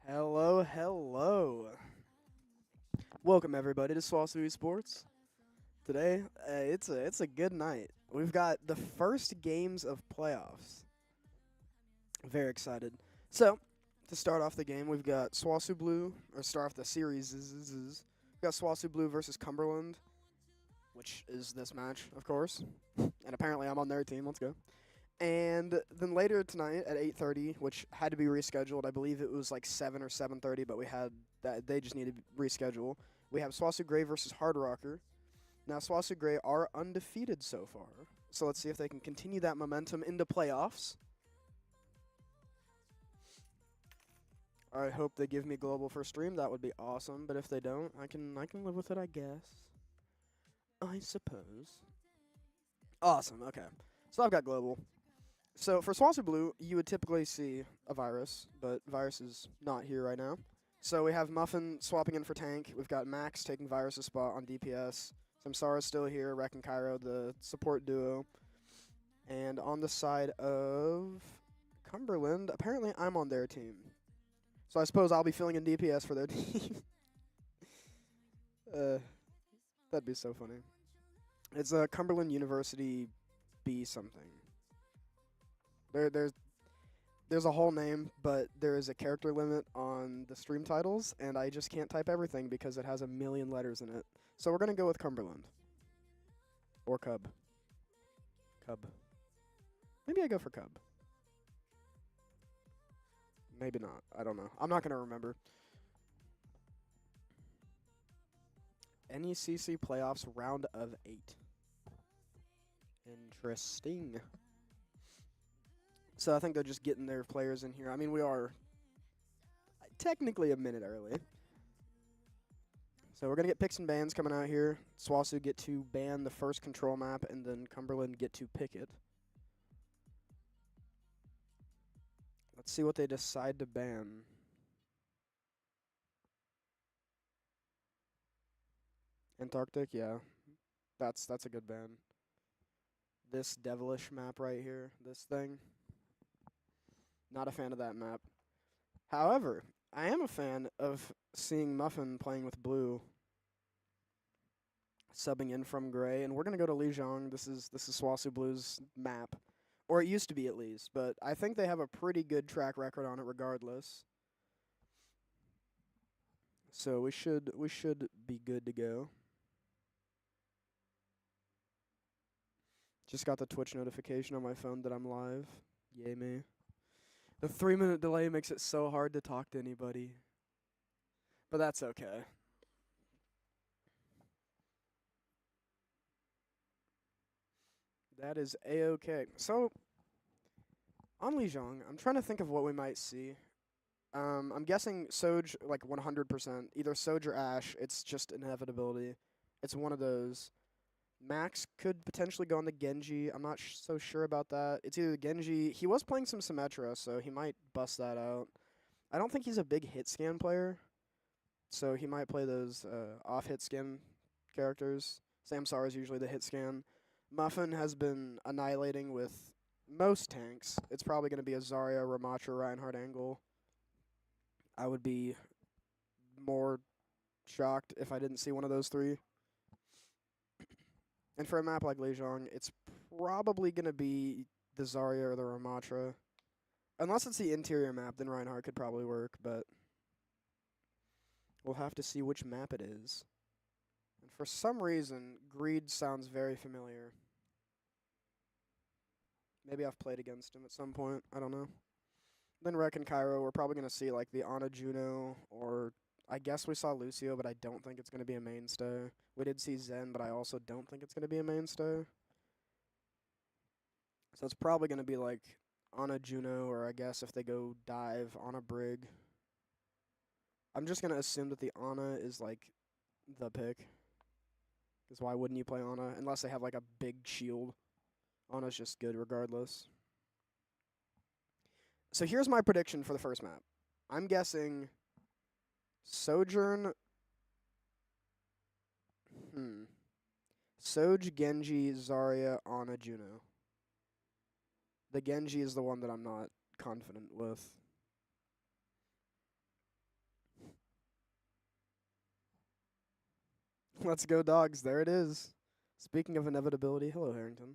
Hello, hello. Welcome everybody to SWOSU Sports. Today, it's a good night. We've got the first games of playoffs. Very excited. So, to start off the game, we've got SWOSU Blue, or start off the series. We've got SWOSU Blue versus Cumberland, which is this match, of course. And apparently, I'm on their team. Let's go. And then later tonight at 8:30, which had to be rescheduled. I believe it was like 7 or 7:30, but we had that they just needed to reschedule. We have SWOSU Gray versus Hardrocker. Now SWOSU Gray are undefeated so far, so let's see if they can continue that momentum into playoffs. I hope they give me global for stream. That would be awesome. But if they don't, I can live with it, I guess. I suppose. Awesome. Okay. So I've got global. So for SWOSU Blue, you would typically see a virus, but virus is not here right now. So we have Muffin swapping in for tank. We've got Max taking Virus's spot on DPS. Samsara's still here, Rek and Cairo, the support duo. And on the side of Cumberland, apparently I'm on their team. So I suppose I'll be filling in DPS for their team. That'd be so funny. It's Cumberland University B something. There's a whole name, but there is a character limit on the stream titles, and I just can't type everything because it has a million letters in it. So we're gonna go with Cumberland. Or Cub. Cub. Maybe I go for Cub. Maybe not. I don't know. I'm not gonna remember. NECC playoffs round of 8. Interesting. So I think they're just getting their players in here. I mean, we are technically a minute early. So we're going to get picks and bans coming out here. SWOSU get to ban the first control map, and then Cumberland get to pick it. Let's see what they decide to ban. Antarctic, yeah. That's a good ban. This devilish map right here, this thing. Not a fan of that map. However, I am a fan of seeing Muffin playing with blue, subbing in from gray, and we're gonna go to Lijiang. This is SWOSU Blue's map, or it used to be at least, but I think they have a pretty good track record on it regardless. So we should be good to go. Just got the Twitch notification on my phone that I'm live. Yay me. The 3-minute delay makes it so hard to talk to anybody. But that's okay. That is A-okay. So, on Lijiang, I'm trying to think of what we might see. I'm guessing Soj, like 100%. Either Soj or Ashe. It's just inevitability. It's one of those. Max could potentially go on the Genji. I'm not so sure about that. It's either the Genji. He was playing some Symmetra, so he might bust that out. I don't think he's a big hit scan player, so he might play those off hit scan characters. Samsara is usually the hit scan. Muffin has been annihilating with most tanks. It's probably going to be a Zarya, Ramatra, Reinhardt angle. I would be more shocked if I didn't see one of those three. And for a map like Lijiang, it's probably going to be the Zarya or the Ramatra. Unless it's the interior map, then Reinhardt could probably work, but we'll have to see which map it is. And for some reason, Greed sounds very familiar. Maybe I've played against him at some point. I don't know. Then Rek and Cairo, we're probably going to see like the Ana Juno, or I guess we saw Lucio, but I don't think it's going to be a mainstay. We did see Zen, but I also don't think it's going to be a mainstay. So it's probably going to be like Ana Juno, or I guess if they go dive, Ana Brig. I'm just going to assume that the Ana is like the pick. Because why wouldn't you play Ana? Unless they have like a big shield. Ana's just good regardless. So here's my prediction for the first map. I'm guessing Sojourn. Soj, Genji, Zarya, Ana, Juno. The Genji is the one that I'm not confident with. Let's go, dogs. There it is. Speaking of inevitability, hello, Harrington.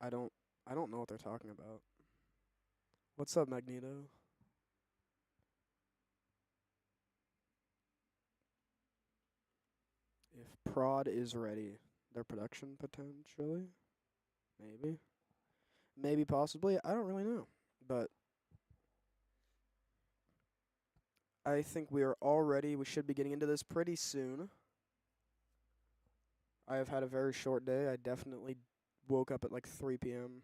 I don't know what they're talking about. What's up, Magneto? If prod is ready, their production potentially? Maybe. Maybe, possibly. I don't really know. But I think we are all ready. We should be getting into this pretty soon. I have had a very short day. I definitely woke up at like 3 p.m.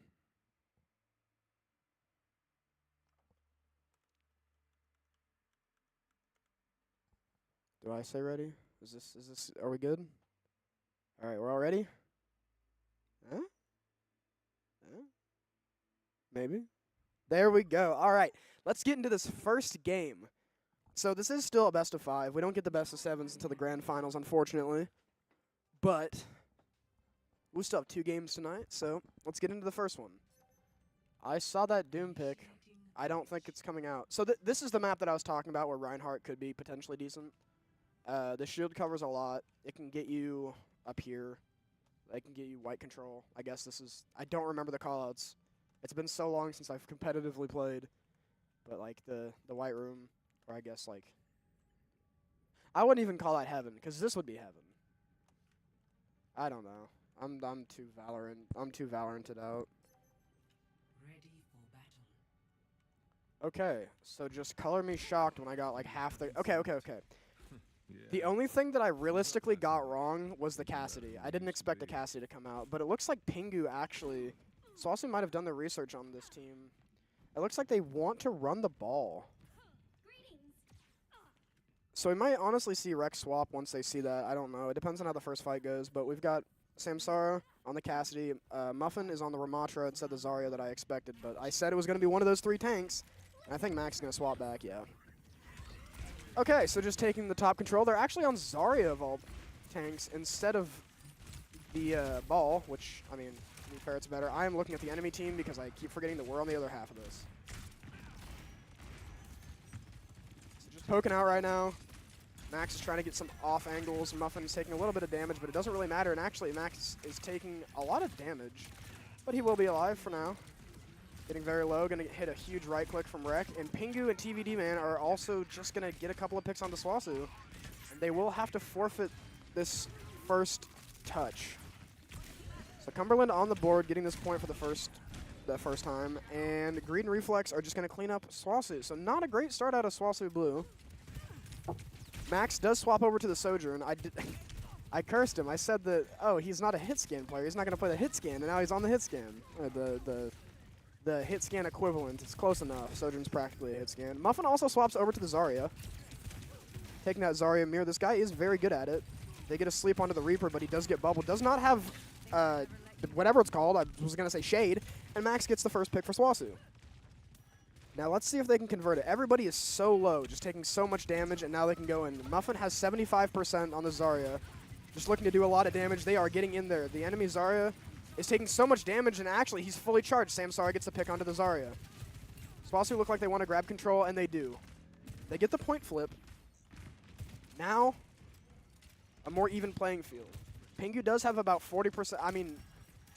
Do I say ready? Is this, are we good? Alright, we're all ready? Huh? Huh? Maybe? There we go. Alright, let's get into this first game. So this is still a best of 5. We don't get the best of 7s until the grand finals, unfortunately. But we still have 2 games tonight, so let's get into the first one. I saw that Doom pick. I don't think it's coming out. So this is the map that I was talking about where Reinhardt could be potentially decent. The shield covers a lot. It can get you up here. It can get you white control. I guess this is... I don't remember the callouts. It's been so long since I've competitively played. But, like, the white room, or I guess, like... I wouldn't even call that heaven, because this would be heaven. I don't know. I'm too Valorant. I'm too Valoranted out. Ready for battle. Okay, so just color me shocked when I got, like, half the... Okay. Yeah. The only thing that I realistically got wrong was the Cassidy. I didn't expect a Cassidy to come out, but it looks like Pingu actually... SWOSU might have done the research on this team. It looks like they want to run the ball. So we might honestly see Rex swap once they see that. I don't know. It depends on how the first fight goes, but we've got Samsara on the Cassidy. Muffin is on the Ramatra instead of the Zarya that I expected, but I said it was going to be one of those 3 tanks, and I think Max is going to swap back, yeah. Okay, so just taking the top control. They're actually on Zarya of all tanks instead of the ball, which, I mean, to be fair, it's better. I am looking at the enemy team because I keep forgetting that we're on the other half of this. So just poking out right now. Max is trying to get some off angles. Muffin's taking a little bit of damage, but it doesn't really matter. And actually, Max is taking a lot of damage, but he will be alive for now. Getting very low, going to hit a huge right click from Rek. And Pingu and TVD Man are also just going to get a couple of picks onto SWOSU. And they will have to forfeit this first touch. So Cumberland on the board, getting this point for the first time. And Greed and Reflex are just going to clean up SWOSU. So not a great start out of SWOSU Blue. Max does swap over to the Sojourn. I cursed him. I said that, oh, he's not a hit scan player. He's not going to play the hit scan, and now he's on the hit scan. The hit scan equivalent. It's close enough. Sojourn's practically a hit scan. Muffin also swaps over to the Zarya. Taking that Zarya mirror. This guy is very good at it. They get a sleep onto the Reaper, but he does get bubbled. Does not have whatever it's called. I was going to say Shade. And Max gets the first pick for SWOSU. Now let's see if they can convert it. Everybody is so low, just taking so much damage, and now they can go in. Muffin has 75% on the Zarya. Just looking to do a lot of damage. They are getting in there. The enemy Zarya is taking so much damage, and actually he's fully charged. Samsara gets the pick onto the Zarya. SWOSU look like they want to grab control, and they do. They get the point flip. Now, a more even playing field. Pingu does have about 40%. I mean,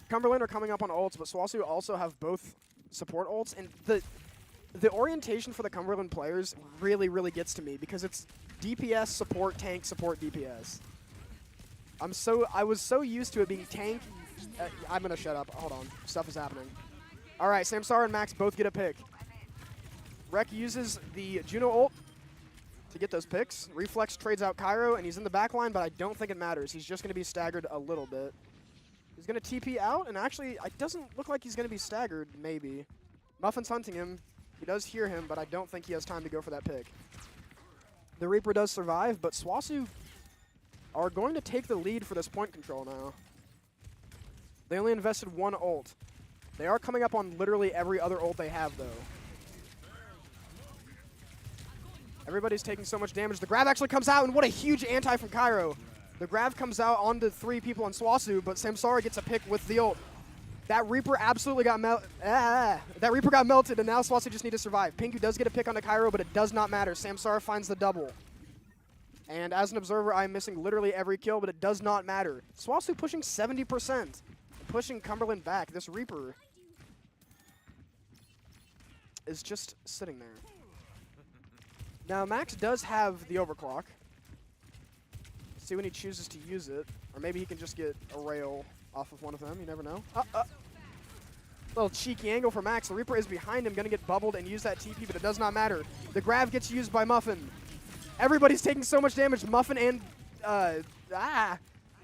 Cumberland are coming up on ults, but SWOSU also have both support ults, and the orientation for the Cumberland players really, really gets to me because it's DPS, support, tank, support, DPS. I was so used to it being tank. I'm going to shut up. Hold on. Stuff is happening. All right, Samsara and Max both get a pick. Rek uses the Juno ult to get those picks. Reflex trades out Cairo, and he's in the back line, but I don't think it matters. He's just going to be staggered a little bit. He's going to TP out, and actually, it doesn't look like he's going to be staggered, maybe. Muffin's hunting him. He does hear him, but I don't think he has time to go for that pick. The Reaper does survive, but SWOSU are going to take the lead for this point control now. They only invested 1 ult. They are coming up on literally every other ult they have, though. Everybody's taking so much damage. The grab actually comes out, and what a huge anti from Cairo. The grab comes out onto 3 people on SWOSU, but Samsara gets a pick with the ult. That Reaper absolutely got that Reaper got melted, and now SWOSU just need to survive. Pinku does get a pick on the Cairo, but it does not matter. Samsara finds the double. And as an observer, I'm missing literally every kill, but it does not matter. SWOSU pushing 70%, pushing Cumberland back. This Reaper is just sitting there. Now, Max does have the overclock. See when he chooses to use it. Or maybe he can just get a rail off of one of them. You never know. Little cheeky angle for Max. The Reaper is behind him, going to get bubbled and use that TP, but it does not matter. The grab gets used by Muffin. Everybody's taking so much damage. Muffin and...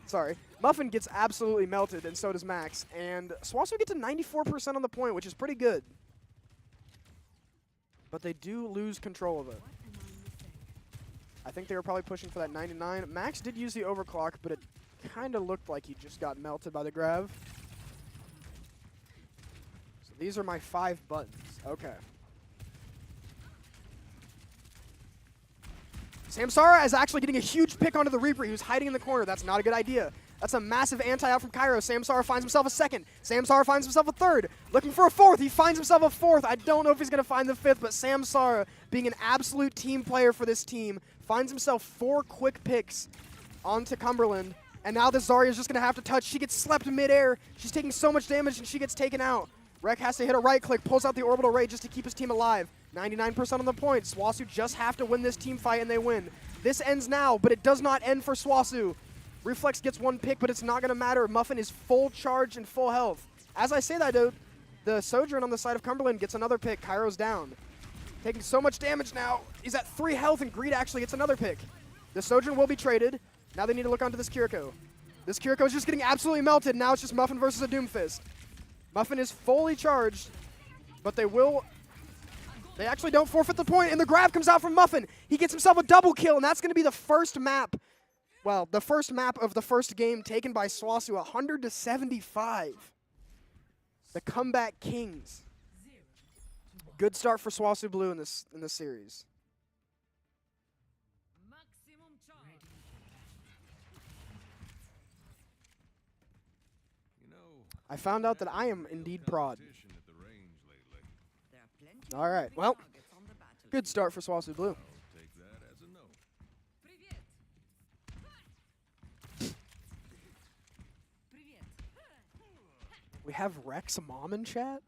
Sorry. Muffin gets absolutely melted, and so does Max. And SWOSU gets to 94% on the point, which is pretty good. But they do lose control of it. I think they were probably pushing for that 99. Max did use the overclock, but it kind of looked like he just got melted by the grab. So these are my 5 buttons. Okay. Samsara is actually getting a huge pick onto the Reaper. He was hiding in the corner. That's not a good idea. That's a massive anti-out from Cairo. Samsara finds himself a second. Samsara finds himself a third. Looking for a fourth. He finds himself a fourth. I don't know if he's going to find the fifth, but Samsara, being an absolute team player for this team, finds himself 4 quick picks onto Cumberland. And now the Zarya is just going to have to touch. She gets slept midair. She's taking so much damage, and she gets taken out. Rek has to hit a right click, pulls out the orbital ray just to keep his team alive. 99% on the points. SWOSU just have to win this team fight, and they win. This ends now, but it does not end for SWOSU. Reflex gets 1 pick, but it's not going to matter. Muffin is full charge and full health. As I say that, dude, the Sojourn on the side of Cumberland gets another pick. Cairo's down. Taking so much damage now. He's at 3 health, and Greed actually gets another pick. The Sojourn will be traded. Now they need to look onto this Kiriko. This Kiriko is just getting absolutely melted. Now it's just Muffin versus a Doomfist. Muffin is fully charged, but they actually don't forfeit the point, and the grab comes out from Muffin. He gets himself a double kill, and that's going to be the first map. Well, the first map of the first game taken by SWOSU, 100-75. The Comeback Kings. Good start for SWOSU Blue in this series. I found out that I am indeed prod. All right, well, good start for SWOSU Blue. We have Rex Mom in chat?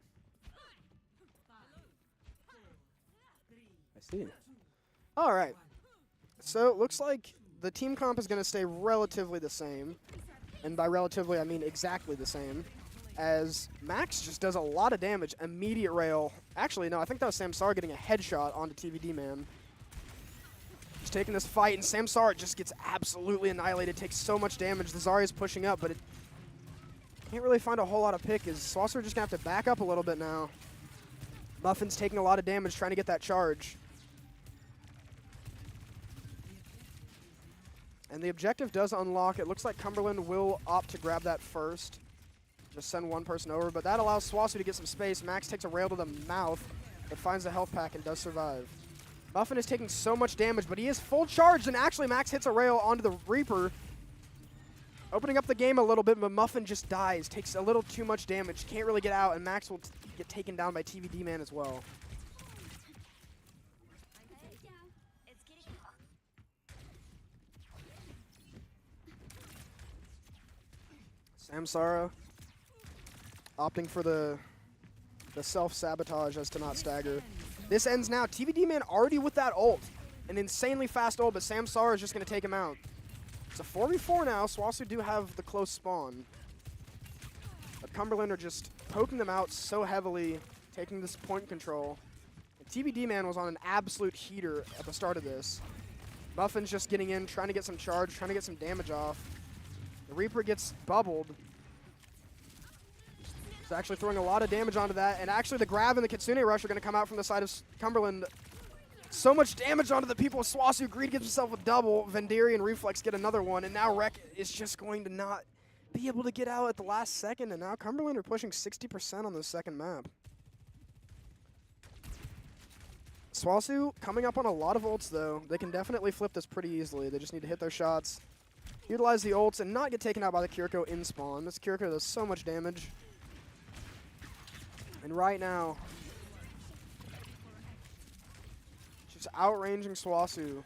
I see. All right. So it looks like the team comp is going to stay relatively the same. And by relatively, I mean exactly the same. As Max just does a lot of damage. Immediate rail. Actually, no, I think that was Samsara getting a headshot onto TVD Man. He's taking this fight, and Samsara just gets absolutely annihilated. Takes so much damage. The Zarya is pushing up, but it can't really find a whole lot of pick. SWOSU are just going to have to back up a little bit now. Muffin's taking a lot of damage trying to get that charge. And the objective does unlock. It looks like Cumberland will opt to grab that first. Just send 1 person over, but that allows SWOSU to get some space. Max takes a rail to the mouth, but finds the health pack and does survive. Muffin is taking so much damage, but he is full charged, and actually Max hits a rail onto the Reaper, opening up the game a little bit, but Muffin just dies, takes a little too much damage, can't really get out, and Max will get taken down by TVD Man as well. Samsara opting for the self-sabotage as to not stagger. This ends now. TVD Man already with that ult. An insanely fast ult, but Samsara is just going to take him out. It's a 4v4 now. SWOSU do have the close spawn. But Cumberland are just poking them out so heavily, taking this point control. And TVD Man was on an absolute heater at the start of this. Muffin's just getting in, trying to get some charge, trying to get some damage off. The Reaper gets bubbled. He's actually throwing a lot of damage onto that, and actually the grab and the Kitsune Rush are going to come out from the side of Cumberland. So much damage onto the people of SWOSU. Greed gives himself a double. Vendiri and Reflex get another one, and now Rek is just going to not be able to get out at the last second, and now Cumberland are pushing 60% on the second map. SWOSU coming up on a lot of ults, though. They can definitely flip this pretty easily. They just need to hit their shots, utilize the ults, and not get taken out by the Kiriko in spawn. This Kiriko does so much damage. And right now, just outranging SWOSU.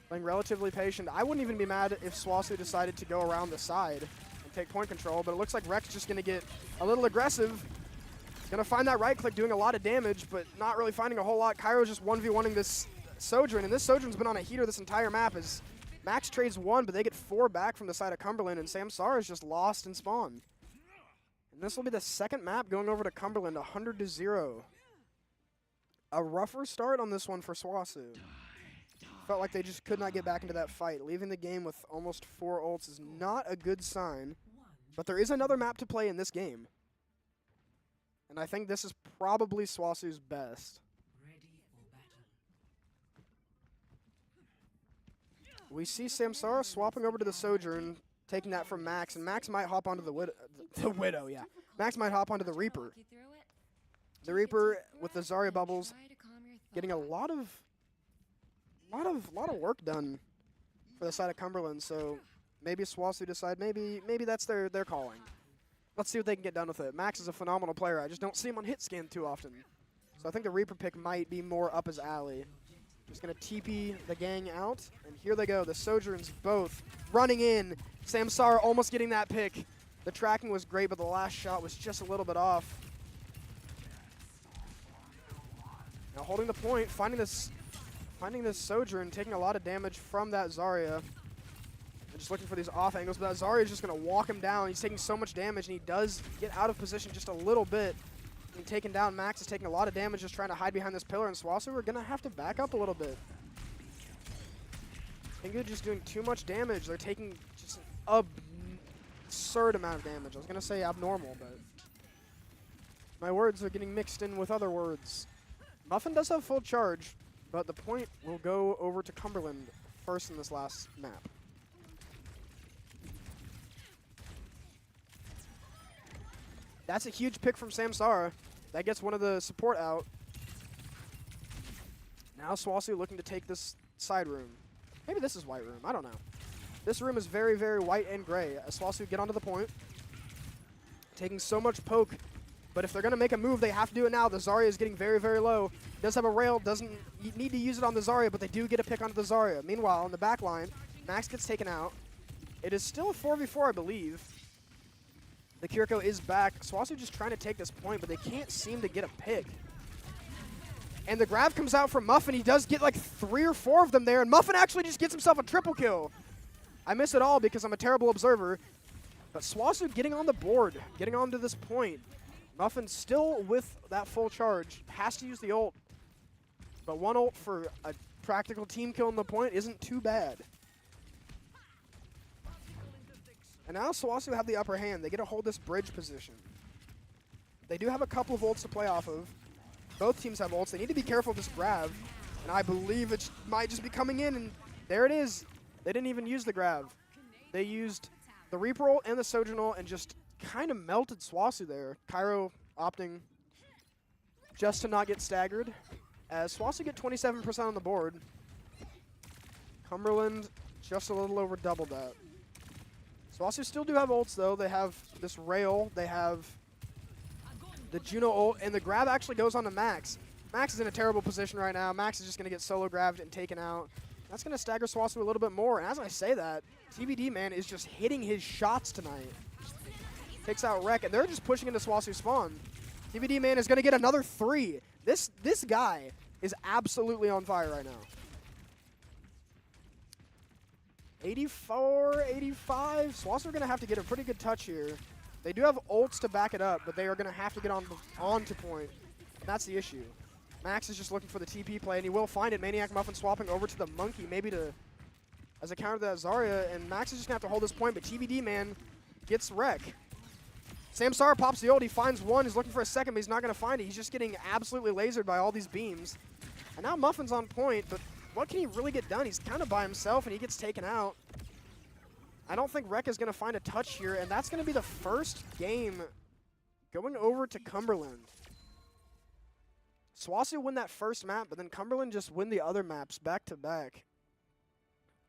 Playing relatively patient. I wouldn't even be mad if SWOSU decided to go around the side and take point control, but it looks like Rek's just going to get a little aggressive. Going to find that right click, doing a lot of damage, but not really finding a whole lot. Kairo's just 1v1ing this Sojourn, and this Sojourn's been on a heater this entire map as Max trades 1, but they get 4 back from the side of Cumberland, and Samsara is just lost in spawn. And this will be the second map going over to Cumberland, 100-0. A rougher start on this one for SWOSU. Felt like they just could not get back into that fight. Leaving the game with almost 4 ults is not a good sign, but there is another map to play in this game. And I think this is probably SWOSU's best. Ready for battle. We see Samsara swapping over to the Sojourn, taking that from Max, and Max might hop onto the Widow, yeah. Max might hop onto the Reaper. The Reaper with the Zarya bubbles, getting a lot of work done for the side of Cumberland. So maybe SWOSU decide maybe that's their calling. Let's see what they can get done with it. Max is a phenomenal player. I just don't see him on hit scan too often. So I think the Reaper pick might be more up his alley. Just going to TP the gang out. And here they go. The Sojourns both running in. Samsara almost getting that pick. The tracking was great, but the last shot was just a little bit off. Now holding the point, finding this Sojourn, taking a lot of damage from that Zarya. Just looking for these off angles, but that Zarya is just going to walk him down. He's taking so much damage, and he does get out of position just a little bit. And taken down, Max is taking a lot of damage just trying to hide behind this pillar, and SWOSU are going to have to back up a little bit. Pingu just doing too much damage. They're taking just an absurd amount of damage. I was going to say abnormal, but my words are getting mixed in with other words. Muffin does have full charge, but the point will go over to Cumberland first in this last map. That's a huge pick from Samsara. That gets one of the support out. Now SWOSU looking to take this side room. Maybe this is white room. I don't know. This room is very, very white and gray. SWOSU get onto the point. Taking so much poke. But if they're going to make a move, they have to do it now. The Zarya is getting very, very low. Does have a rail. Doesn't need to use it on the Zarya, but they do get a pick onto the Zarya. Meanwhile, on the back line, Max gets taken out. It is still a 4v4, I believe. The Kiriko is back. SWOSU just trying to take this point, but they can't seem to get a pick. And the grab comes out from Muffin. He does get like 3 or 4 of them there, and Muffin actually just gets himself a triple kill. I miss it all because I'm a terrible observer. But SWOSU getting on the board, getting onto this point. Muffin still with that full charge. Has to use the ult. But 1 ult for a practical team kill on the point isn't too bad. And now SWOSU have the upper hand. They get to hold this bridge position. They do have a couple of ults to play off of. Both teams have ults. They need to be careful of this grab. And I believe it might just be coming in, and there it is. They didn't even use the grab. They used the Reaper ult and the Sojourn ult and just kind of melted SWOSU there. Cairo opting just to not get staggered. As SWOSU get 27% on the board. Cumberland just a little over double that. SWOSU still do have ults, though. They have this rail. They have the Juno ult, and the grab actually goes on to Max. Max is in a terrible position right now. Max is just going to get solo grabbed and taken out. That's going to stagger SWOSU a little bit more. And as I say that, TBD, man, is just hitting his shots tonight. Takes out Rek, and they're just pushing into SWOSU spawn. TBD, man, is going to get another 3. This guy is absolutely on fire right now. 84, 85. SWOSU are going to have to get a pretty good touch here. They do have ults to back it up, but they are going to have to get on to point. And that's the issue. Max is just looking for the TP play, and he will find it. Maniac Muffin swapping over to the Monkey, maybe as a counter to that Zarya, and Max is just going to have to hold this point, but TBD, man, gets Rek. Samsara pops the ult. He finds 1. He's looking for a second, but he's not going to find it. He's just getting absolutely lasered by all these beams. And now Muffin's on point, but what can he really get done? He's kind of by himself, and he gets taken out. I don't think Rek is going to find a touch here, and that's going to be the first game going over to Cumberland. SWOSU win that first map, but then Cumberland just win the other maps back to back.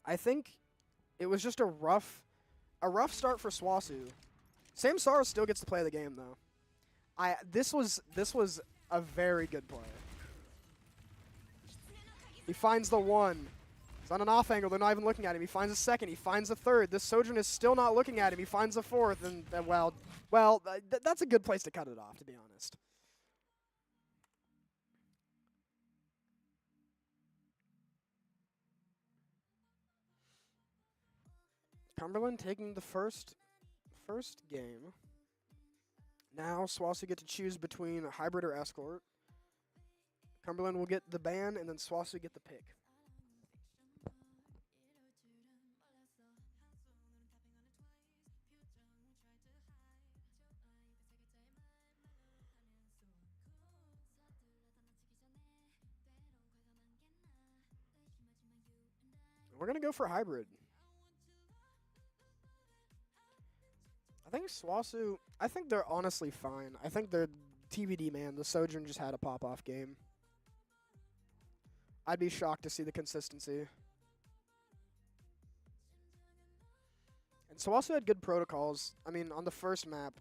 I think it was just a rough start for SWOSU. Samsara still gets to play the game, though. This was a very good play. He finds the one. He's on an off angle. They're not even looking at him. He finds a second. He finds a third. This Sojourn is still not looking at him. He finds a fourth, and that's a good place to cut it off, to be honest. Cumberland taking the first game. Now SWOSU get to choose between hybrid or escort. Cumberland will get the ban, and then SWOSU get the pick. We're going to go for hybrid. I think SWOSU, I think they're honestly fine. I think they're TBD, man. The Sojourn just had a pop-off game. I'd be shocked to see the consistency. And SWOSU had good protocols. I mean, on the first map,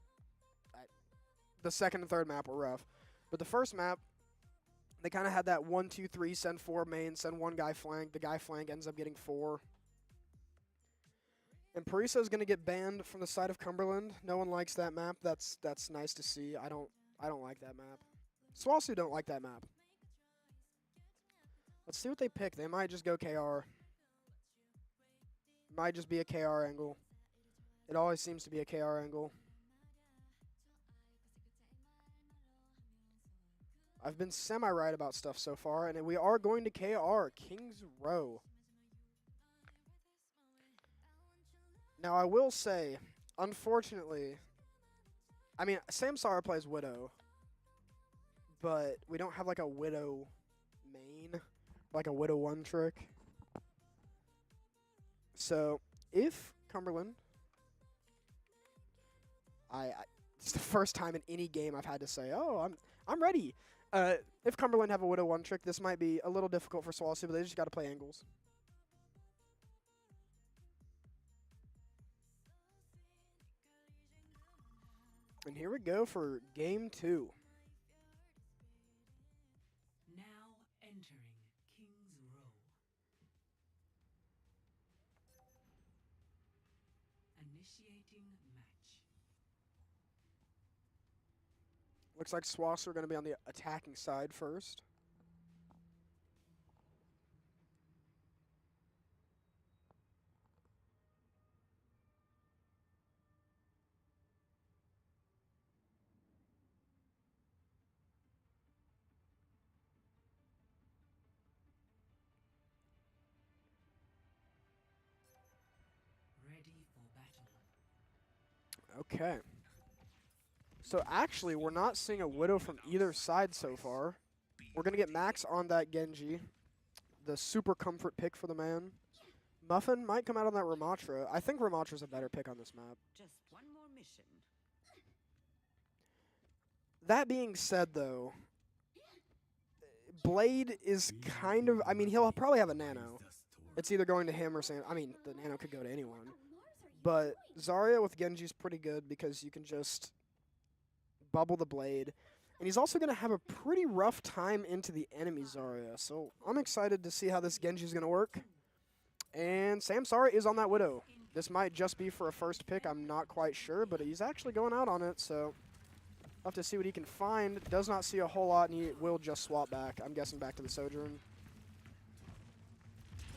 the second and third map were rough. But the first map, they kind of had that 1, 2, 3, send 4 main, send one guy flank. The guy flank ends up getting 4. And Parisa is going to get banned from the side of Cumberland. No one likes that map. That's nice to see. I don't like that map. SWOSU don't like that map. Let's see what they pick. They might just go KR. Might just be a KR angle. It always seems to be a KR angle. I've been semi-right about stuff so far, and we are going to KR, Kings Row. Now, I will say, unfortunately, I mean, Samsara plays Widow, but we don't have, like, a Widow main, like a Widow 1 trick. So, if Cumberland, it's the first time in any game I've had to say, oh, I'm ready. If Cumberland have a Widow 1 trick, this might be a little difficult for SWOSU, but they just got to play angles. And here we go for game 2. Now entering King's Row. Initiating match. Looks like SWOSU are going to be on the attacking side first. Ready for battle. Okay. So actually, we're not seeing a Widow from either side so far. We're going to get Max on that Genji. The super comfort pick for the man. Muffin might come out on that Ramatra. I think Ramatra's a better pick on this map. Just one more mission. That being said, though, Blade is kind of... I mean, he'll probably have a Nano. It's either going to him or Sam. I mean, the Nano could go to anyone. But Zarya with Genji is pretty good because you can just bubble the Blade. And he's also going to have a pretty rough time into the enemy Zarya. So I'm excited to see how this Genji is going to work. And Samsara is on that Widow. This might just be for a first pick. I'm not quite sure, but he's actually going out on it. So I'll have to see what he can find. Does not see a whole lot, and he will just swap back. I'm guessing back to the Sojourn.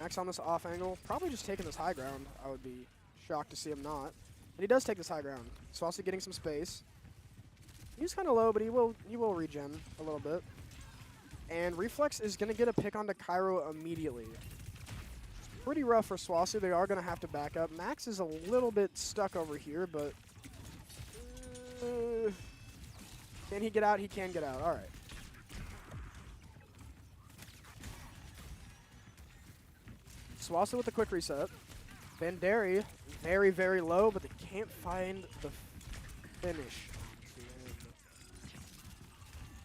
Max on this off angle. Probably just taking this high ground. I would be shocked to see him not. But he does take this high ground. So also getting some space. He's kind of low, but he will regen a little bit. And Reflex is going to get a pick onto Cairo immediately. Pretty rough for SWOSU. They are going to have to back up. Max is a little bit stuck over here, but... can he get out? He can get out. All right. SWOSU with the quick reset. Banderi, very, very low, but they can't find the finish.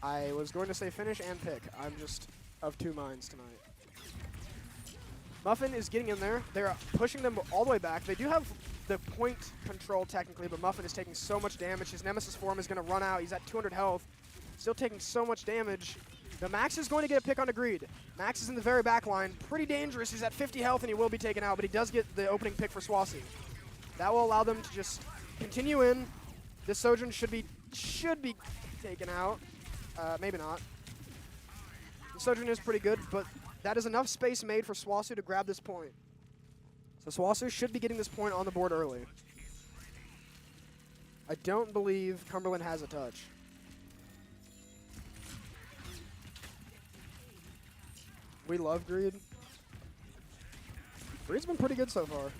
I was going to say finish and pick. I'm just of two minds tonight. Muffin is getting in there. They're pushing them all the way back. They do have the point control technically, but Muffin is taking so much damage. His Nemesis form is going to run out. He's at 200 health, still taking so much damage. The Max is going to get a pick on a Greed. Max is in the very back line. Pretty dangerous. He's at 50 health, and he will be taken out, but he does get the opening pick for SWOSU. That will allow them to just continue in. This Sojourn should be taken out. Maybe not. The Sojourn is pretty good, but that is enough space made for SWOSU to grab this point. So SWOSU should be getting this point on the board early. I don't believe Cumberland has a touch. We love Greed. Greed's been pretty good so far.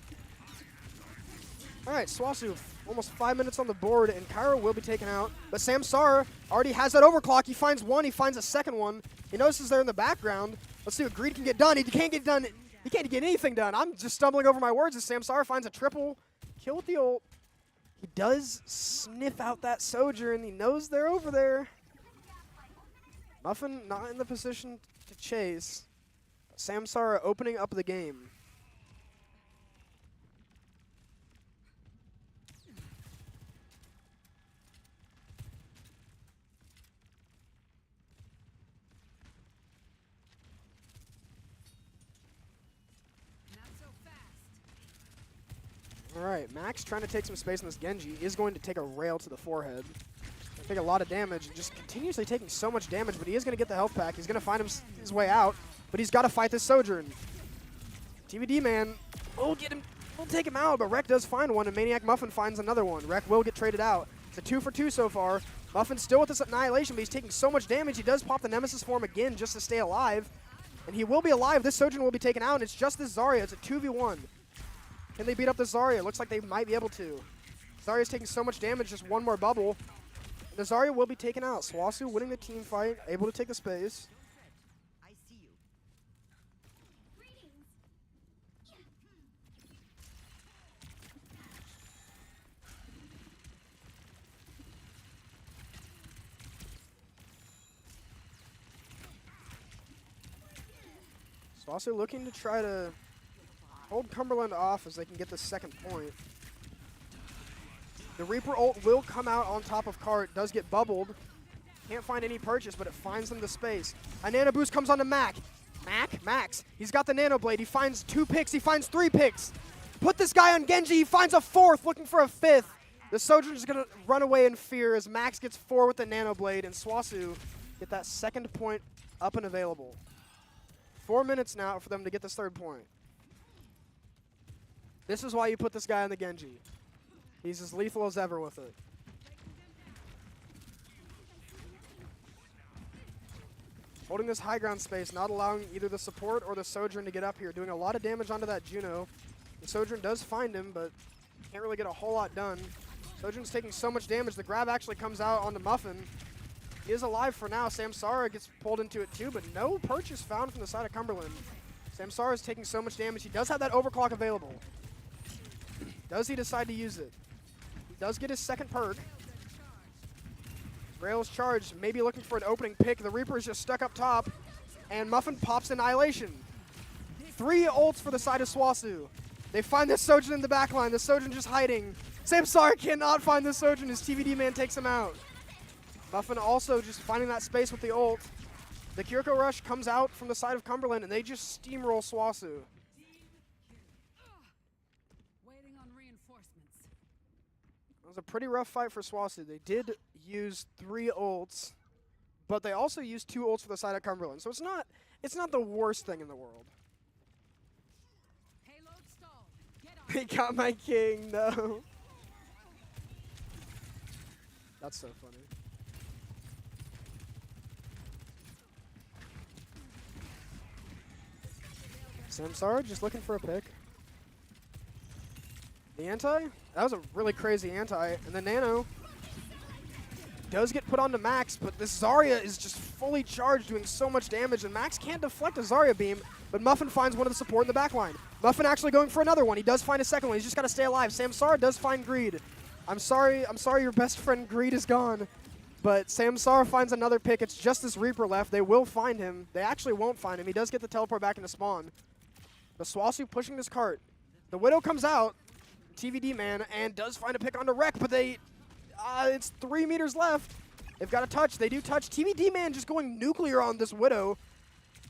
All right, SWOSU, almost 5 minutes on the board, and Cairo will be taken out. But Samsara already has that overclock. He finds one. He finds a second one. He notices they're in the background. Let's see what Greed can get done. He can't get done. He can't get anything done. I'm just stumbling over my words as Samsara finds a triple kill with the ult. He does sniff out that Sojourn. He knows they're over there. Muffin not in the position to chase. Samsara opening up the game. All right, Max trying to take some space in this Genji is going to take a rail to the forehead. Take a lot of damage, and just continuously taking so much damage, but he is going to get the health pack. He's going to find his way out, but he's got to fight this Sojourn. TVD man will get him, will take him out, but Rek does find one, and Maniac Muffin finds another one. Rek will get traded out. It's a 2 for 2 so far. Muffin still with this Annihilation, but he's taking so much damage. He does pop the Nemesis form again just to stay alive, and he will be alive. This Sojourn will be taken out, and it's just this Zarya. It's a 2v1. Can they beat up the Zarya? Looks like they might be able to. Zarya's taking so much damage, just one more bubble. The Zarya will be taken out. SWOSU winning the team fight, able to take the space. I see you. SWOSU looking to try to hold Cumberland off as they can get the second point. The Reaper ult will come out on top of Cart, does get bubbled. Can't find any purchase, but it finds them the space. A Nano Boost comes onto Mac. Max, he's got the Nano Blade. He finds 2 picks, he finds 3 picks. Put this guy on Genji, he finds a 4th, looking for a 5th. The Sojourn is gonna run away in fear as Max gets 4 with the Nano Blade, and SWOSU get that second point up and available. 4 minutes now for them to get this third point. This is why you put this guy on the Genji. He's as lethal as ever with it. Holding this high ground space, not allowing either the support or the Sojourn to get up here, doing a lot of damage onto that Juno. The Sojourn does find him, but can't really get a whole lot done. Sojourn's taking so much damage, the grab actually comes out onto Muffin. He is alive for now. Samsara gets pulled into it too, but no purchase found from the side of Cumberland. Samsara is taking so much damage. He does have that overclock available. Does he decide to use it? He does get his second perk. Rail's charged, maybe looking for an opening pick. The Reaper is just stuck up top, and Muffin pops Annihilation. 3 ults for the side of SWOSU. They find this Sojourn in the backline. The Sojourn just hiding. Samsara cannot find the Sojourn. His TVD man takes him out. Muffin also just finding that space with the ult. The Kyoko Rush comes out from the side of Cumberland, and they just steamroll SWOSU. It was a pretty rough fight for SWOSU. They did use 3 ults, but they also used 2 ults for the side of Cumberland. So it's not the worst thing in the world. He got my king, no. That's so funny. Samsara just looking for a pick. The anti? That was a really crazy anti. And the Nano does get put onto Max, but this Zarya is just fully charged, doing so much damage, and Max can't deflect a Zarya beam, but Muffin finds one of the support in the backline. Muffin actually going for another one. He does find a second one. He's just got to stay alive. Samsara does find Greed. I'm sorry your best friend Greed is gone, but Samsara finds another pick. It's just this Reaper left. They will find him. They actually won't find him. He does get the teleport back into spawn. The SWOSU pushing this cart. The Widow comes out. TVD man and does find a pick onto Rec, but it's 3 meters left. They've got to touch. They do touch. TVD man just going nuclear on this Widow.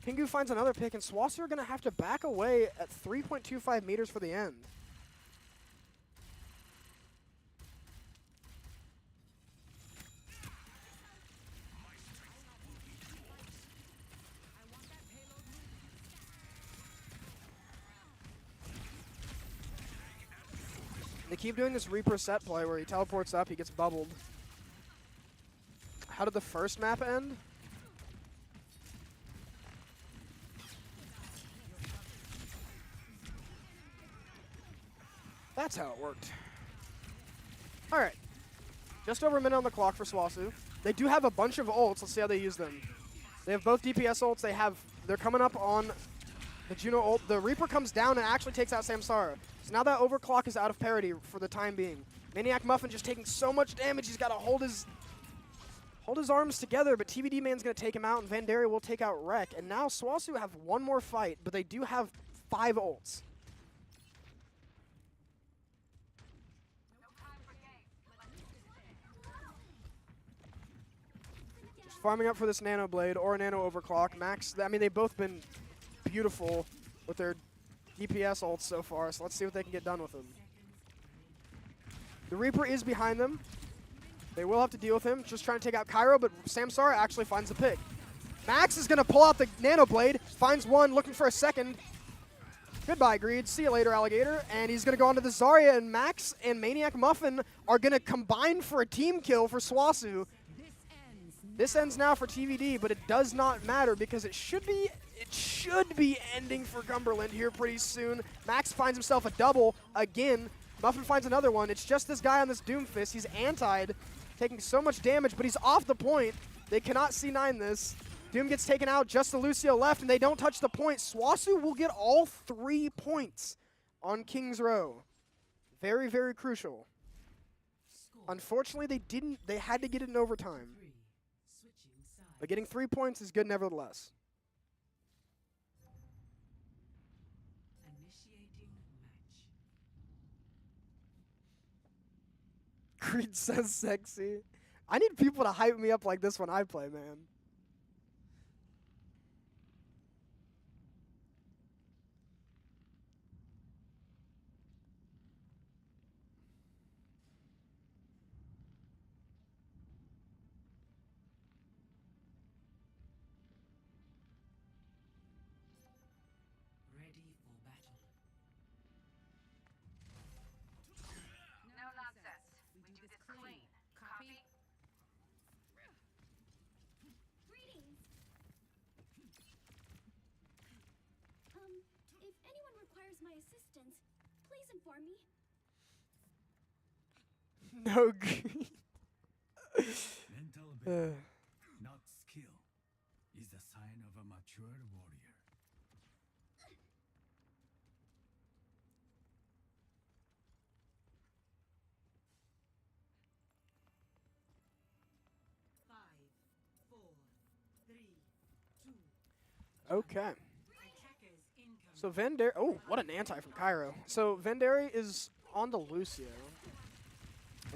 Pingu finds another pick, and SWOSU are going to have to back away at 3.25 meters for the end. They keep doing this Reaper set play where he teleports up, he gets bubbled. How did the first map end? That's how it worked. All right. Just over a minute on the clock for SWOSU. They do have a bunch of ults. Let's see how they use them. They have both DPS ults. They're coming up on the Juno ult. The Reaper comes down and actually takes out Samsara. So now that overclock is out of parity for the time being. Maniac Muffin just taking so much damage. He's got to hold his arms together, but TVD Man's going to take him out, and Vandari will take out Rec. And now SWOSU have one more fight, but they do have 5 ults. Just farming up for this Nano Blade or a Nano Overclock. Max, I mean, they've both been beautiful with their DPS ults so far, so let's see what they can get done with them. The Reaper is behind them. They will have to deal with him, just trying to take out Cairo, but Samsara actually finds the pick. Max is going to pull out the Nano Blade, finds one, looking for a second. Goodbye, Greed. See you later, Alligator. And he's going to go onto the Zarya, and Max and Maniac Muffin are going to combine for a team kill for SWOSU. This ends now for TVD, but it does not matter because it should be ending for Cumberland here pretty soon. Max finds himself a double again. Muffin finds another one. It's just this guy on this Doomfist. He's antied, taking so much damage, but he's off the point. They cannot C9 this. Doom gets taken out, just the Lucio left, and they don't touch the point. SWOSU will get all 3 points on King's Row. Very, very crucial. Unfortunately, they had to get it in overtime. But getting 3 points is good nevertheless. Creed says sexy. I need people to hype me up like this when I play, man. Ready for battle. No nonsense. We do this clean. Copy? Greetings. If anyone requires my assistance, please inform me. No green. Mental ability, not skill, is the sign of a mature warrior. Five, four, three, two. Okay. Attackers incoming. So Vandari, oh, what an anti from Cairo. So Vandari is on the Lucio.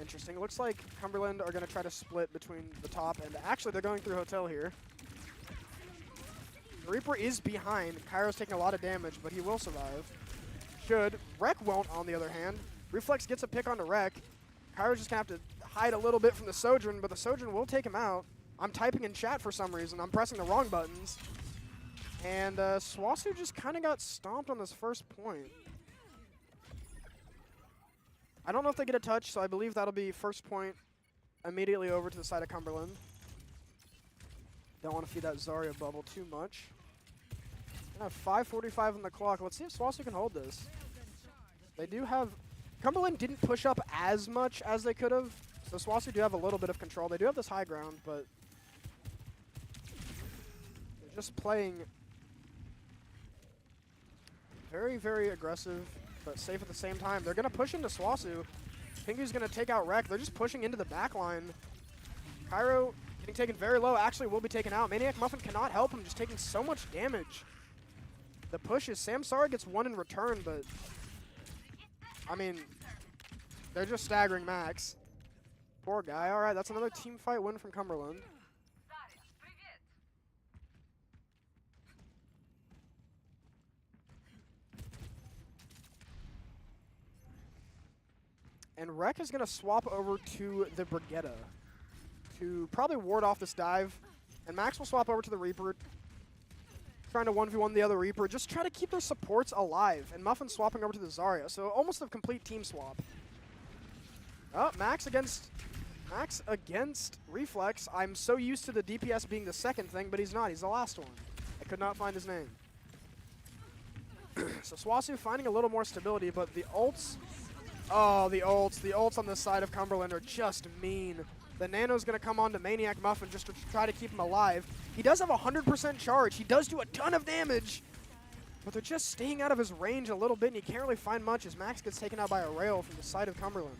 Interesting. It looks like Cumberland are going to try to split between the top, and actually they're going through Hotel here. The Reaper is behind. Cairo's taking a lot of damage, but he will survive. Should. Rec won't, on the other hand. Reflex gets a pick onto Rec. Cairo's just going to have to hide a little bit from the Sojourn, but the Sojourn will take him out. I'm typing in chat for some reason. I'm pressing the wrong buttons. And SWOSU just kind of got stomped on this first point. I don't know if they get a touch, so I believe that'll be first point immediately over to the side of Cumberland. Don't want to feed that Zarya bubble too much. I have 5:45 on the clock. Let's see if SWOSU can hold this. They do have... Cumberland didn't push up as much as they could have, so SWOSU do have a little bit of control. They do have this high ground, but they're just playing very, very aggressive, but safe at the same time. They're going to push into SWOSU. Pingu's going to take out Rec. They're just pushing into the back line. Cairo getting taken very low. Actually will be taken out. Maniac Muffin cannot help him, just taking so much damage. The push is Samsara gets one in return, but I mean, They're just staggering Max. Poor guy. All right, that's another team fight win from Cumberland. Started. Привет. And NECC is going to swap over to the Brigetta to probably ward off this dive. And Max will swap over to the Reaper, trying to 1v1 the other Reaper. Just try to keep their supports alive. And Muffin swapping over to the Zarya. So almost a complete team swap. Oh, Max against Reflex. I'm so used to the DPS being the second thing, but he's not. He's the last one. I could not find his name. So SWOSU finding a little more stability, but the ults... Oh, the ults on the side of Cumberland are just mean. The Nano's going to come on to Maniac Muffin just to try to keep him alive. He does have 100% charge. He does do a ton of damage, but they're just staying out of his range a little bit, and he can't really find much as Max gets taken out by a rail from the side of Cumberland.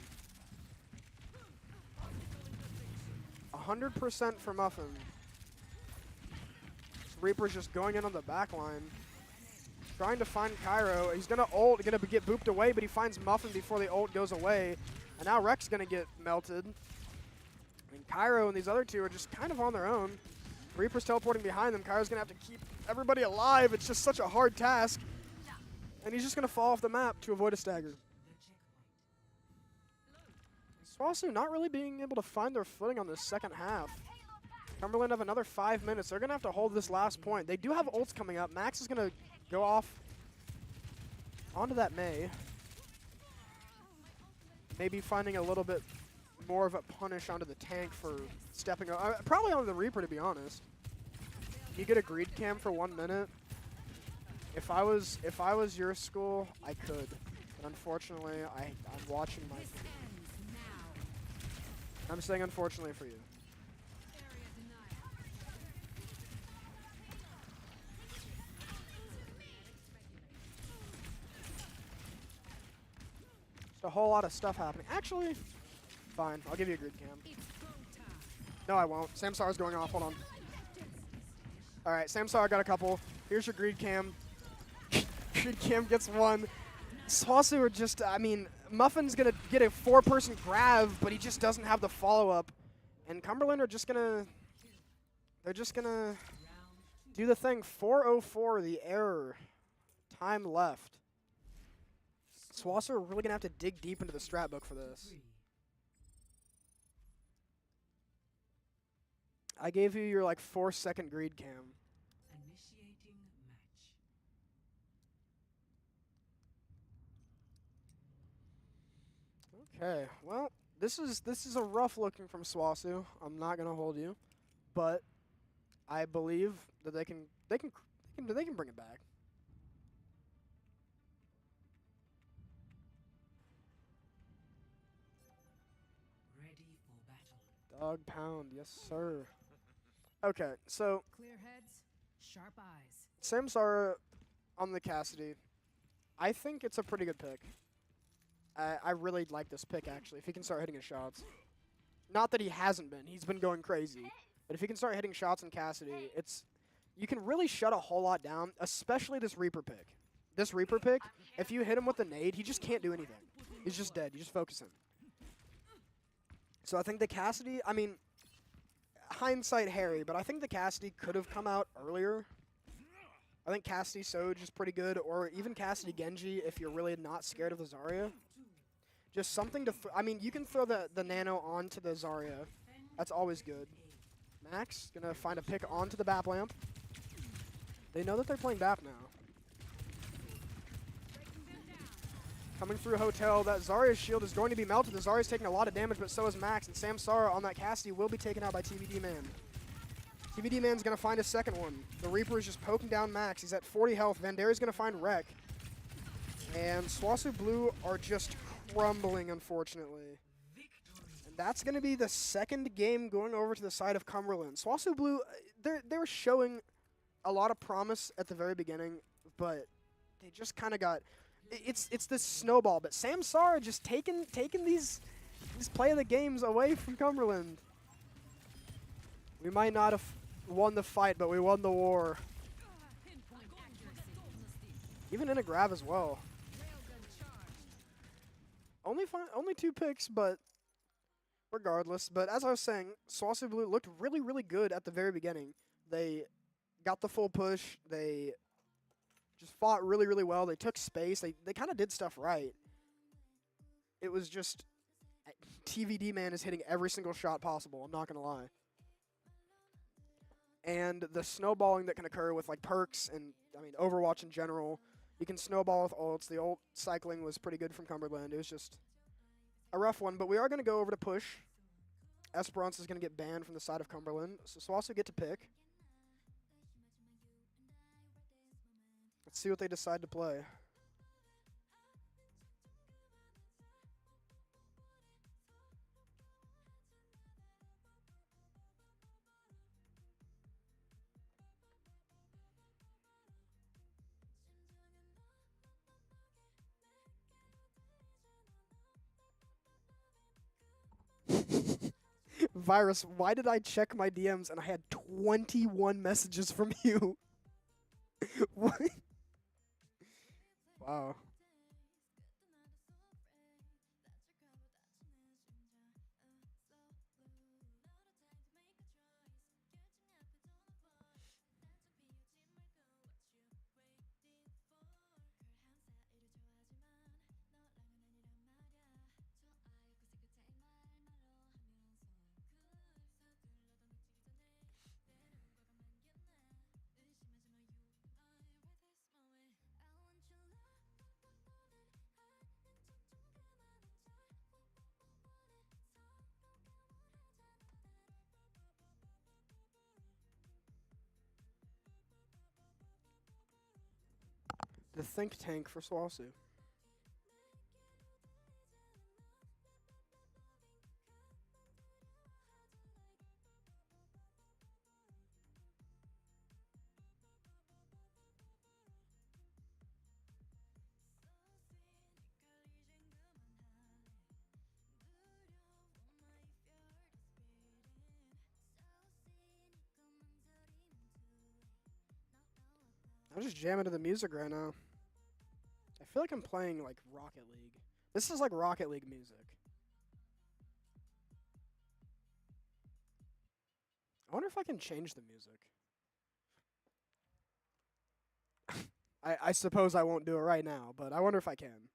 100% for Muffin. Reaper's just going in on the back line. Trying to find Cairo. He's going to ult, going to get booped away, but he finds Muffin before the ult goes away. And now NECC's going to get melted. And Cairo and these other two are just kind of on their own. Reaper's teleporting behind them. Cairo's going to have to keep everybody alive. It's just such a hard task. And he's just going to fall off the map to avoid a stagger. SWOSU not really being able to find their footing on this second half. Cumberland have another 5 minutes. They're going to have to hold this last point. They do have ults coming up. Max is going to go off onto that Mei. Maybe finding a little bit more of a punish onto the tank for stepping up. Probably onto the Reaper, to be honest. You get a greed cam for 1 minute. If I was your school, I could. But unfortunately, I'm watching my... I'm saying unfortunately for you. Just a whole lot of stuff happening. Actually, fine. I'll give you a grid cam. No, I won't. Samsara's going off. Hold on. All right, Samsara got a couple. Here's your greed cam. Greed cam gets one. SWOSU are just, I mean, Muffin's going to get a 4-person grab, but he just doesn't have the follow-up. And Cumberland are just going to, they're just going to do the thing. 4:04, the error. Time left. SWOSU are really going to have to dig deep into the strat book for this. I gave you your, like, 4-second greed cam. Initiating match. Okay, well, this is a rough looking from SWOSU. I'm not gonna hold you, but I believe that they can bring it back. Ready for battle. Dog pound, yes sir. Okay, so Clear heads, sharp eyes. Samsara on the Cassidy. I think it's a pretty good pick. I really like this pick, actually, if he can start hitting his shots. Not that he hasn't been. He's been going crazy. But if he can start hitting shots in Cassidy, you can really shut a whole lot down, especially this Reaper pick. This Reaper pick, if you hit him with a nade, he just can't do anything. He's just dead. You just focus him. So I think the Cassidy, I mean, hindsight hairy, but I think the Cassidy could have come out earlier. I think Cassidy Soj is pretty good, or even Cassidy Genji if you're really not scared of the Zarya. Just something to, I mean, you can throw the Nano onto the Zarya. That's always good. Max gonna find a pick onto the BAP lamp. They know that they're playing BAP now. Coming through Hotel, that Zarya's shield is going to be melted. The Zarya's taking a lot of damage, but so is Max, and Samsara on that Cassidy will be taken out by TVD Man. TVD Man's gonna find a second one. The Reaper is just poking down Max. He's at 40 health. Vandera's gonna find NECC. And SWOSU Blue are just crumbling, unfortunately. And that's gonna be the second game going over to the side of Cumberland. SWOSU Blue, they were showing a lot of promise at the very beginning, but they just kind of got, it's this snowball. But Samsara just taking these play of the games away from Cumberland. We might not have won the fight, but we won the war. Even in a grab as well. only 2 picks, but regardless. But as I was saying, SWOSU Blue looked really, really good at the very beginning. They got the full push. They just fought really, really well. They took space. They kind of did stuff right. It was just TVD man is hitting every single shot possible. I'm not gonna lie. And the snowballing that can occur with like perks and Overwatch in general. You can snowball with ults. The ult cycling was pretty good from Cumberland. It was just a rough one, but we are going to go over to push. Esperance is going to get banned from the side of Cumberland, so SWOSU get to pick. Let's see what they decide to play. Virus, why did I check my DMs and I had 21 messages from you? What? Wow. The think tank for SWOSU. I'm just jamming to the music right now. I feel like I'm playing like Rocket League. This is like Rocket League music. I wonder if I can change the music. I suppose I won't do it right now, but I wonder if I can.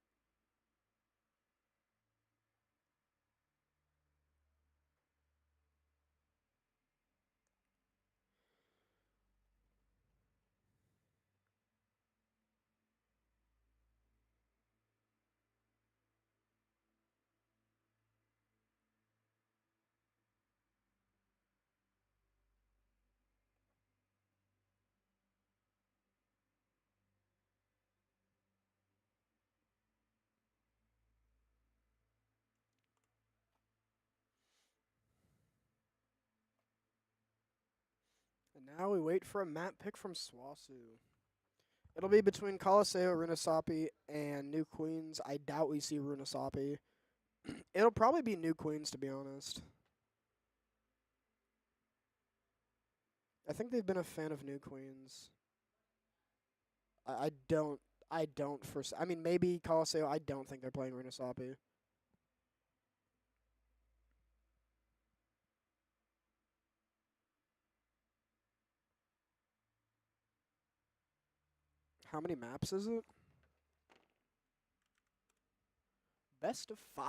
And now we wait for a map pick from SWOSU. It'll be between Colosseo, Runasapi, and New Queens. I doubt we see Runasapi. It'll probably be New Queens, to be honest. I think they've been a fan of New Queens. I don't I mean, maybe Colosseo. I don't think they're playing Runasapi. How many maps is it? Best of 5.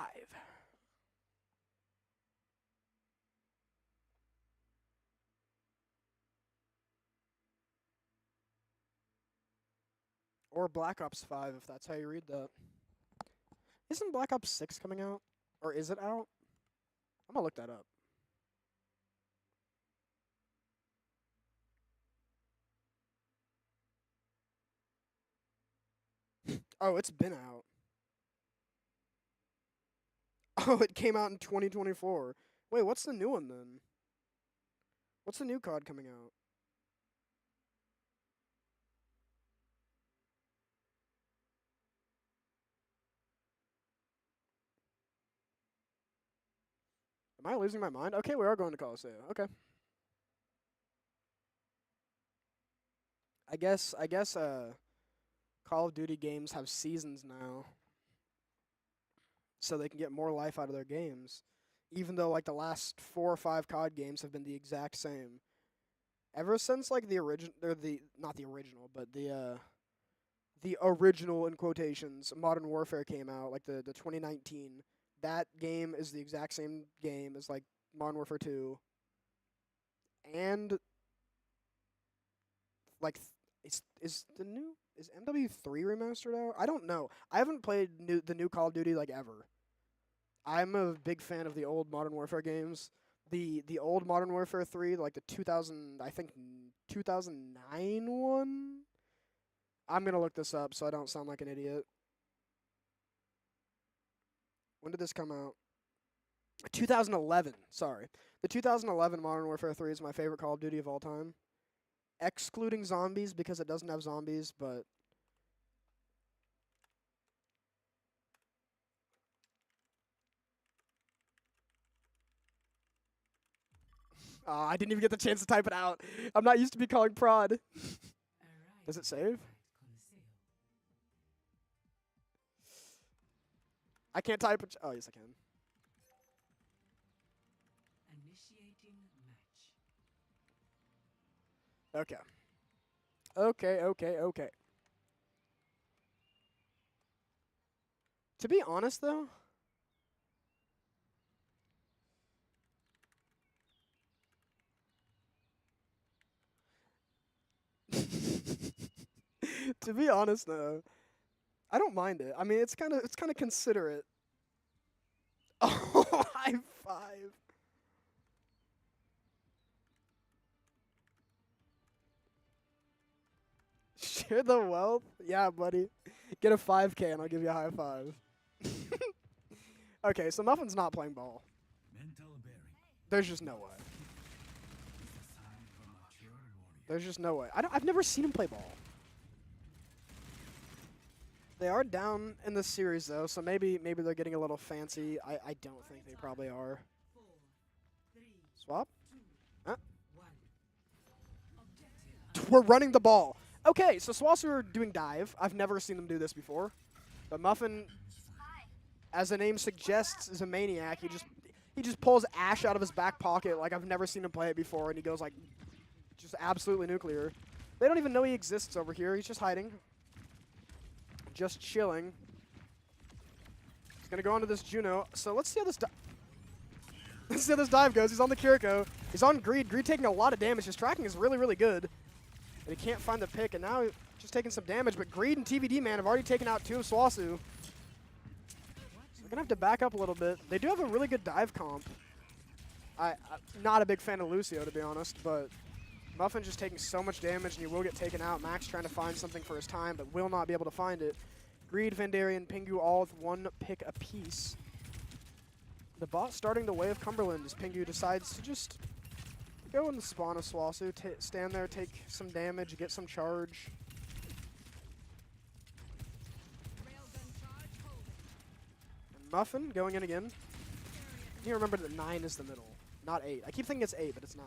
Or Black Ops 5, if that's how you read that. Isn't Black Ops 6 coming out? Or is it out? I'm gonna look that up. Oh, it's been out. Oh, it came out in 2024. Wait, what's the new one then? What's the new COD coming out? Am I losing my mind? Okay, we are going to Colosseo. Okay. I guess Call of Duty games have seasons now. so they can get more life out of their games, even though like the last 4 or 5 COD games have been the exact same. Ever since like the original, or the not the original, but the original in quotations Modern Warfare came out, like the 2019. That game is the exact same game as like Modern Warfare 2, and like is MW3 remastered out? I don't know. I haven't played the new Call of Duty like ever. I'm a big fan of the old Modern Warfare games. The old Modern Warfare 3, like the 2009 one. I'm gonna look this up so I don't sound like an idiot. When did this come out? 2011. Sorry, the 2011 Modern Warfare 3 is my favorite Call of Duty of all time, excluding zombies because it doesn't have zombies, but. I didn't even get the chance to type it out. I'm not used to be calling prod. Does it save? I can't type it. Oh, yes, I can. Initiating match. Okay. To be honest, though, I don't mind it. I mean, it's kind of considerate. Oh, high five. Share the wealth? Yeah, buddy. Get a 5K and I'll give you a high five. Okay, so Muffin's not playing ball. Mental bearing There's just no way. is the sign of a mature warrior. There's just no way. I've never seen him play ball. They are down in the series though, so maybe they're getting a little fancy. I don't think they probably are. 4, 3, Swap? 2, Huh? 1. Objective. We're running the ball. Okay, so SWOSU are doing dive. I've never seen them do this before. But Muffin, as the name suggests, is a maniac. He just pulls Ash out of his back pocket like I've never seen him play it before, and he goes like just absolutely nuclear. They don't even know he exists over here. He's just hiding. Just chilling. He's gonna go onto this Juno. So let's see how this let's see how this dive goes. He's on the Kiriko. He's on Greed. Greed taking a lot of damage. His tracking is really, really good. And he can't find the pick, and now he's just taking some damage. But Greed and TVD Man have already taken out 2 of SWOSU. So they're gonna have to back up a little bit. They do have a really good dive comp. I'm not a big fan of Lucio, to be honest, but Muffin just taking so much damage, and he will get taken out. Max trying to find something for his time, but will not be able to find it. Greed, Vandarian, Pingu all with 1 pick apiece. The bot starting the way of Cumberland as Pingu decides to just go in the spawn of SWOSU, stand there, take some damage, get some charge. And Muffin going in again. You remember that 9 is the middle, not 8. I keep thinking it's 8, but it's 9.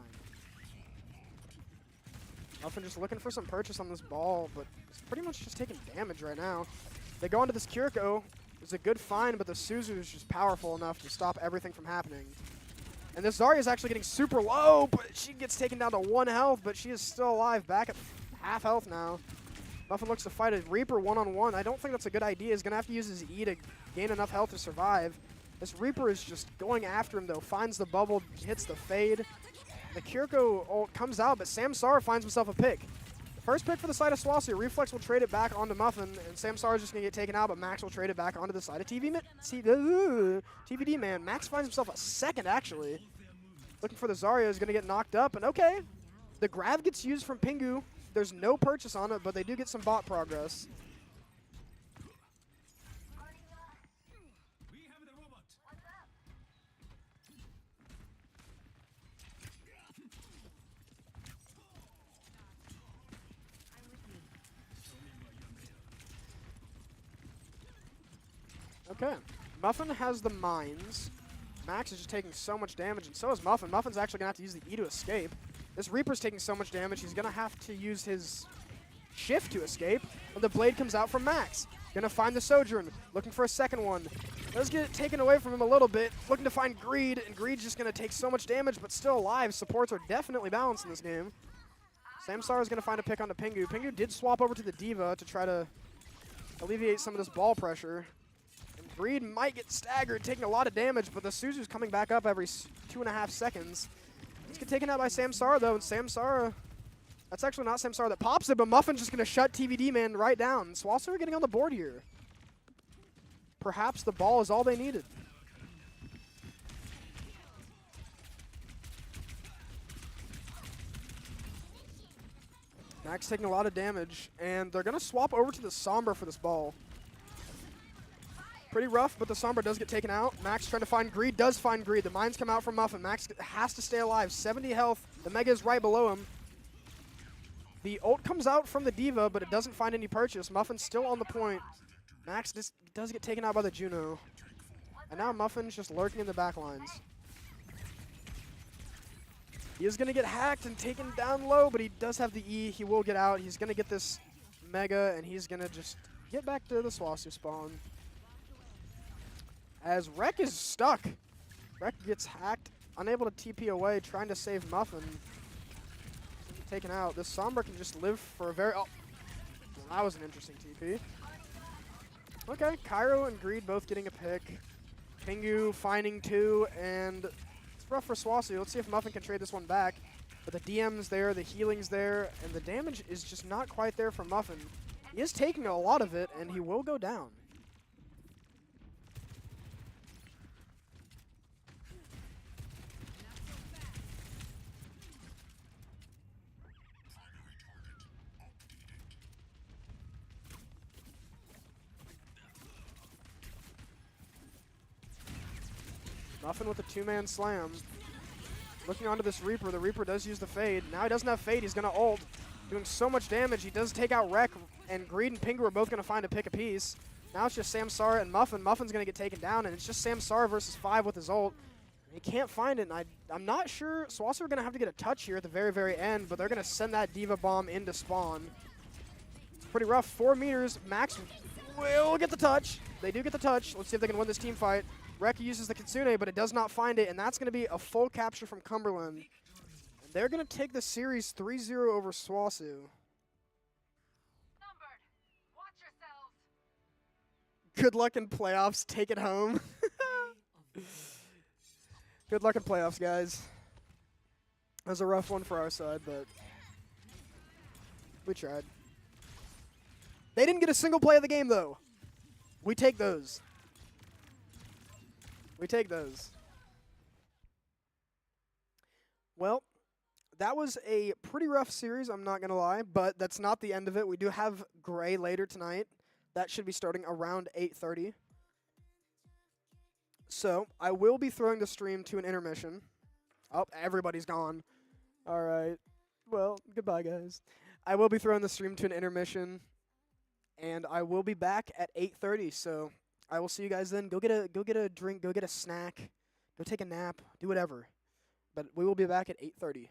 Muffin just looking for some purchase on this ball, but it's pretty much just taking damage right now. They go into this Kiriko. It's a good find, but the SWOSU is just powerful enough to stop everything from happening. And this Zarya is actually getting super low, but she gets taken down to 1 health, but she is still alive, back at half health now. Muffin looks to fight a Reaper one-on-one. I don't think that's a good idea. He's going to have to use his E to gain enough health to survive. This Reaper is just going after him, though. Finds the bubble, hits the fade. The Kiriko ult comes out, but Samsara finds himself a pick. The first pick for the side of SWOSU. Reflex will trade it back onto Muffin, and Samsara is just going to get taken out, but Max will trade it back onto the side of TVD Man. Max finds himself a second, actually. Looking for the Zarya, is going to get knocked up, and okay. The grab gets used from Pingu. There's no purchase on it, but they do get some bot progress. We have the robot. Okay. Muffin has the mines. Max is just taking so much damage, and so is Muffin. Muffin's actually going to have to use the E to escape. This Reaper's taking so much damage, he's going to have to use his shift to escape. And the blade comes out from Max. Going to find the Sojourn, looking for a second one. Does get it taken away from him a little bit. Looking to find Greed, and Greed's just going to take so much damage, but still alive. Supports are definitely balanced in this game. Samsara is going to find a pick onto Pingu. Pingu did swap over to the Diva to try to alleviate some of this ball pressure. And Greed might get staggered, taking a lot of damage, but the SWOSU's coming back up every 2.5 seconds. Let's get taken out by Samsara, though, and Samsara... That's actually not Samsara that pops it, but Muffin's just going to shut TVD Man right down. SWOSU are getting on the board here. Perhaps the ball is all they needed. Max taking a lot of damage, and they're going to swap over to the Sombra for this ball. Pretty rough, but the Sombra does get taken out. Max trying to find Greed, does find Greed. The mines come out from Muffin. Max has to stay alive. 70 health. The Mega is right below him. The ult comes out from the Diva, but it doesn't find any purchase. Muffin's still on the point. Max does get taken out by the Juno. And now Muffin's just lurking in the back lines. He is going to get hacked and taken down low, but he does have the E. He will get out. He's going to get this Mega, and he's going to just get back to the SWOSU spawn. As Rek is stuck. Rek gets hacked, unable to TP away, trying to save Muffin. Taken out. This Sombra can just live for a very... Oh, well, that was an interesting TP. Okay, Cairo and Greed both getting a pick. Pingu finding 2, and it's rough for SWOSU. Let's see if Muffin can trade this one back. But the DM's there, the healing's there, and the damage is just not quite there for Muffin. He is taking a lot of it, and he will go down. Muffin with a 2-man slam. Looking onto this Reaper. The Reaper does use the Fade. Now he doesn't have Fade. He's going to ult. Doing so much damage. He does take out Rek, and Greed and Pingu are both going to find a pick apiece. Now it's just Samsara and Muffin. Muffin's going to get taken down, and it's just Samsara versus 5 with his ult. He can't find it, and I'm not sure. SWOSU are going to have to get a touch here at the very, very end, but they're going to send that Diva Bomb into spawn. It's pretty rough. 4 meters. Max will get the touch. They do get the touch. Let's see if they can win this team fight. Rek uses the Kitsune, but it does not find it, and that's going to be a full capture from Cumberland. And they're going to take the series 3-0 over SWOSU. Numbered. Watch yourselves. Good luck in playoffs. Take it home. Good luck in playoffs, guys. That was a rough one for our side, but we tried. They didn't get a single play of the game, though. We take those. We take those. Well, that was a pretty rough series, I'm not going to lie, but that's not the end of it. We do have Gray later tonight. That should be starting around 8:30. So, I will be throwing the stream to an intermission. Oh, everybody's gone. All right. Well, goodbye, guys. I will be throwing the stream to an intermission, and I will be back at 8:30, so I will see you guys then. Go get a drink, go get a snack, go take a nap, do whatever. But we will be back at 8:30.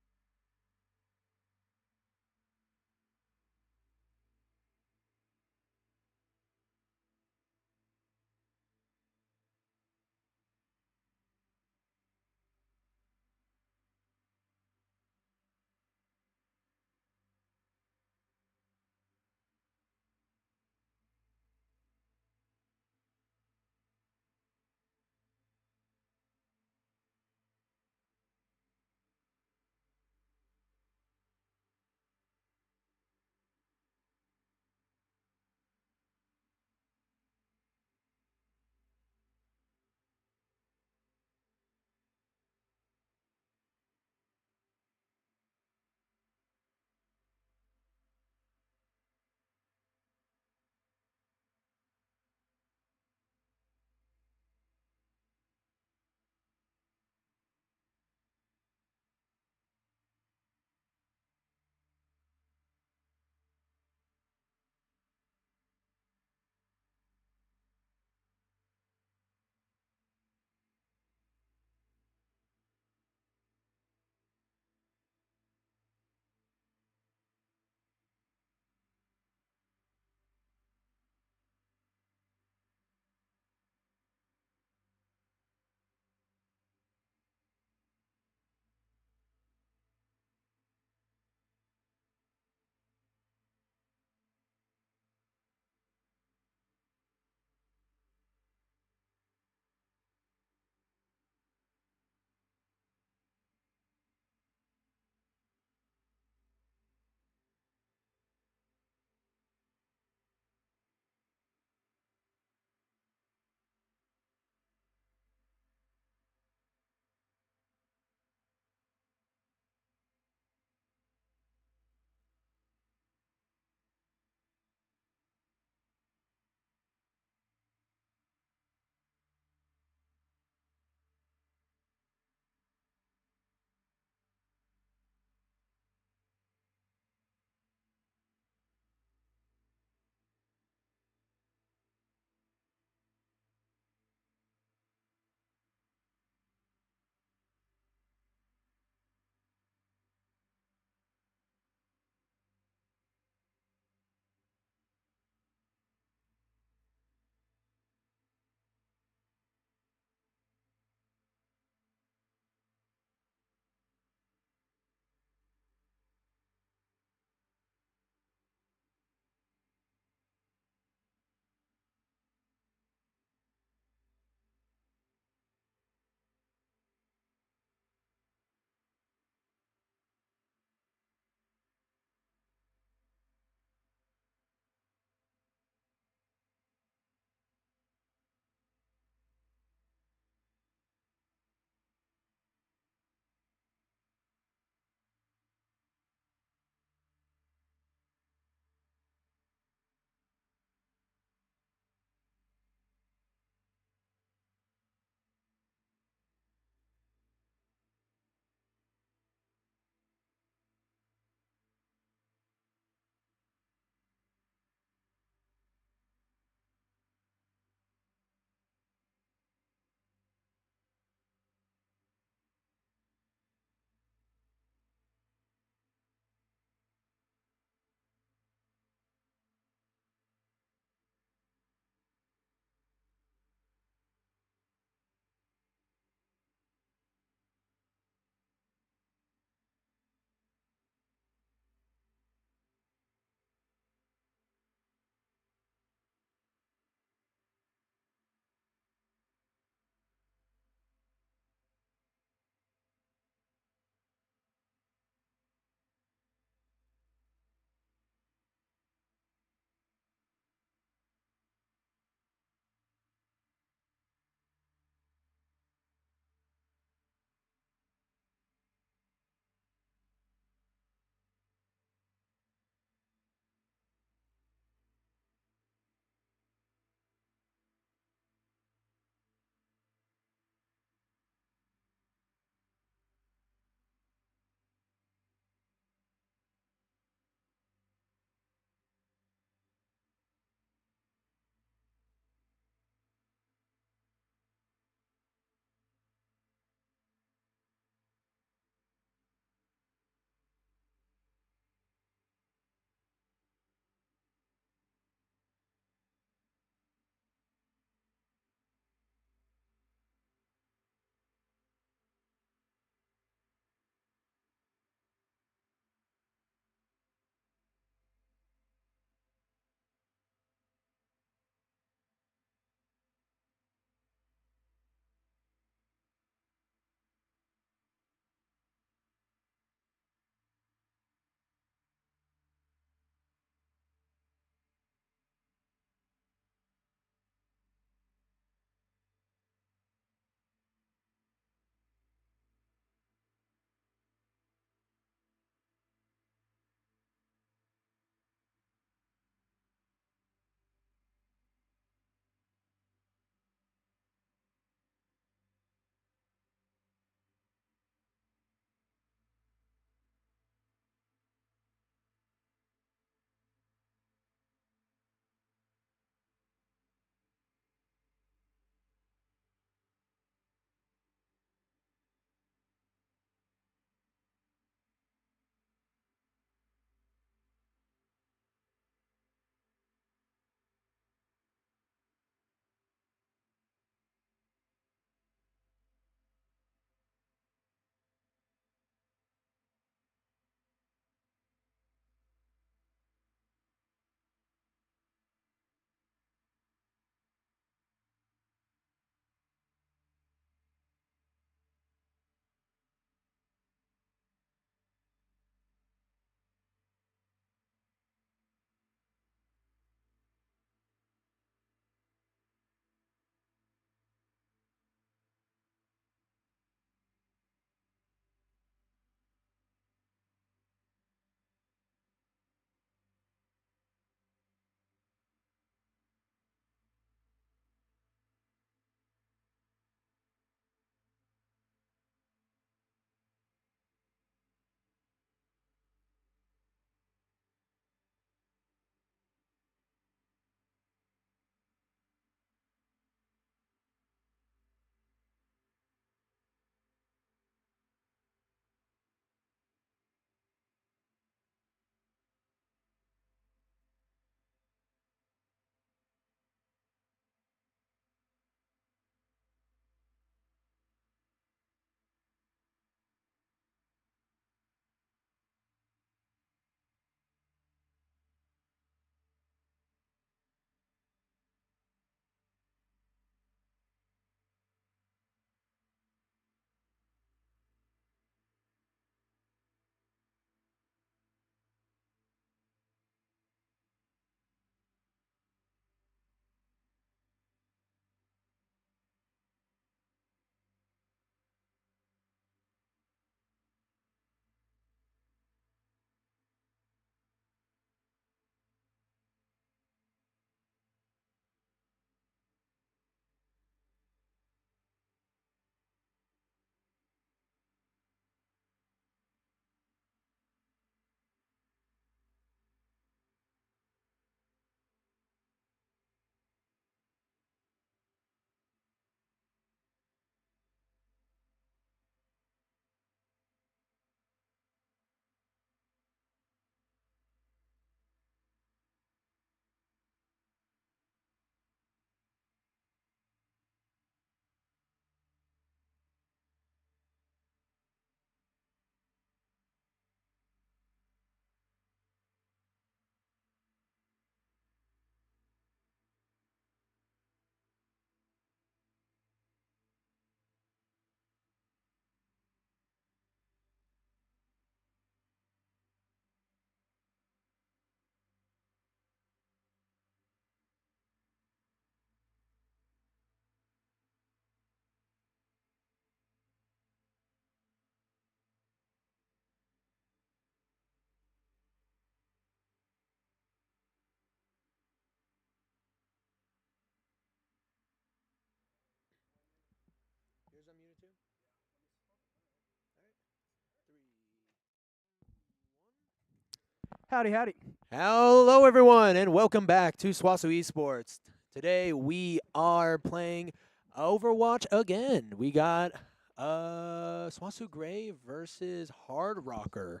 Howdy, howdy. Hello, everyone, and welcome back to SWOSU Esports. Today we are playing Overwatch again. We got SWOSU Gray versus Hardrocker.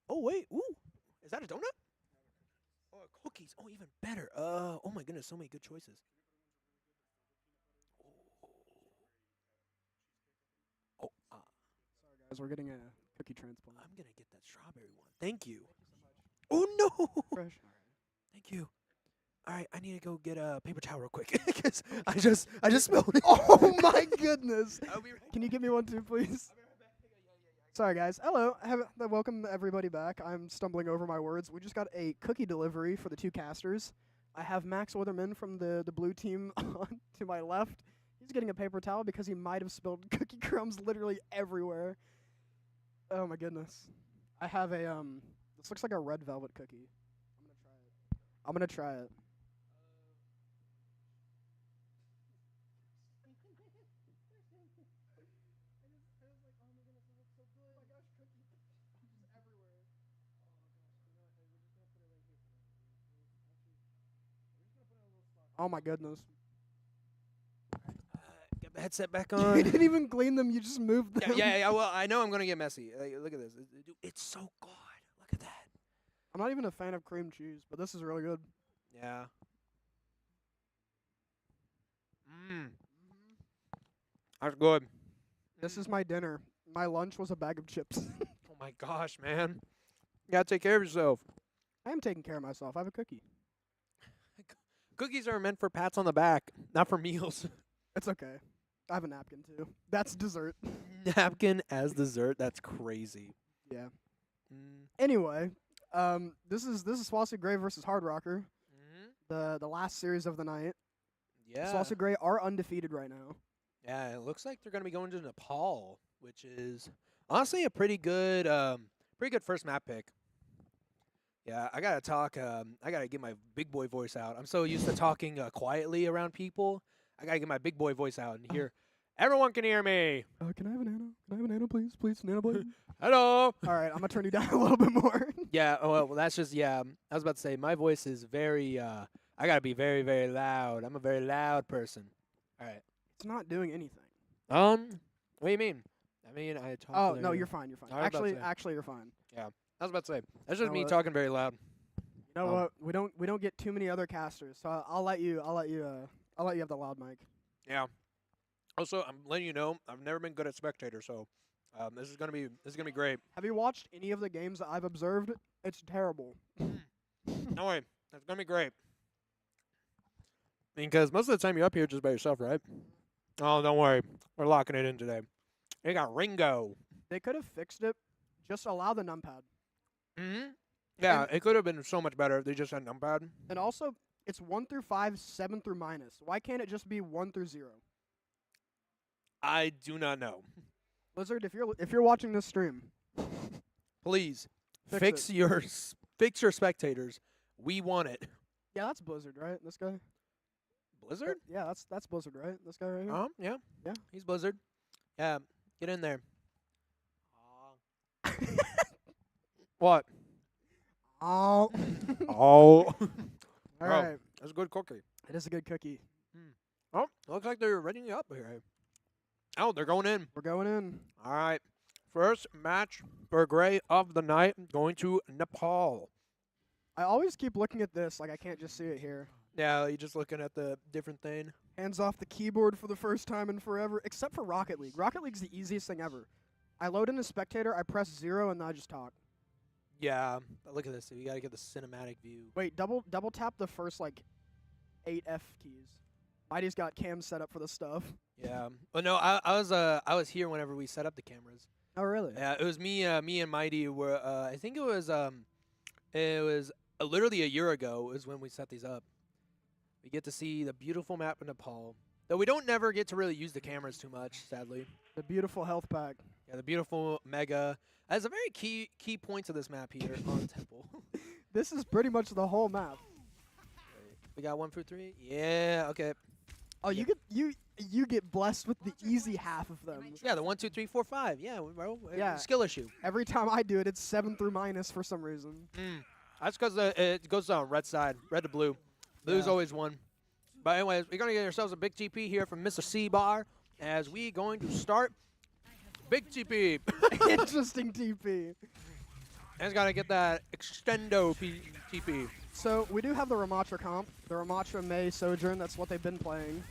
Oh wait, ooh, is that a donut? Oh, cookies. Oh, even better. Oh my goodness, so many good choices. Oh, Sorry, guys, we're getting a cookie transplant. I'm gonna get that strawberry one. Thank you. Oh no! Fresh. Thank you. All right, I need to go get a paper towel real quick because I just smelled it. Oh my goodness! I'll be right. Can you give me one too, please? Sorry, guys. Hello. Welcome everybody back. I'm stumbling over my words. We just got a cookie delivery for the two casters. I have Max Witherman from the blue team on to my left. He's getting a paper towel because he might have spilled cookie crumbs literally everywhere. Oh my goodness. I have a this looks like a red velvet cookie. I'm gonna try it. Oh my goodness. Get the headset back You on. didn't even clean them, you just moved them. yeah. Well, I know I'm gonna get messy. Look at this. Dude, it's so good. Look at that. I'm not even a fan of cream cheese, but this is really good. Yeah. That's good. This is my dinner. My lunch was a bag of chips. Oh my gosh, man. You gotta take care of yourself. I am taking care of myself. I have a cookie. Cookies are meant for pats on the back, not for meals. It's okay. I have a napkin too. That's dessert. Napkin as dessert. That's crazy. Yeah. Mm. Anyway, this is SWOSU Gray versus Hardrocker, Mm-hmm. the last series of the night. Yeah. SWOSU Gray are undefeated right now. Yeah, it looks like they're gonna be going to Nepal, which is honestly a pretty good first map pick. Yeah, I gotta talk. I gotta get my big boy voice out. I'm so used to talking quietly around people. I gotta get my big boy voice out and hear. Everyone can hear me. Can I have a nano? Can I have a nano, please? Please, nano blade. Hello. All right, I'm gonna turn you down a little bit more. Yeah. Oh, well, that's just I was about to say my voice is very. I gotta be very, very loud. I'm a very loud person. All right. It's not doing anything. What do you mean? I mean, I talk. Oh very no, loud. you're fine. You're fine. I was about to say. Actually, you're fine. I was about to say. That's just know me what? talking very loud. You know Oh. what? We don't get too many other casters, so I'll let you have the loud mic. Yeah. Also, I'm letting you know I've never been good at spectator, so this is gonna be great. Have you watched any of the games that I've observed? It's terrible. No way, that's gonna be great. Because most of the time you're up here just by yourself, right? Oh, don't worry, we're locking it in today. They got Ringo. They could have fixed it. Just allow the numpad. Mm-hmm. Yeah, And- it could have been so much better if they just had numpad. And also, it's 1 through 5, 7 through minus. Why can't it just be 1 through 0? I do not know. Blizzard, if you're watching this stream, Please Fix fix your spectators. We want it. yeah, that's Blizzard, right? This guy. Blizzard? Yeah, that's Blizzard, right? This guy right here. Yeah. Yeah. He's Blizzard. Yeah, get in there. What? Oh. Oh. All Bro. right. That's a good cookie. It is a good cookie. Oh, looks like they're readying up here. Oh, they're going in. We're going in. All right. First match for Gray of the night going to Nepal. I always keep looking at this like I can't just see it here. Yeah, you're just looking at the different thing. Hands off the keyboard for the first time in forever, except for Rocket League. Rocket League's the easiest thing ever. I load in a spectator, I press 0, and then I just talk. Yeah, but look at this. You got to get the cinematic view. Wait, double tap the first, 8 F keys. Mighty's got cams set up for the stuff. Yeah. Well, no, I was here whenever we set up the cameras. Oh, really? Yeah, it was me and Mighty were. I think it was literally a year ago is when we set these up. We get to see the beautiful map of Nepal. Though we don't never get to really use the cameras too much, sadly. The beautiful health pack. Yeah, the beautiful Mega. That's a very key point to this map here on Temple. This is pretty much the whole map. We got 1 through 3. Yeah. Okay. Oh, you get blessed with the easy half of them. Yeah, the 1, 2, 3, 4, 5. Yeah, bro. Yeah. Skill issue. Every time I do it, it's 7 through minus for some reason. That's because it goes on red side, red to blue. Blue's Yeah. always won. But anyways, we're going to get ourselves a big TP here from Mr. C-Bar as we going to start big TP. Interesting TP. And he's got to get that extendo TP. So we do have the Ramatra comp, the Ramatra May Sojourn. That's what they've been playing.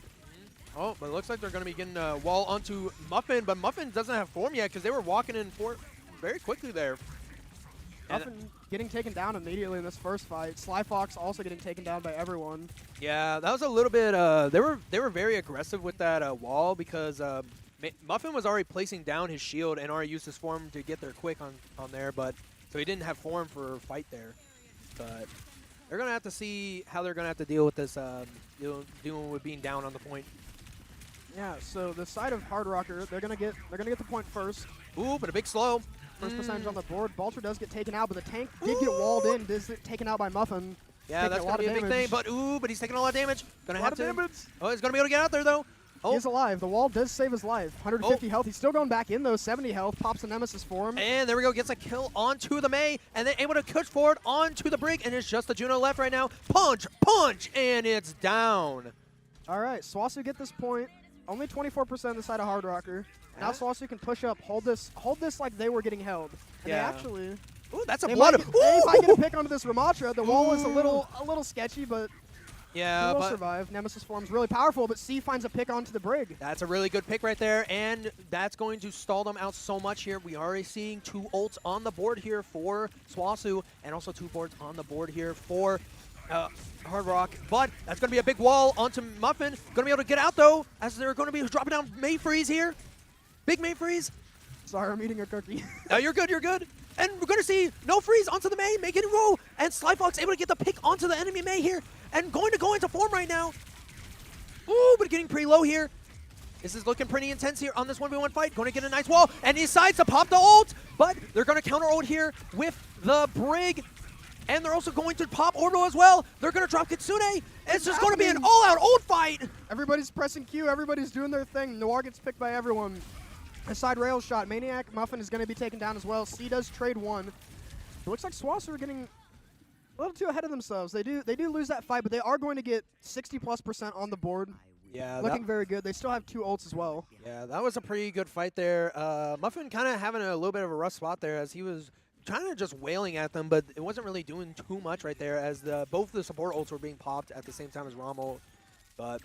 Oh, but it looks like they're going to be getting a wall onto Muffin, but Muffin doesn't have form yet because they were walking in for very quickly there. And Muffin getting taken down immediately in this first fight. Sly Fox also getting taken down by everyone. yeah, that was a little bit. They were very aggressive with that wall because Muffin was already placing down his shield and already used his form to get there quick on there, but so he didn't have form for fight there. But they're gonna have to see how they're gonna have to deal with this. Dealing with being down on the point. Yeah. So the side of Hardrocker, they're gonna get the point first. Ooh, but a big slow. First percentage on the board. Balter does get taken out, but the tank did get walled in. Does get taken out by Muffin. Yeah, Taking that's a gonna lot be of a big damage. thing. But he's taking a lot of damage. Gonna have to. damage. Oh, he's gonna be able to get out there though. Oh, He's alive. The wall does save his life. 150 health. He's still going back in though. 70 health. Pops a Nemesis for him. and there we go. Gets a kill onto the May, and then able to push forward onto the Brig, and it's just the Juno left right now. Punch, and it's down. All right, SWOSU get this point. Only 24% on the side of Hardrocker. Now Yeah. SWOSU can push up, hold this like they were getting held. And Yeah. they actually Ooh, that's a they blood. might get a pick onto this Ramatra. The wall is a little sketchy, but Yeah, he will but survive. Nemesis form's really powerful, but C finds a pick onto the Brig. that's a really good pick right there, and that's going to stall them out so much here. We are already seeing 2 ults on the board here for SWOSU, and also 2 boards on the board here for Hard Rock. But that's going to be a big wall onto Muffin. Going to be able to get out, though, as they're going to be dropping down May Freeze here. Big May Freeze. Sorry, I'm eating a cookie. No, you're good, you're good. And we're going to see no freeze onto the May, make it roll. And Slyfox able to get the pick onto the enemy May here. And going to go into form right now. Ooh, but getting pretty low here. This is looking pretty intense here on this 1v1 fight. Going to get a nice wall. And he decides to pop the ult. But they're going to counter ult here with the Brig. And they're also going to pop Orbital as well. They're going to drop Kitsune. It's just going to be an all-out ult fight. Everybody's pressing Q. Everybody's doing their thing. Noir gets picked by everyone. A side rail shot. Maniac Muffin is going to be taken down as well. C does trade one. It looks like SWOSU are getting a little too ahead of themselves. They do lose that fight, but they are going to get 60+% on the board. Yeah, Looking very good. They still have 2 ults as well. Yeah, that was a pretty good fight there. Muffin kind of having a little bit of a rough spot there as he was kind of just wailing at them, but it wasn't really doing too much right there as both the support ults were being popped at the same time as Rommel. But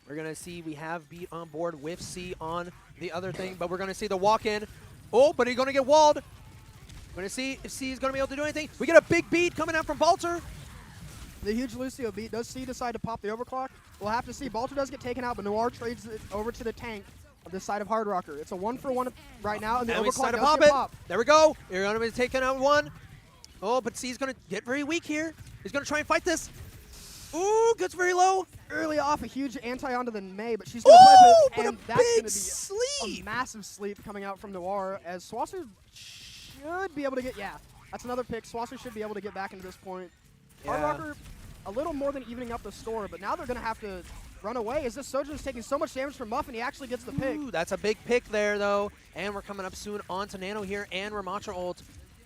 we're going to see we have Beat on board with C on the other thing, but we're going to see the walk-in. Oh, but he's going to get walled. We're going to see if C is going to be able to do anything. We get a big beat coming out from Balter. The huge Lucio beat. Does C decide to pop the overclock? We'll have to see. Balter does get taken out, but Noir trades it over to the tank on this side of Hardrocker. It's a 1-for-1 right now, and the And we decide overclock to does pop get it. popped. There we go. You're going to be taking out one. Oh, but C's going to get very weak here. He's going to try and fight this. Ooh, gets very low. Early off, a huge anti onto the May, but she's going to Ooh, flip but it, a and that's going big to be sleep. a massive sleep coming out from Noir, as SWOSU should be able to get, yeah, that's another pick. SWOSU should be able to get back into this point. Yeah. Hardrocker, a little more than evening up the score, but now they're going to have to run away, as this Sojourn's taking so much damage from Muffin, he actually gets the pick. Ooh, that's a big pick there, though. And we're coming up soon on to Nano here and Ramatra ult.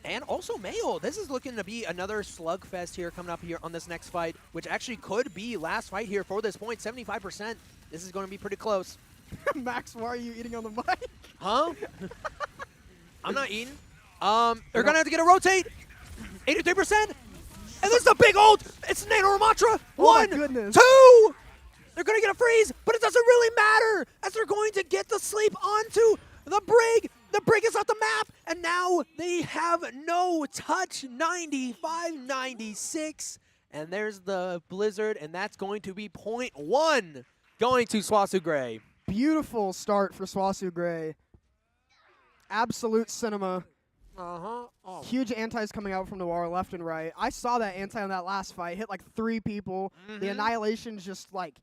And also Mayo. This is looking to be another slugfest here coming up here on this next fight, which actually could be last fight here for this point, 75%. This is going to be pretty close. Max, why are you eating on the mic? Huh? I'm not eating. They're going to have to get a rotate. 83%. And this is a big ult. It's Nano Ramatra. Oh my 1, goodness. 2. They're going to get a freeze, but it doesn't really matter as they're going to get the sleep onto the Brig. The Brig is off the map, and now they have no touch, 95-96. And there's the Blizzard, and that's going to be point 1 going to SWOSU Gray. Beautiful start for SWOSU Gray. Absolute cinema. Uh-huh. Oh. Huge antis coming out from Noir left and right. I saw that anti on that last fight. Hit like 3 people. The Annihilation's just like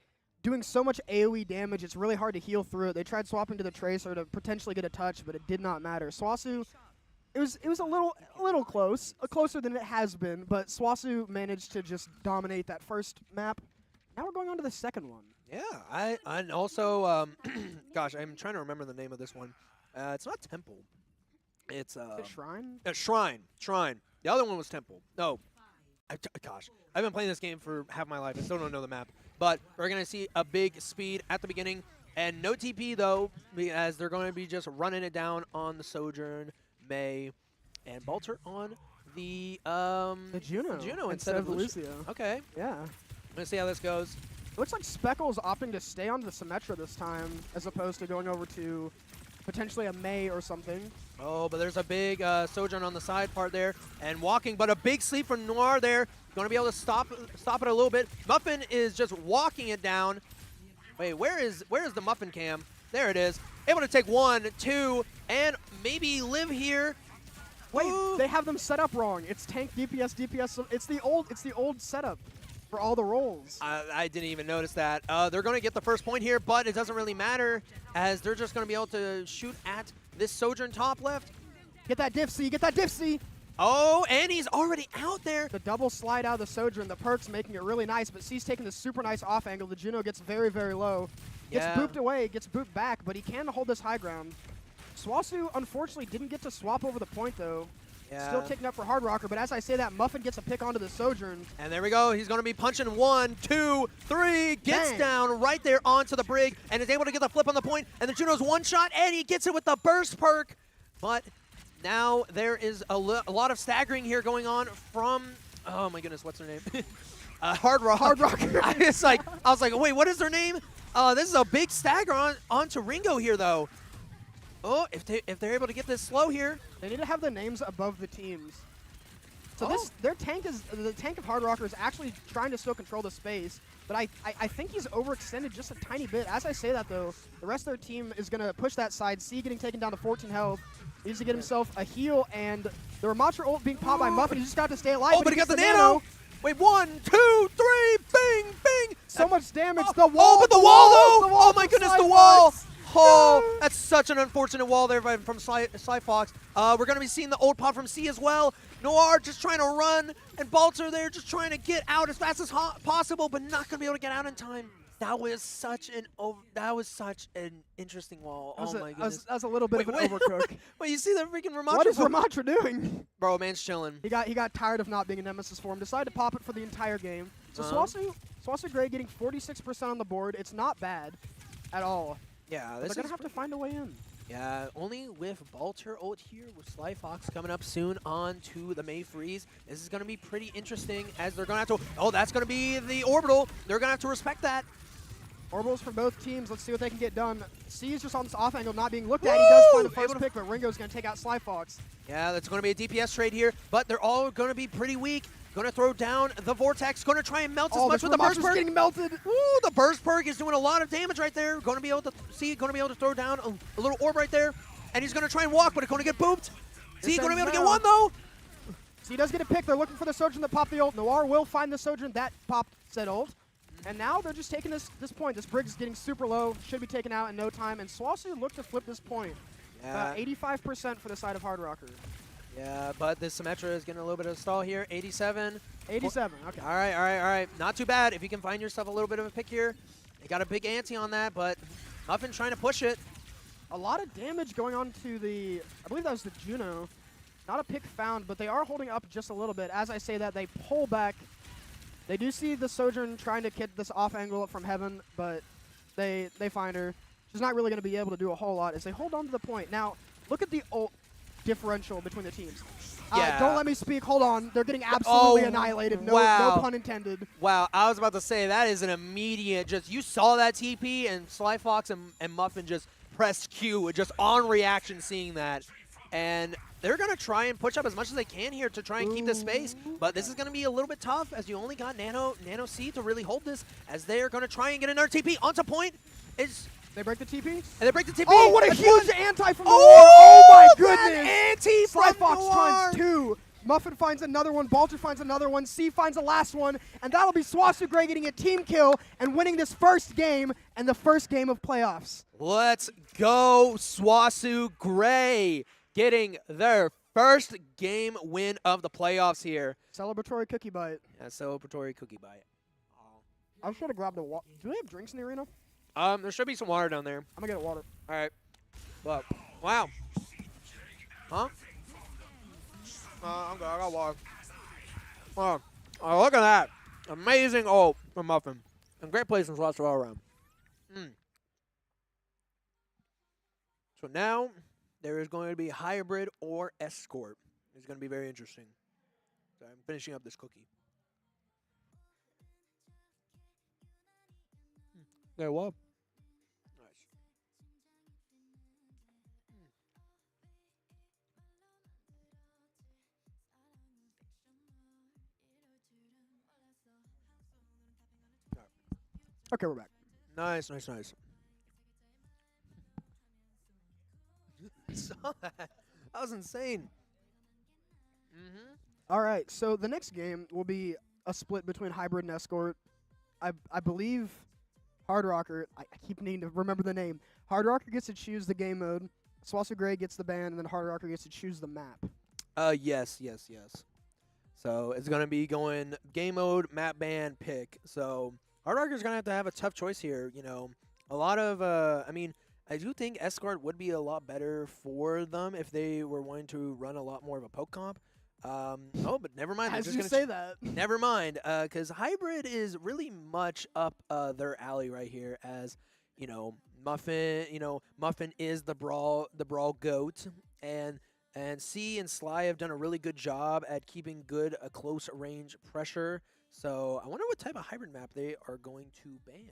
doing so much AoE damage, it's really hard to heal through it. They tried swapping to the Tracer to potentially get a touch, but it did not matter. SWOSU, it was a little close, closer than it has been, but SWOSU managed to just dominate that first map. Now we're going on to the second one. Yeah, and also, gosh, I'm trying to remember the name of this one. It's not Temple. It's Is it Shrine? Shrine. The other one was Temple. No, Gosh, I've been playing this game for half my life. I still don't know the map. But we're going to see a big speed at the beginning. And no TP, though, as they're going to be just running it down on the Sojourn, May, and Balter on the Juno instead of Lucio. Lucio. Okay. Yeah. I'm going to see how this goes. Looks like Speckle's opting to stay on the Symmetra this time, as opposed to going over to potentially a May or something. Oh, but there's a big Sojourn on the side part there, and walking, but a big sleep from Noir there. Going to be able to stop it a little bit. Muffin is just walking it down. Wait, where is the Muffin cam? There it is. Able to take 1, 2, and maybe live here. Wait, Ooh. they have them set up wrong. It's tank DPS DPS. It's the old setup for all the roles. I didn't even notice that. They're going to get the first point here, but it doesn't really matter as they're just going to be able to shoot at this Sojourn top left. Get that diff C. Get that diff C. Oh, and he's already out there. The double slide out of the Sojourn, the perks making it really nice, but C's taking the super nice off angle. The Juno gets very, very low. Gets Yeah. booped away, gets booped back, but he can hold this high ground. SWOSU, unfortunately, didn't get to swap over the point, though. Yeah. Still taking up for Hardrocker, but as I say that, Muffin gets a pick onto the Sojourn. And there we go. He's going to be punching 1, 2, 3. Gets Dang. down right there onto the brig and is able to get the flip on the point. And the Juno's one shot, and he gets it with the burst perk. But now there is a lot of staggering here going on from, oh my goodness, what's her name? Hardrocker. I was like, wait, what is her name? This is a big stagger onto Ringo here, though. Oh, if they're able to get this slow here. They need to have the names above the teams. So Oh. the tank of Hardrocker is actually trying to still control the space, but I think he's overextended just a tiny bit. As I say that, though, the rest of their team is going to push that side. C getting taken down to 14 health. He needs to get himself a heal, and the Ramatra ult being popped by Muffin. He just got to stay alive. Oh, but he got the nano. Wait, 1, 2, 3, bing, bing. So much damage. Oh, The wall. Oh, but the wall, though. The wall Oh, my from goodness, the Sly wall. Fox. Oh, that's such an unfortunate wall there from Sly Fox. We're going to be seeing the old pot from C as well. Noir just trying to run, and Balter there just trying to get out as fast as possible, but not going to be able to get out in time. That was such an interesting wall. Oh my goodness. That was a little bit of an overcook. Wait, you see that freaking Ramatra? What is Ramatra doing? Bro, man's chilling. He got tired of not being a nemesis for him. Decided to pop it for the entire game. So SWOSU Gray getting 46% on the board. It's not bad at all. Yeah, But this they're is gonna have to find a way in. Yeah, only with Balter ult here with Sly Fox coming up soon on to the May Freeze. This is going to be pretty interesting as they're going to have to... Oh, that's going to be the orbital. They're going to have to respect that. Orbitals from both teams. Let's see what they can get done. C is just on this off angle, not being looked at. He does find the first pick, but Ringo's going to take out Sly Fox. Yeah, that's going to be a DPS trade here, but they're all going to be pretty weak. Going to throw down the Vortex. Going to try and melt as much with the burst perk. Getting melted. Ooh, the burst perk is doing a lot of damage right there. Going to be able to see, going to be able to throw down a little orb right there. And he's going to try and walk, but it's going to get booped. See, going to be able to get one, though. C does get a pick. They're looking for the Sojourn that popped the ult. Noir will find the Sojourn that popped said ult. And now they're just taking this point. This Brig's getting super low. Should be taken out in no time. And SWOSU look to flip this point. Yeah. 85% for the side of Hardrocker. Yeah, but this Symmetra is getting a little bit of a stall here. 87. 87, okay. All right. Not too bad. If you can find yourself a little bit of a pick here. They got a big ante on that, but Muffin trying to push it. A lot of damage going on to the, I believe that was the Juno. Not a pick found, but they are holding up just a little bit. As I say that, they pull back. They do see the Sojourn trying to get this off angle from heaven, but they find her. She's not really going to be able to do a whole lot as they hold on to the point. Now, look at the ult differential between the teams. Yeah. Don't let me speak. Hold on. They're getting absolutely annihilated. No pun intended. Wow, I was about to say, that is an immediate, just, you saw that TP, and Sly Fox and Muffin just pressed Q, just on reaction seeing that. And they're going to try and push up as much as they can here to try and keep the space, but this is going to be a little bit tough as you only got Nano C to really hold this, as they're going to try and get another TP onto point. They break the TP? And they break the TP. Oh, what a huge anti from Noir! Oh, Oh my that goodness! anti Sly from Fox Noir. times 2. Muffin finds another one. Balter finds another one. C finds the last one. And that'll be SWOSU Gray getting a team kill and winning this first game and the first game of playoffs. Let's go, SWOSU Gray, getting their first game win of the playoffs here. Celebratory cookie bite. Yeah, celebratory cookie bite. I should have grabbed a water. Do they have drinks in the arena? There should be some water down there. I'm going to get water. All right. Well, wow. Huh? I'm good. I got water. Oh, look at that. Amazing ult from Muffin. And great placements lots all around. So now there is going to be hybrid or escort. It's going to be very interesting. So I'm finishing up this cookie. There, well. Nice. Okay, we're back. Nice. I saw that. That was insane. All right, so the next game will be a split between hybrid and escort. I believe Hardrocker. I keep needing to remember the name. Hardrocker gets to choose the game mode. SWOSU Gray gets the ban, and then Hardrocker gets to choose the map. Yes. So it's gonna be going game mode, map ban, pick. So Hardrocker's gonna have a tough choice here. You know, a lot of I mean, I do think escort would be a lot better for them if they were wanting to run a lot more of a poke comp. Oh, but never mind. As They're you just gonna say that. never mind, because hybrid is really much up their alley right here. As Muffin is the brawl goat, and C and Sly have done a really good job at keeping good close range pressure. So I wonder what type of hybrid map they are going to ban.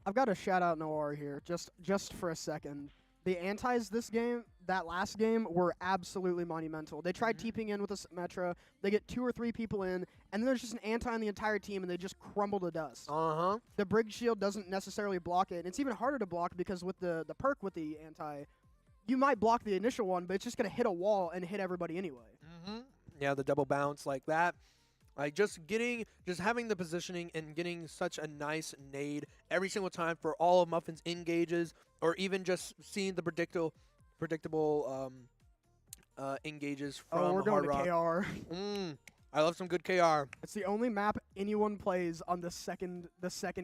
I've got to shout out Noir here, just for a second. The antis this game, that last game, were absolutely monumental. They tried TPing in with a Symmetra. They get 2 or 3 people in, and then there's just an anti on the entire team, and they just crumble to dust. The Brig Shield doesn't necessarily block it. It's even harder to block because with the perk with the anti, you might block the initial one, but it's just going to hit a wall and hit everybody anyway. Yeah, the double bounce like that. Like just having the positioning and getting such a nice nade every single time for all of Muffin's engages, or even just seeing the predictable engages from We're going Hard to Rock. KR. I love some good KR. It's the only map anyone plays on the second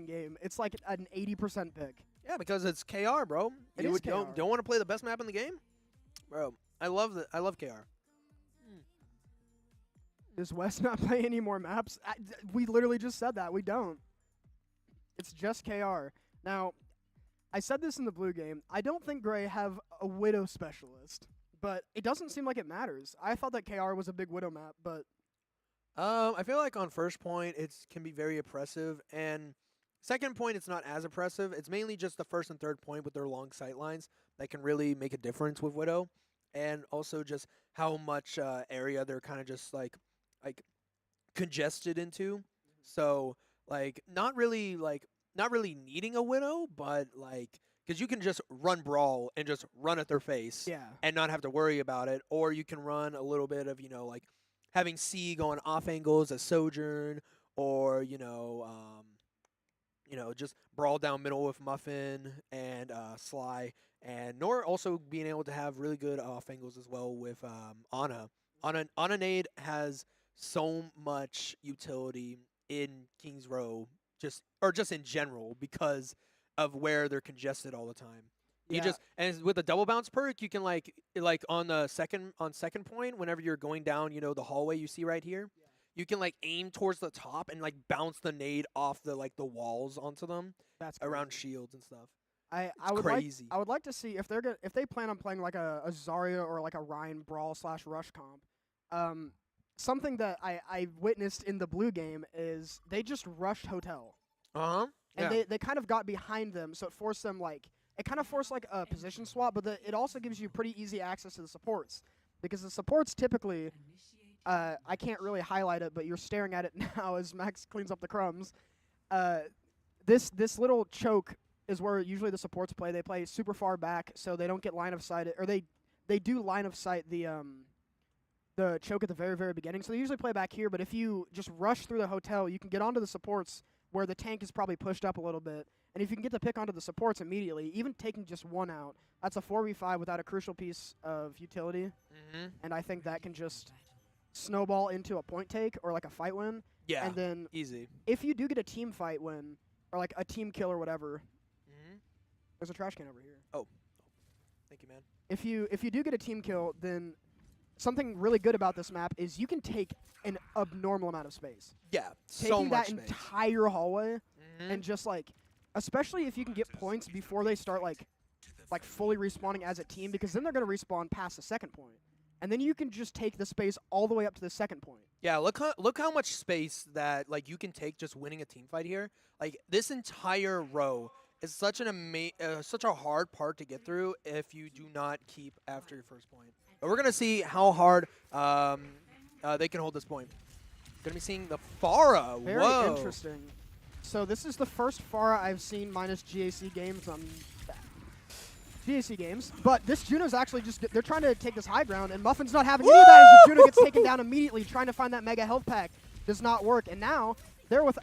game. It's like an 80% pick. Yeah, because it's KR, bro. It You is don't KR. want to play the best map in the game, bro. I love KR. Does West not play any more maps? We literally just said that. We don't. It's just KR. Now, I said this in the blue game. I don't think Gray have a Widow specialist, but it doesn't seem like it matters. I thought that KR was a big Widow map, but I feel like on first point it can be very oppressive, and second point it's not as oppressive. It's mainly just the first and third point with their long sight lines that can really make a difference with Widow, and also just how much area they're kind of just like congested into. So not really needing a Widow, but because you can just run brawl and just run at their face, yeah. and not have to worry about it, or you can run a little bit of having C going off angles as Sojourn, or just brawl down middle with Muffin and Sly, and nor also being able to have really good off angles as well with Ana. Ana Nade has so much utility in Kings Row, just in general, because of where they're congested all the time. Yeah. And with the double bounce perk, you can like on the second point, whenever you're going down, the hallway you see right here, you can aim towards the top and bounce the nade off the walls onto them. That's around crazy. shields and stuff. I crazy. would like to see if they plan on playing like a Zarya or like a Ryan brawl / rush comp. Something that I witnessed in the blue game is they just rushed Hotel. And they kind of got behind them, so it forced them it kind of forced a position swap, but it also gives you pretty easy access to the supports, because the supports typically, I can't really highlight it, but you're staring at it now as Max cleans up the crumbs. This little choke is where usually the supports play. They play super far back, so they don't get line of sight, or they do line of sight the choke at the very, very beginning. So they usually play back here, but if you just rush through the Hotel, you can get onto the supports where the tank is probably pushed up a little bit. And if you can get the pick onto the supports immediately, even taking just one out, that's a 4v5 without a crucial piece of utility. And I think that can just snowball into a point take or a fight win. Yeah, and then easy. If you do get a team fight win or a team kill or whatever, there's a trash can over here. Oh, thank you, man. If you do get a team kill, then something really good about this map is you can take an abnormal amount of space. Yeah, so Taking much that space. entire hallway Mhm. and just like, especially if you can get points before they start like fully respawning as a team, because then they're gonna respawn past the second point, and then you can just take the space all the way up to the second point. Yeah, look how much space that like you can take just winning a team fight here. Like this entire row is such such a hard part to get through if you do not keep after your first point. But we're gonna see how hard they can hold this point. Gonna be seeing the Pharah. Very Whoa. interesting. So this is the first Pharah I've seen minus GAC games on GAC games, but this Juno's actually they're trying to take this high ground, and Muffin's not having any of that as the Juno gets taken down immediately, trying to find that mega health pack. Does not work, and now they're with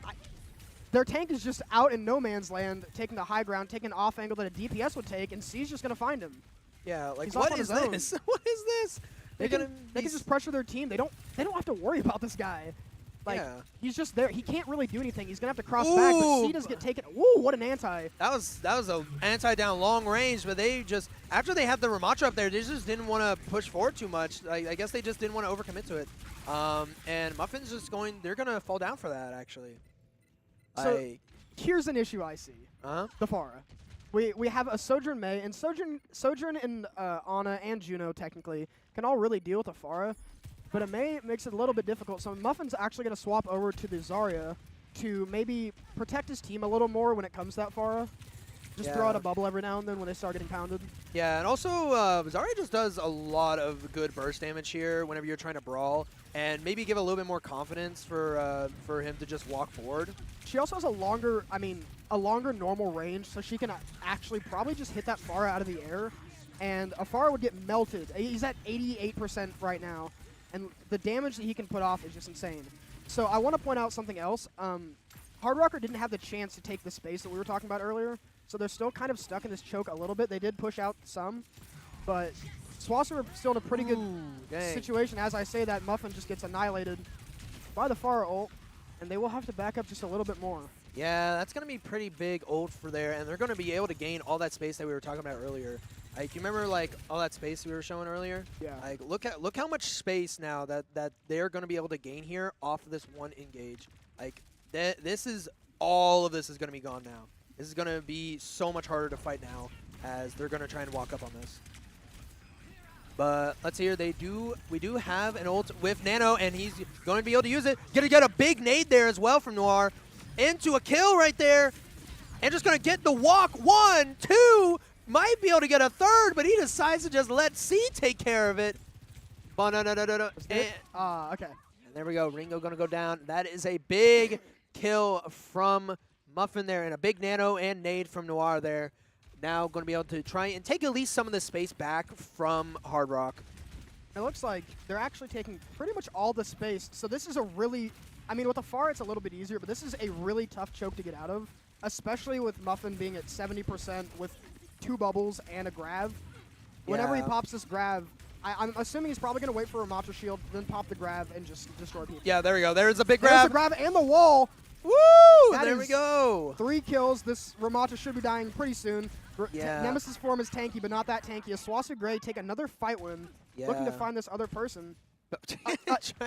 their tank is just out in no man's land, taking the high ground, taking an off angle that a DPS would take, and C's just gonna find him. Yeah, like He's off what on is his own. this? What is this? They They're can just pressure their team. They don't have to worry about this guy. Like Yeah. he's just there. He can't really do anything. He's gonna have to cross back, but C does get taken. Ooh, what an anti! That was a anti-down long range, but they just after they had the Ramatra up there, they just didn't want to push forward too much. I guess they just didn't want to overcommit to it. And Muffin's just they're gonna fall down for that actually. So here's an issue I see. Uh-huh. The Pharah. We have a Sojourn May, and Sojourn and Ana and Juno technically can all really deal with a Pharah, but a May makes it a little bit difficult. So Muffin's actually going to swap over to the Zarya to maybe protect his team a little more when it comes to that Pharah. Just throw out a bubble every now and then when they start getting pounded. Yeah, and also Zarya just does a lot of good burst damage here whenever you're trying to brawl, and maybe give a little bit more confidence for him to just walk forward. She also has a longer normal range, so she can actually probably just hit that Pharah out of the air, and a Pharah would get melted. He's at 88% right now, and the damage that he can put off is just insane. So I want to point out something else. Hardrocker didn't have the chance to take the space that we were talking about earlier, so they're still kind of stuck in this choke a little bit. They did push out some, but SWOSU are still in a pretty good situation. As I say that, Muffin just gets annihilated by the Pharah ult, and they will have to back up just a little bit more. Yeah, that's going to be pretty big ult for there, and they're going to be able to gain all that space that we were talking about earlier. Like, you remember, like, all that space we were showing earlier? Yeah. Like, look how much space now that they're going to be able to gain here off of this one engage. Like, all of this is going to be gone now. This is going to be so much harder to fight now as they're going to try and walk up on this. But let's see here. We do have an ult with Nano, and he's going to be able to use it. Going to get a big nade there as well from Noir. Into a kill right there. And just going to get the walk. 1, 2. Might be able to get a third, but he decides to just let C take care of it. But no. Okay. And there we go. Ringo going to go down. That is a big kill from Muffin there, and a big Nano and nade from Noir there. Now going to be able to try and take at least some of the space back from Hard Rock. It looks like they're actually taking pretty much all the space. So this is a really, I mean, with the Pharah it's a little bit easier, but this is a really tough choke to get out of, especially with Muffin being at 70% with 2 bubbles and a grav. Whenever he pops this grav, I'm assuming he's probably going to wait for a Ramatra shield, then pop the grav and just destroy people. Yeah, there we go. There's a big There's grab. the grav and the wall. Woo! That There we is go. 3 kills. This Ramatra should be dying pretty soon. Yeah. Nemesis form is tanky, but not that tanky. As SWOSU Gray take another fight win, looking to Yeah. find this other person. Trying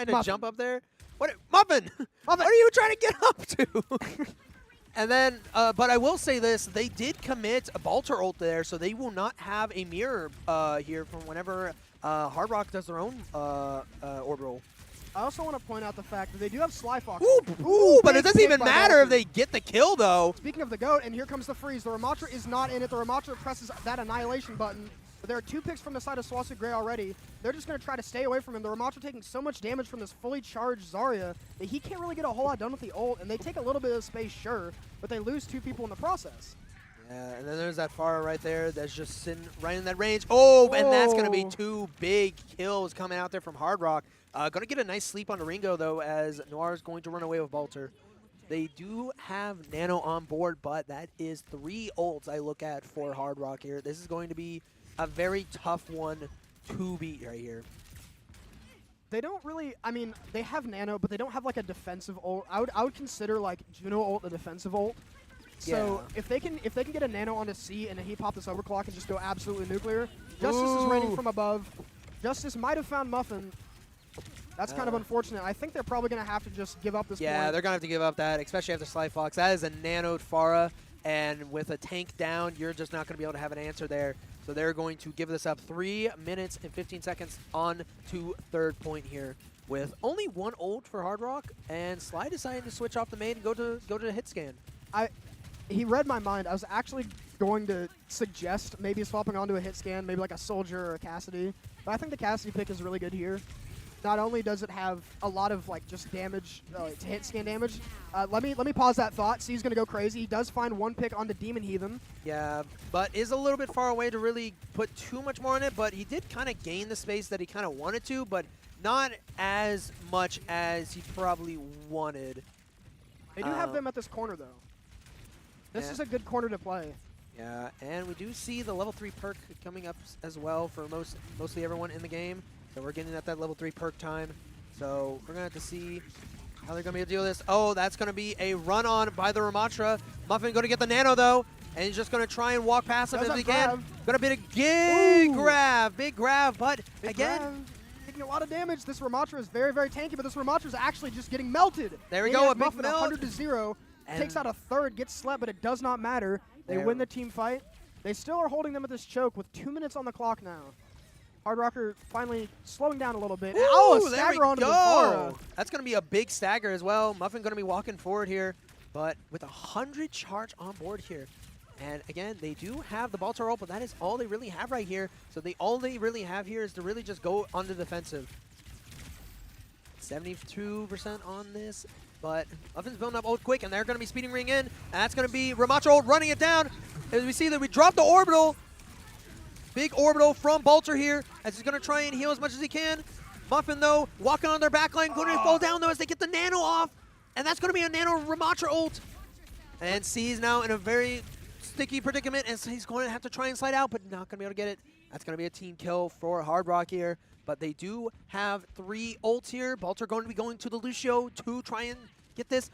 to Muffin. jump up there. What, Muffin? What are you trying to get up to? And then, but I will say this: they did commit a Balter ult there, so they will not have a mirror here from whenever Hard Rock does their own orbital. I also want to point out the fact that they do have Sly Fox. Ooh, but it big doesn't hit even by matter Balter. if they get the kill, though. Speaking of the GOAT, and here comes the freeze. The Ramatra is not in it. The Ramatra presses that annihilation button. But there are 2 picks from the side of SWOSU Gray already. They're just going to try to stay away from him. The Ramatra taking so much damage from this fully charged Zarya that he can't really get a whole lot done with the ult. And they take a little bit of space, sure, but they lose 2 people in the process. Yeah, and then there's that Pharah right there that's just sitting right in that range. Oh, and that's going to be 2 big kills coming out there from Hard Rock. Going to get a nice sleep on the Ringo, though, as Noir is going to run away with Balter. They do have Nano on board, but that is 3 ults I look at for Hard Rock here. This is going to be a very tough one to beat right here. They don't really, I mean, they have Nano, but they don't have like a defensive ult. I would consider like Juno ult a defensive ult. So if they can get a Nano onto C and then he pop this overclock and just go absolutely nuclear, Justice is raining from above. Justice might have found Muffin. That's kind of unfortunate. I think they're probably going to have to just give up this Yeah, point. they're going to have to give up that, especially after Sly Fox. That is a nanoed Pharah, and with a tank down, you're just not going to be able to have an answer there. So they're going to give this up. 3 minutes and 15 seconds on to third point here with only 1 ult for Hard Rock, and Sly decided to switch off the main and go to hit scan. He read my mind. I was actually going to suggest maybe swapping onto a hit scan, maybe like a Soldier or a Cassidy. But I think the Cassidy pick is really good here. Not only does it have a lot of like just damage, to hit scan damage. Let me pause that thought. C's gonna go crazy. He does find 1 pick on the Demon Heathen. Yeah, but is a little bit far away to really put too much more on it, but he did kind of gain the space that he kind of wanted to, but not as much as he probably wanted. They do have them at this corner though. This is a good corner to play. Yeah, and we do see the level 3 perk coming up as well for mostly everyone in the game. So we're getting at that level 3 perk time. So we're going to have to see how they're going to be able to deal with this. Oh, that's going to be a run-on by the Ramatra. Muffin going to get the nano, though, and he's just going to try and walk past him Does if he that can. grab? Going to be a Ooh. big grab, but Big again, grab. Taking a lot of damage. This Ramatra is very, very tanky, but this Ramatra is actually just getting melted. There we Maniac go, a big Muffin, melt. 100-0. Takes out a third, gets slept, but it does not matter. They There. win the team fight. They still are holding them at this choke with 2 minutes on the clock now. Hardrocker finally slowing down a little bit. Ooh, Oh, a there we stagger onto the go. Vara. That's going to be a big stagger as well. Muffin going to be walking forward here, but with 100 charge on board here. And again, they do have the Baltar ult, but that is all they really have right here. So all they really have here is to really just go on the defensive. 72% on this, but Muffin's building up ult quick, and they're going to be speeding ring in, and that's going to be Ramatra ult running it down. As we see that we drop the orbital. Big orbital from Baltar here, as he's going to try and heal as much as he can. Muffin, though, walking on their backline, going to fall down, though, as they get the nano off. And that's going to be a nano Ramatra ult. And C's now in a very sticky predicament, and so he's going to have to try and slide out, but not going to be able to get it. That's going to be a team kill for Hard Rock here. But they do have 3 ults here. Baltar going to be going to the Lucio to try and get this.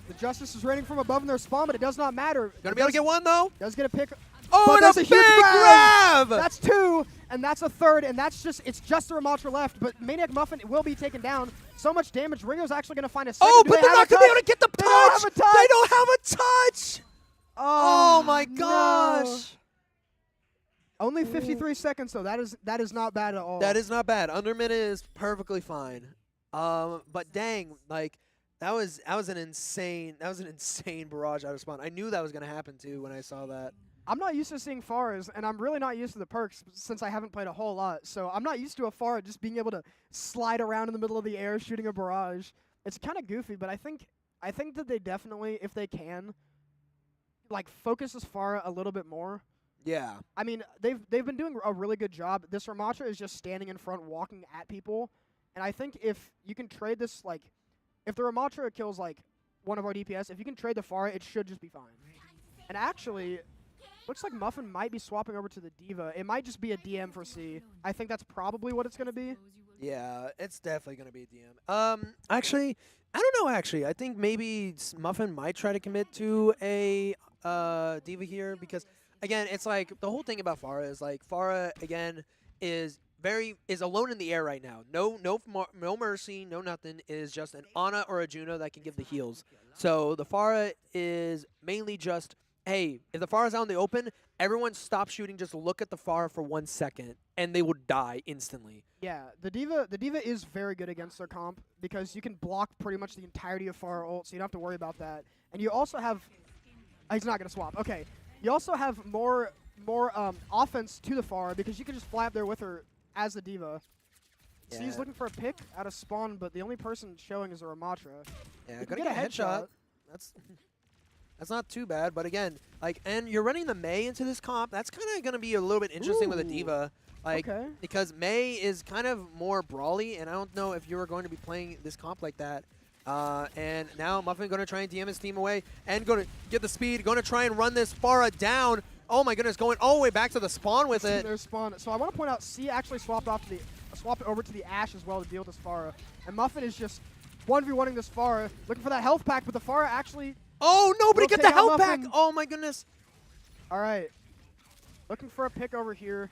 The Justice is raining from above in their spawn, but it does not matter. Going to be able to get 1, though. Does get a pick. Oh, But and there's a a huge big grab! grab! That's 2, and that's a third, and it's just the Ramatra left. But Maniac Muffin will be taken down. So much damage. Ringo's actually going to find a second. Oh, Do but they they're have not a going to be able touch? to get the They don't touch! have a touch! They don't have a touch! Oh my no. gosh! Only 53 seconds though. That is not bad at all. That is not bad. Under minute is perfectly fine. But dang, like that was an insane barrage out of spawn. I knew that was gonna happen too when I saw that. I'm not used to seeing Pharas, and I'm really not used to the perks since I haven't played a whole lot. So I'm not used to a Phara just being able to slide around in the middle of the air shooting a barrage. It's kind of goofy, but I think that they definitely, if they can, like focus this Phara a little bit more. Yeah. I mean, they've been doing a really good job. This Ramatra is just standing in front, walking at people, and I think if you can trade this, like, if the Ramatra kills like one of our DPS, if you can trade the Phara, it should just be fine. And actually, looks like Muffin might be swapping over to the Diva. It might just be a DM for C. I think that's probably what it's gonna be. Yeah, it's definitely gonna be a DM. Actually, I don't know. Actually, I think maybe Muffin might try to commit to a Diva here because. Again, it's like the whole thing about Phara is like Phara again is alone in the air right now. No mercy, no nothing. It is just an Ana or a Juno that can give the heals. So the Phara is mainly just hey, if the Phara's out in the open, everyone stop shooting. Just look at the Phara for 1 second, and they will die instantly. Yeah, the Diva is very good against their comp because you can block pretty much the entirety of Phara ult, so you don't have to worry about that. And you also have he's not gonna swap. Okay. You also have more offense to the Phara because you can just fly up there with her as the Diva. Yeah. C's looking for a pick out of spawn, but the only person showing is a Ramatra. Yeah, You gonna can get a headshot. That's not too bad, but again, like, and you're running the Mei into this comp. That's kind of gonna be a little bit interesting with a Ooh. Diva, like, Okay. because Mei is kind of more brawly, and I don't know if you were going to be playing this comp like that. And now Muffin going to try and DM his team away and going to get the speed, going to try and run this Phara down. Oh my goodness, going all the way back to the spawn with it. Their spawn. So I want to point out, C actually swapped over to the Ashe as well to deal with this Phara. And Muffin is just 1v1ing this Phara, looking for that health pack, but the Phara actually... Oh, nobody Will get the take out health pack. Muffin. Oh my goodness. All right. Looking for a pick over here.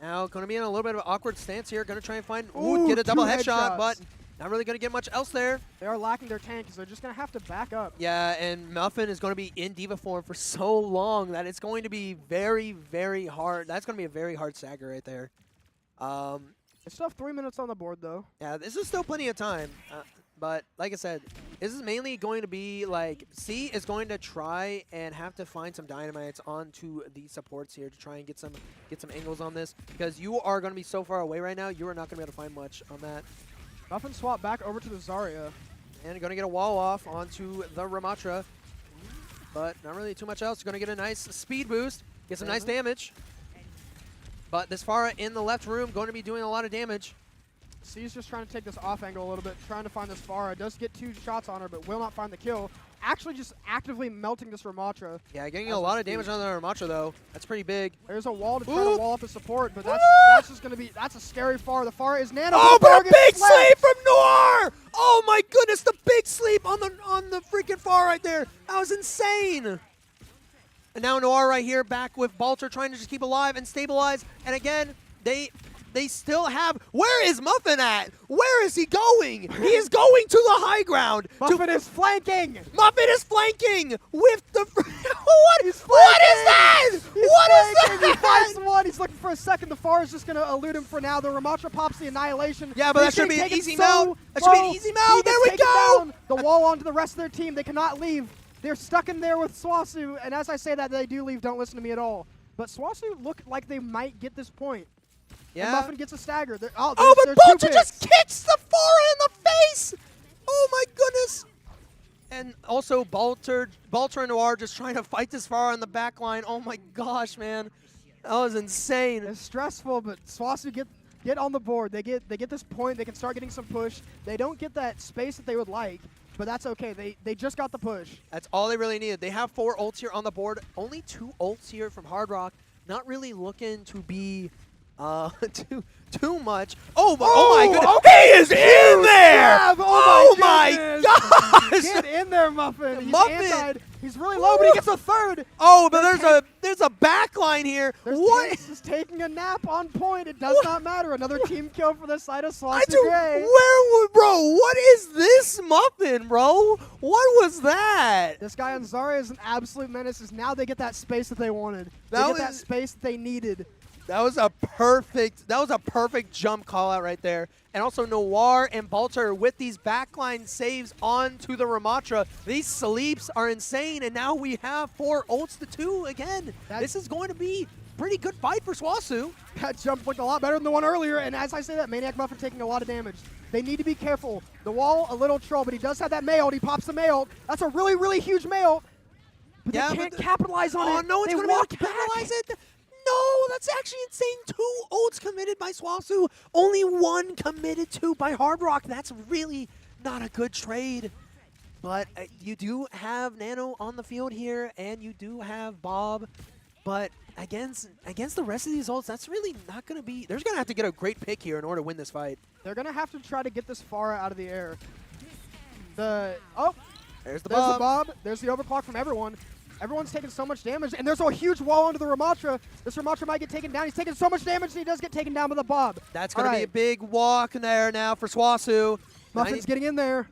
Now going to be in a little bit of an awkward stance here. Going to try and find, Ooh, get a double 2 headshot, headshots. but not really going to get much else there. They are lacking their tank because they're just going to have to back up. Yeah, and Muffin is going to be in diva form for so long that it's going to be very, very hard. That's going to be a very hard stagger right there. They still have 3 minutes on the board, though. Yeah, this is still plenty of time. But like I said, this is mainly going to be like C is going to try and have to find some dynamites onto the supports here to try and get some angles on this, because you are going to be so far away right now. You are not going to be able to find much on that. Muffin swap back over to the Zarya. And going to get a wall off onto the Ramatra, but not really too much else. Going to get a nice speed boost, get some nice damage. But this Pharah in the left room going to be doing a lot of damage. C's just trying to take this off angle a little bit, trying to find this Pharah. Does get 2 shots on her, but will not find the kill. Actually just actively melting this Ramatra. Yeah, getting a lot of damage on the Ramatra, though. That's pretty big. There's a wall to try to wall up the support, but that's just going to be, that's a scary Pharah. The Pharah is nano. Oh, the Pharah but a gets big slapped. sleep from Noir! Oh my goodness, the big sleep on the freaking Pharah right there. That was insane. And now Noir right here back with Balter trying to just keep alive and stabilize. And again, they still have... Where is Muffin at? Where is he going? He is going to the high ground. Muffin is flanking. Muffin is flanking with the... what is He's that? He's What is flanking. He finds that? one. He's looking for a second. The Pharah is just going to elude him for now. The Ramatra pops the annihilation. Yeah, but He's that should be getting an taken easy so mount. That should be an low. easy mount. He There gets we taken go. down. The wall onto the rest of their team. They cannot leave. They're stuck in there with SWOSU. And as I say that, they do leave. Don't listen to me at all. But SWOSU look like they might get this point. Yeah. And Muffin gets a stagger. Oh, There's but 2 Bolter picks. just kicks the Pharah in the face! Oh my goodness! And also Balter and Noir just trying to fight this Pharah in the back line. Oh my gosh, man. That was insane. It's stressful, but SWOSU get on the board. They get this point. They can start getting some push. They don't get that space that they would like, but that's okay. They just got the push. That's all they really needed. They have 4 ults here on the board. Only 2 ults here from Hardrock. Not really looking to be too much. Oh my goodness. Okay, he is in there! Grab. Oh my my gosh. gosh! Get in there, Muffin. He's Muffin. antied. He's really low, but he gets a third. Oh, but there's a back line here. There's What? Tanks is taking a nap on point. It does not matter. Another team kill for the side of I SWOSU do. Gray. Bro, what is this Muffin, bro? What was that? This guy on Zarya is an absolute menace. As now they get that space that they wanted. They That get that was- space that they needed. That was a perfect jump call out right there. And also Noir and Balter with these backline saves onto the Ramatra. These sleeps are insane, and now we have 4 ults to 2 again. This is going to be a pretty good fight for SWOSU. That jump looked a lot better than the one earlier, and as I say that, Maniac Muffin taking a lot of damage. They need to be careful. The wall, a little troll, but he does have that mail. He pops the mail. That's a really, really huge mail. But Yeah, they but can't capitalize on it. Oh, no one's They going to be able walk to back. capitalize it. No, that's actually insane. 2 ults committed by SWOSU. Only 1 committed to by Hardrock. That's really not a good trade. But you do have Nano on the field here, and you do have Bob. But against the rest of these ults, that's really not going to be... They're going to have to get a great pick here in order to win this fight. They're going to have to try to get this Pharah out of the air. There's There's the the Bob. Bob. There's the overclock from everyone. Everyone's taking so much damage, and there's a huge wall onto the Ramatra. This Ramatra might get taken down. He's taking so much damage, and he does get taken down by the Bob. That's going to be a big walk in there now for SWOSU. Muffin's getting in there.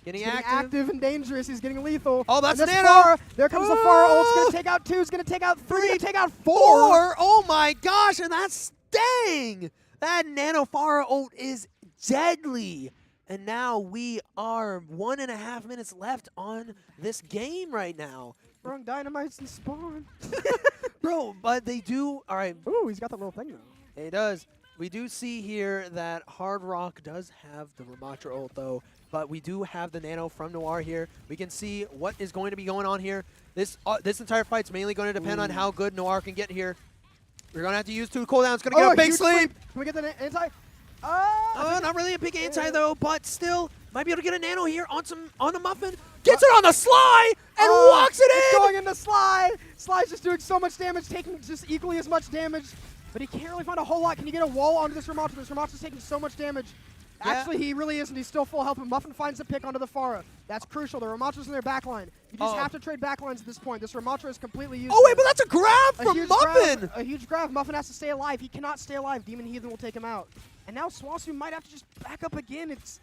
Getting He's getting active. active and dangerous. He's getting lethal. Oh, that's and this Nano. Pharah, there comes the Pharah ult. It's Oh! going to take out 2. It's going to take out 3. It's going to take out 4. 4. Oh my gosh, and that's dang. That Nano Pharah ult is deadly. And now we are 1.5 minutes left on this game right now. Wrong dynamites and spawn. Bro, but they do, all right, Ooh, he's got the little thing though. it does. We do see here that Hardrock does have the Ramatra ult though, but we do have the Nano from Noir here. We can see what is going to be going on here. This entire fight's mainly going to depend on how good Noir can get here. We're going to have to use 2 cooldowns. Going to get a big huge sleep. Can we get the anti? Not really a big anti though, but still might be able to get a Nano here on a Muffin. Gets it on the Sly and walks it It's in. going into Sly. Sly's just doing so much damage, taking just equally as much damage, but he can't really find a whole lot. Can you get a wall onto this Ramatra? This Ramatra's taking so much damage. Actually, he really isn't. He's still full health, but Muffin finds the pick onto the Pharah. That's crucial. The Ramatra's in their backline. You just have to trade backlines at this point. This Ramatra is completely useless. Oh, wait, but that's a grab from huge Muffin! Grab, a huge grab. Muffin has to stay alive. He cannot stay alive. Demon Heathen will take him out. And now SWOSU might have to just back up again. It's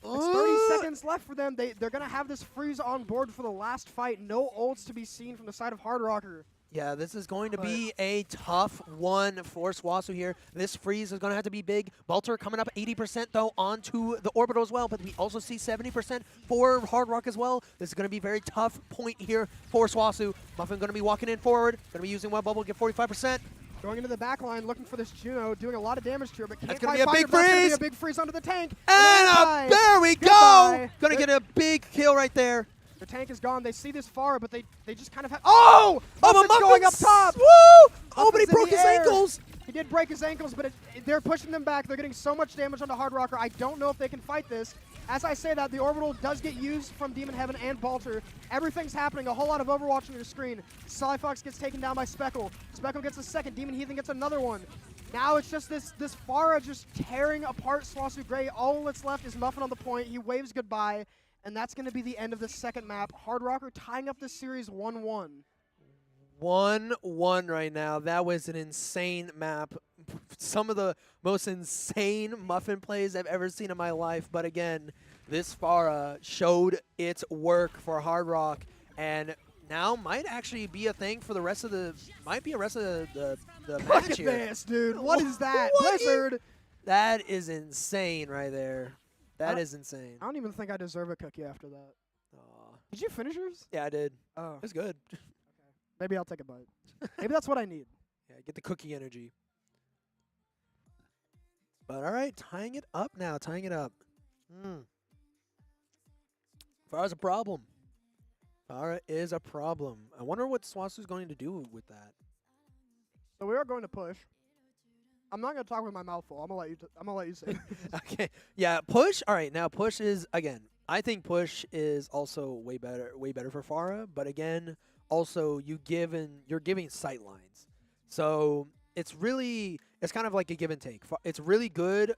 30 seconds left for them. They're going to have this freeze on board for the last fight. No ults to be seen from the side of Hardrocker. Yeah, this is going to be a tough one for SWOSU here. This freeze is going to have to be big. Balter coming up 80% though onto the orbital as well, but we also see 70% for Hardrock as well. This is going to be a very tough point here for SWOSU. Muffin going to be walking in forward, going to be using Web Bubble, get 45%. Going into the back line, looking for this Juno, doing a lot of damage to her, but can't That's going to quite be a big find her. That's gonna freeze! be a big freeze onto the tank. And there we Goodbye. go! Going to get a big kill right there. The tank is gone. They see this Pharah, but they just kind of have. Oh! Oh, Muffin's but going up top. Woo! Oh, but he Muffin's in broke the his air. ankles. He did break his ankles, but they're pushing them back. They're getting so much damage onto Hardrocker. I don't know if they can fight this. As I say that, the orbital does get used from Demon Heaven and Balter. Everything's happening. A whole lot of Overwatch on your screen. Slyfox gets taken down by Speckle. Speckle gets a second. Demon Heathen gets another one. Now it's just this Pharah just tearing apart SWOSU Gray. All that's left is Muffin on the point. He waves goodbye, and that's going to be the end of the second map. Hardrocker tying up this series 1-1. 1-1 right now. That was an insane map. Some of the most insane Muffin plays I've ever seen in my life. But again, this Pharah showed its work for Hardrock, and now might actually be a thing for the rest of the the Look match at here. this, dude. What is that? What is- Blizzard. That is insane right there. That is insane. I don't even think I deserve a cookie after that. Aw. Did you finish yours? Yeah, I did. Oh, It was good. maybe I'll take a bite. Maybe that's what I need. Yeah, get the cookie energy. But all right, tying it up now. Tying it up. Farah's a problem. Farah is a problem. I wonder what SWOSU's going to do with that. So we are going to push. I'm not going to talk with my mouth full. I'm going to let you say it. Okay. Yeah, push. All right, now push is again. I think push is also way better for Farah, but again, also you're giving sight lines. So it's kind of like a give and take. It's really good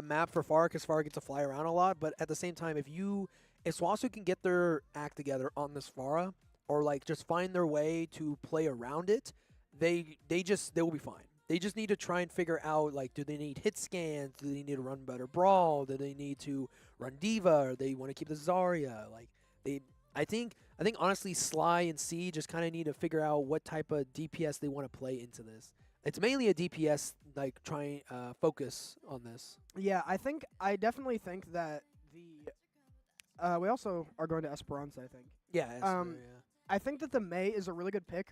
map for Farah because Farah gets to fly around a lot, but at the same time, if SWOSU can get their act together on this Farah, or like just find their way to play around it, they will be fine. They just need to try and figure out, like, do they need hit scans? Do they need to run better Brawl? Do they need to run Diva? Or they want to keep the Zarya? Like, I think honestly, Sly and C just kind of need to figure out what type of DPS they want to play into this. It's mainly a DPS, like, focus on this. Yeah, I definitely think that we also are going to Esperance, I think. Yeah. Yeah. I think that the Mei is a really good pick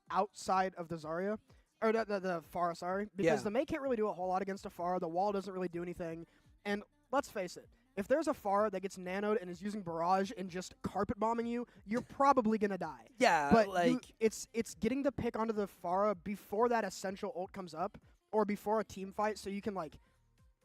outside of the Zarya. Or the Pharah, sorry. Because the Mei can't really do a whole lot against a Pharah. The wall doesn't really do anything. And let's face it, if there's a Pharah that gets nanoed and is using Barrage and just carpet bombing you, you're probably going to die. Yeah, But like... it's getting the pick onto the Pharah before that essential ult comes up, or before a team fight, so you can, like...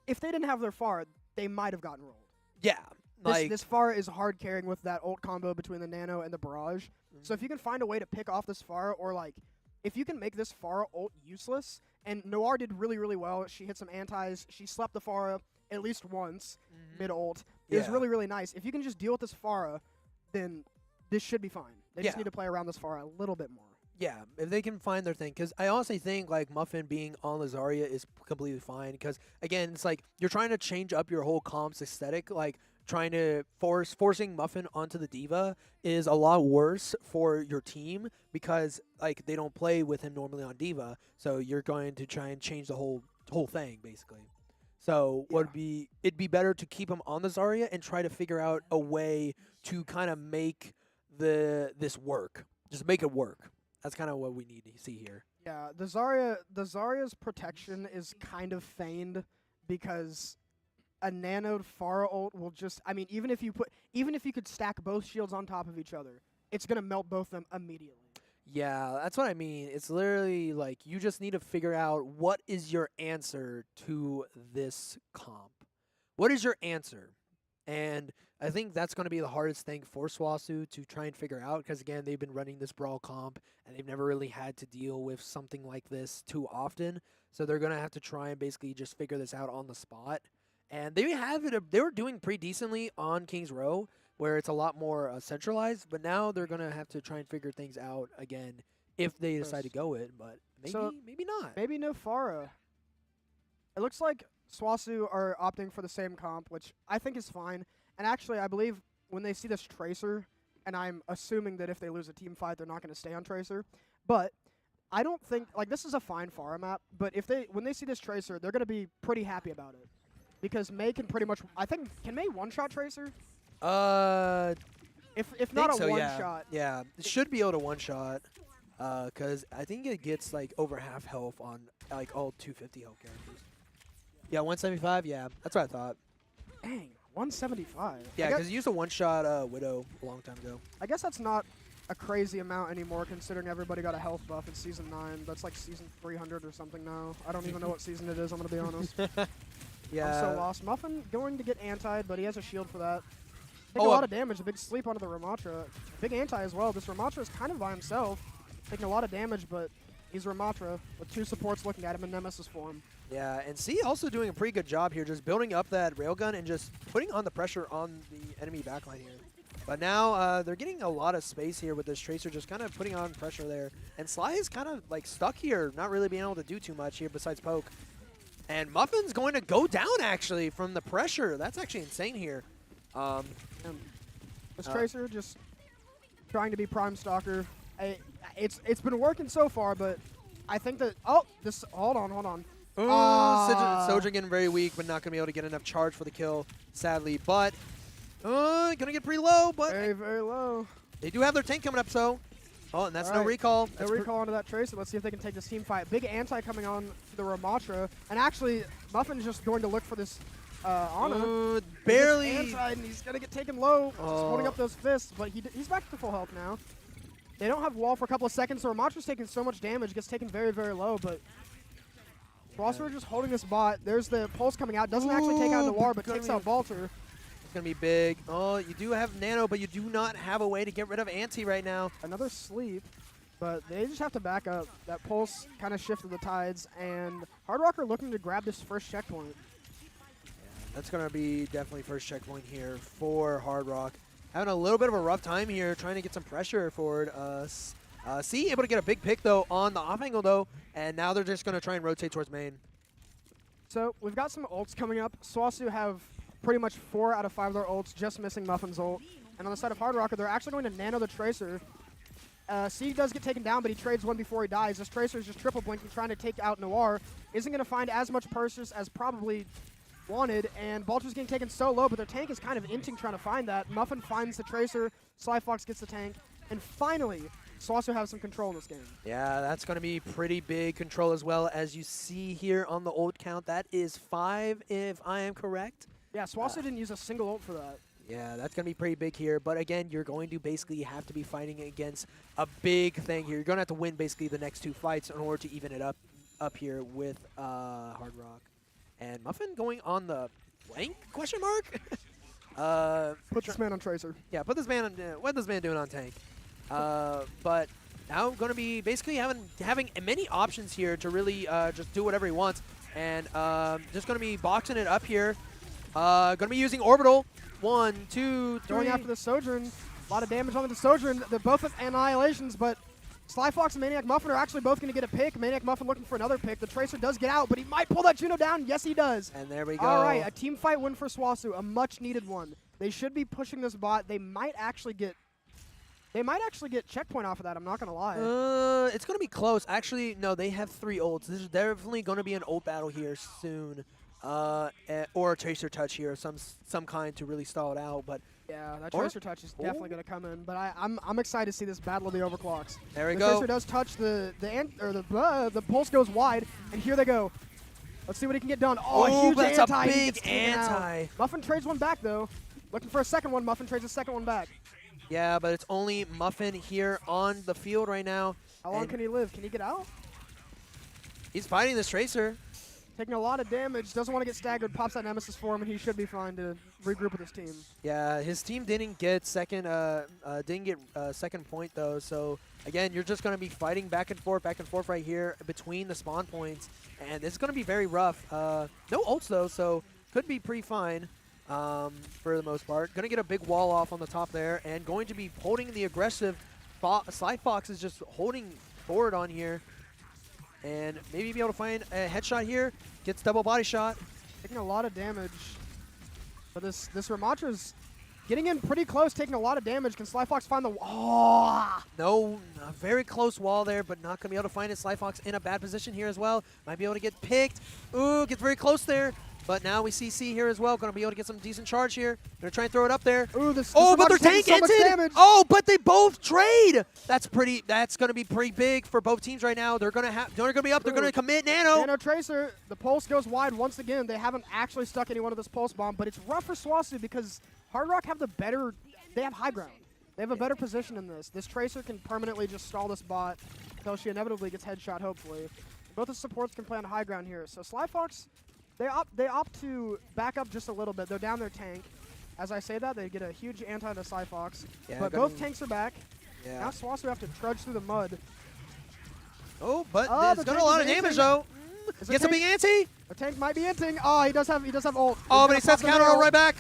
If they didn't have their Pharah, they might have gotten rolled. Yeah. This Pharah is hard carrying with that ult combo between the Nano and the Barrage. So if you can find a way to pick off this Pharah, or, like... If you can make this Pharah ult useless, and Noir did really, really well. She hit some antis. She slept the Pharah at least once mid-ult. It was really, really nice. If you can just deal with this Pharah, then this should be fine. They just need to play around this Pharah a little bit more. Yeah, if they can find their thing. Because I honestly think, like, Muffin being on Zarya is completely fine. Because, again, it's like you're trying to change up your whole comp's aesthetic. Like, trying to forcing Muffin onto the Diva is a lot worse for your team because, like, they don't play with him normally on Diva. So you're going to try and change the whole thing, basically. So it'd be better to keep him on the Zarya and try to figure out a way to kind of make this work. Just make it work. That's kind of what we need to see here. Yeah, the Zarya's protection is kind of feigned because a nanoed Pharah ult will just, I mean, even if you could stack both shields on top of each other, it's going to melt both of them immediately. Yeah, that's what I mean. It's literally like you just need to figure out what is your answer to this comp. What is your answer? And I think that's going to be the hardest thing for SWOSU to try and figure out because, again, they've been running this Brawl comp and they've never really had to deal with something like this too often. So they're going to have to try and basically just figure this out on the spot. And they were doing pretty decently on Kings Row, where it's a lot more centralized. But now they're gonna have to try and figure things out again if they decide to go it. But maybe not. Maybe no Pharah. It looks like SWOSU are opting for the same comp, which I think is fine. And actually, I believe when they see this Tracer, and I'm assuming that if they lose a team fight, they're not going to stay on Tracer. But I don't think, like, this is a fine Pharah map, but when they see this Tracer, they're going to be pretty happy about it. Because May can pretty much, I think, can May one-shot Tracer? If not a one-shot. Yeah, it should be able to one-shot. Because I think it gets, like, over half health on, like, all 250 health characters. Yeah, 175, yeah. That's what I thought. Dang, 175. Yeah, because you used a one-shot Widow a long time ago. I guess that's not a crazy amount anymore, considering everybody got a health buff in Season 9. That's like Season 300 or something now. I don't even know what season it is, I'm going to be honest. Yeah. I'm so lost. Muffin going to get antied, but he has a shield for that. Taking Oh, a lot of damage, a big sleep onto the Ramatra. Big anti as well. This Ramatra is kind of by himself, taking a lot of damage, but he's Ramatra with 2 supports looking at him in Nemesis form. Yeah, and C also doing a pretty good job here, just building up that railgun and just putting on the pressure on the enemy backline here. But now they're getting a lot of space here with this Tracer, just kind of putting on pressure there. And Sly is kind of like stuck here, not really being able to do too much here besides poke. And Muffin's going to go down actually from the pressure. That's actually insane here. This Tracer just trying to be Prime Stalker. It's been working so far, but I think that hold on. Sojourn getting very weak, but not going to be able to get enough charge for the kill, sadly. But going to get pretty low, but very, very low. They do have their tank coming up, so. Oh, and that's All no right. recall. No recall onto that Tracer. Let's see if they can take this team fight. Big anti coming on to the Ramatra. And actually, Muffin's just going to look for this Ana. Barely. Anti, and he's going to get taken low. Just holding up those fists, but he's back to full health now. They don't have wall for a couple of seconds, so Ramatra's taking so much damage, gets taken very, very low, but SWOSU are just holding this bot. There's the pulse coming out. Doesn't actually take out Noir, but takes out Balter. It's going to be big. Oh, you do have Nano, but you do not have a way to get rid of Anti right now. Another sleep, but they just have to back up. That pulse kind of shifted the tides, and Hardrocker looking to grab this first checkpoint. Yeah, that's going to be definitely first checkpoint here for Hardrock. Having a little bit of a rough time here, trying to get some pressure forward. C able to get a big pick, though, on the off angle, though, and now they're just going to try and rotate towards main. So we've got some ults coming up. SWOSU have pretty much 4 out of 5 of their ults, just missing Muffin's ult. And on the side of Hardrocker, they're actually going to nano the Tracer. C does get taken down, but he trades one before he dies. This Tracer is just triple blinking, trying to take out Noir. Isn't going to find as much purses as probably wanted, and Balter's getting taken so low, but their tank is kind of inting trying to find that. Muffin finds the Tracer, Sly Fox gets the tank, and finally, SWOSU have some control in this game. Yeah, that's going to be pretty big control as well. As you see here on the ult count, that is 5 if I am correct. Yeah, SWOSU didn't use a single ult for that. Yeah, that's going to be pretty big here. But again, you're going to basically have to be fighting against a big thing here. You're going to have to win basically the next 2 fights in order to even it up here with Hard Rock. And Muffin going on the flank, question mark? Put this man on Tracer. Yeah, put this man on, what this man doing on tank? But now going to be basically having many options here to really just do whatever he wants. And just going to be boxing it up here. Going to be using Orbital. 1, 2, 3. Going after the Sojourn. A lot of damage on the Sojourn. They're both at annihilations, but Sly Fox and Maniac Muffin are actually both going to get a pick. Maniac Muffin looking for another pick. The Tracer does get out, but he might pull that Juno down. Yes, he does. And there we go. All right, a team fight win for SWOSU, a much-needed one. They should be pushing this bot. They might actually get checkpoint off of that, I'm not going to lie. It's going to be close. Actually, no, they have 3 ults. This is definitely going to be an ult battle here soon. Or a Tracer touch here of some kind to really stall it out. But yeah, that Tracer touch is definitely going to come in. But I'm excited to see this battle of the overclocks. There we the go. Tracer does touch the pulse goes wide, and here they go. Let's see what he can get done. Oh, a huge that's anti. a He big gets taken out. anti. Muffin trades one back though. Looking for a second one. Muffin trades a second one back. Yeah, but it's only Muffin here on the field right now. How long can he live? Can he get out? He's fighting this Tracer. Taking a lot of damage, doesn't want to get staggered, pops that Nemesis for him, and he should be fine to regroup with his team. Yeah, his team didn't get second point though. So again, you're just going to be fighting back and forth right here between the spawn points, and this is going to be very rough. No ults though, so could be pretty fine for the most part. Going to get a big wall off on the top there, and going to be holding the aggressive. Sly Fox is just holding forward on here, and maybe be able to find a headshot here. Gets double body shot. Taking a lot of damage. But this Ramatra's getting in pretty close, taking a lot of damage. Can Sly Fox find the No, a very close wall there, but not going to be able to find it. Sly Fox in a bad position here as well. Might be able to get picked. Ooh, gets very close there. But now we see C here as well. Going to be able to get some decent charge here. Going to try and throw it up there. Ooh, this Oh, but their Ramatra's tank taking so much ended. damage. Oh, but they both trade. That's going to be pretty big for both teams right now. They're going to be up. They're going to commit Nano. Nano Tracer, the pulse goes wide once again. They haven't actually stuck anyone with this pulse bomb, but it's rough for SWOSU because Hardrock have they have high ground. They have a better position in this. This Tracer can permanently just stall this bot until she inevitably gets headshot, hopefully. Both the supports can play on high ground here. So Sly Fox, they opt to back up just a little bit. They're down their tank. As I say that, they get a huge anti to Sly Fox. Yeah, but both tanks are back. Yeah. Now SWOSU have to trudge through the mud. Oh, but Oh, it's the got a tank lot is of damage inting. though. Is the Gets a tank- big ante. The tank might be inting. Oh, he does have ult. Oh, but he He's sets gonna pop the counter nail. right back.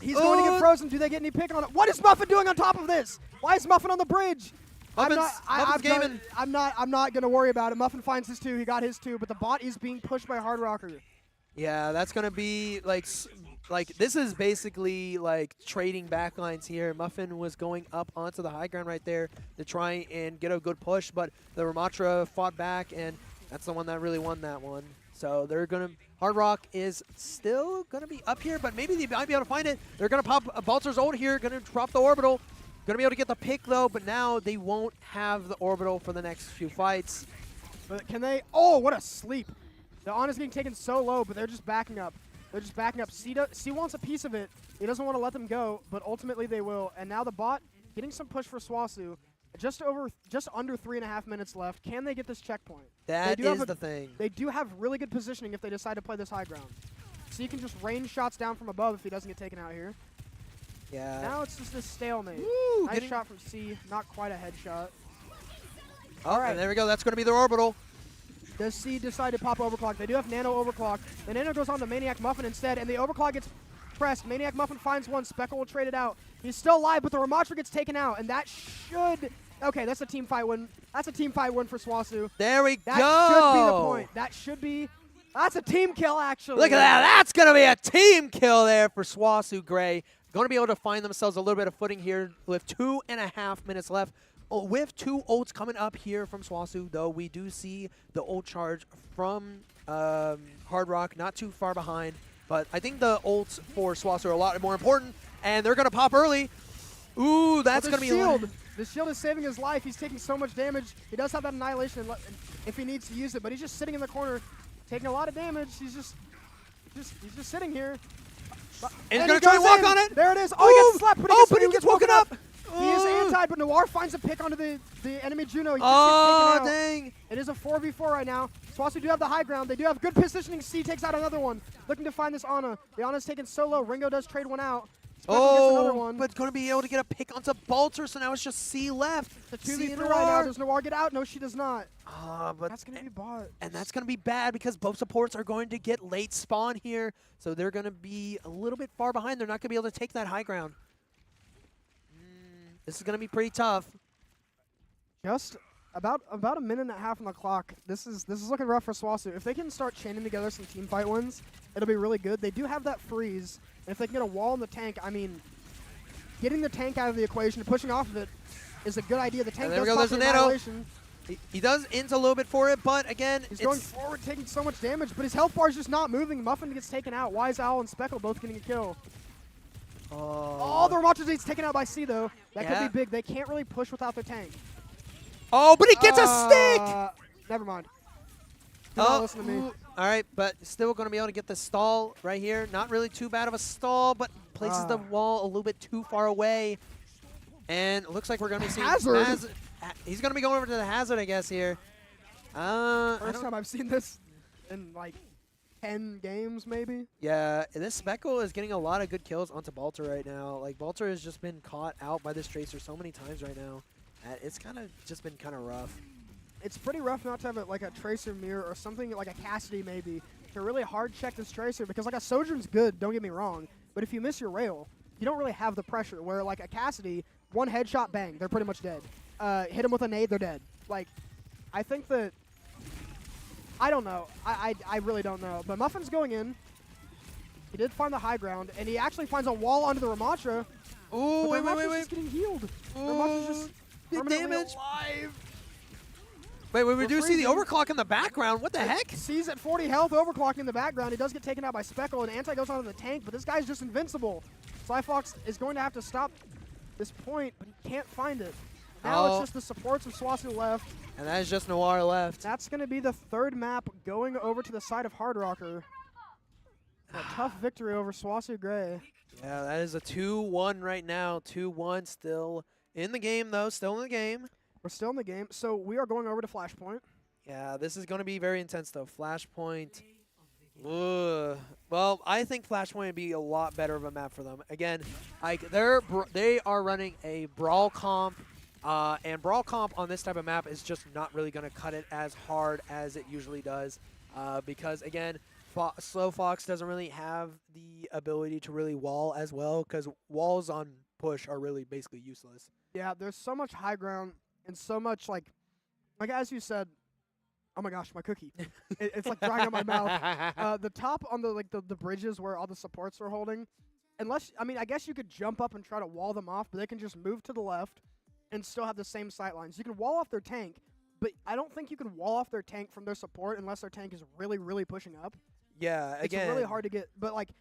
He's going to Oh. get frozen. Do they get any pick on it? What is Muffin doing on top of this? Why is Muffin on the bridge? Muffin's gaming. I'm not gonna worry about it. Muffin finds his two. He got his two, but the bot is being pushed by Hardrocker. Yeah, that's gonna be like this is basically like trading backlines here. Muffin was going up onto the high ground right there to try and get a good push, but the Ramatra fought back, and that's the one that really won that one. So they're gonna Hardrock is still gonna be up here, but maybe they might be able to find it. They're gonna pop Baltzer's ult here, gonna drop the orbital. Gonna be able to get the pick though, but now they won't have the orbital for the next few fights. But can they? Oh, what a sleep! The Ana's getting taken so low, but they're just backing up. They're just backing up. C wants a piece of it. He doesn't want to let them go, but ultimately they will. And now the bot getting some push for SWOSU. Just under 3.5 minutes left. Can they get this checkpoint? That They do have is a- the thing. They do have really good positioning if they decide to play this high ground. So you can just range shots down from above if he doesn't get taken out here. Yeah. Now it's just this stalemate. Woo, Nice getting- shot from C. Not quite a headshot. Oh, Alright. and there we go. That's gonna be their orbital. Does C decide to pop overclock? They do have Nano overclock. The Nano goes on to Maniac Muffin instead, and the overclock gets pressed. Maniac Muffin finds one. Speckle will trade it out. He's still alive, but the Ramatra gets taken out, and that should... Okay, that's a team fight win. That's a team fight win for SWOSU. There we That go. should be the point. That should be... That's a team kill, actually. Look at that. That's going to be a team kill there for SWOSU Gray. Going to be able to find themselves a little bit of footing here with 2.5 minutes left. Oh, with two ults coming up here from SWOSU, though, we do see the ult charge from Hardrock not too far behind. But I think the ults for SWOSU are a lot more important, and they're going to pop early. Ooh, that's But going the to be... shield. The shield is saving his life. He's taking so much damage. He does have that annihilation if he needs to use it, but he's just sitting in the corner, taking a lot of damage. He's just sitting here. And he's he going to try and goes walk in. on it. There it is. Oh, he Ooh. gets slapped, but But he gets woken up. He is Ooh. anti, but Noir finds a pick onto the enemy Juno. He just Oh, gets taken out. dang. It is a 4v4 right now. SWOSU do have the high ground. They do have good positioning. C takes out another one. Looking to find this Ana. The Ana's taken so low. Ringo does trade one out. Speckle gets another one. But going to be able to get a pick onto Balter, so now it's just C left. The C 2v3 and right now. Noir. Does Noir get out? No, she does not. But That's going to be bot. and that's going to be bad because both supports are going to get late spawn here, so they're going to be a little bit far behind. They're not going to be able to take that high ground. This is going to be pretty tough. Just about a minute and a half on the clock. This is looking rough for SWOSU. If they can start chaining together some team fight wins, it'll be really good. They do have that freeze, and if they can get a wall in the tank, I mean, getting the tank out of the equation and pushing off of it is a good idea. The tank And there we does go, pop there's the a nano. annihilation. He does int a little bit for it, but again, He's it's going forward, taking so much damage, but his health bar is just not moving. Muffin gets taken out. Wise Owl and Speckle both getting a kill. Oh, the Ramatra gets taken out by C, though. That Yeah. could be big. They can't really push without their tank. Oh, but he gets a stick! Never mind. Do not Oh, listen to me. ooh. All right, but still going to be able to get the stall right here. Not really too bad of a stall, but places the wall a little bit too far away. And it looks like we're going to be seeing Hazard. He's going to be going over to the Hazard, I guess, here. I First don't- time I've seen this in like 10 games, maybe. Yeah, and this Speckle is getting a lot of good kills onto Balter right now. Like, Balter has just been caught out by this Tracer so many times right now. It's kind of just been kind of rough. It's pretty rough not to have like a Tracer mirror or something like a Cassidy maybe to really hard check this Tracer because like a Sojourn's good, don't get me wrong, but if you miss your rail, you don't really have the pressure where like a Cassidy, one headshot, bang, they're pretty much dead. Hit them with a nade, they're dead. Like, I think that, I don't know. I really don't know. But Muffin's going in. He did find the high ground, and he actually finds a wall onto the Ramattra. Ooh, but wait, Ramatra's wait. just getting healed. Ooh, Ramatra's just the permanently damage. alive. Wait, we We're do see the freezing. overclock in the background. What the heck? Sees at 40 health, overclocking in the background. He does get taken out by Speckle, and Anti goes onto the tank, but this guy's just invincible. Slyfox is going to have to stop this point, but he can't find it. Now Oh. it's just the supports of SWOSU left. And that is just Noir left. That's going to be the third map going over to the side of Hardrocker. A tough victory over SWOSU Gray. Yeah, that is a 2-1 right now. 2-1 still in the game, though. Still in the game. We're still in the game, so we are going over to Flashpoint. Yeah, this is going to be very intense, though. Flashpoint. Ugh. Well, I think Flashpoint would be a lot better of a map for them. Again, like they are running a brawl comp, and brawl comp on this type of map is just not really going to cut it as hard as it usually does, because again, Slow Fox doesn't really have the ability to really wall as well, because walls on push are really basically useless. Yeah, there's so much high ground and so much like as you said. Oh my gosh, my cookie! It's like drying on my mouth. The top on the bridges where all the supports are holding, I guess you could jump up and try to wall them off, but they can just move to the left and still have the same sight lines. You can wall off their tank, but I don't think you can wall off their tank from their support unless their tank is really, really pushing up. Yeah, again, It's really hard to get, but like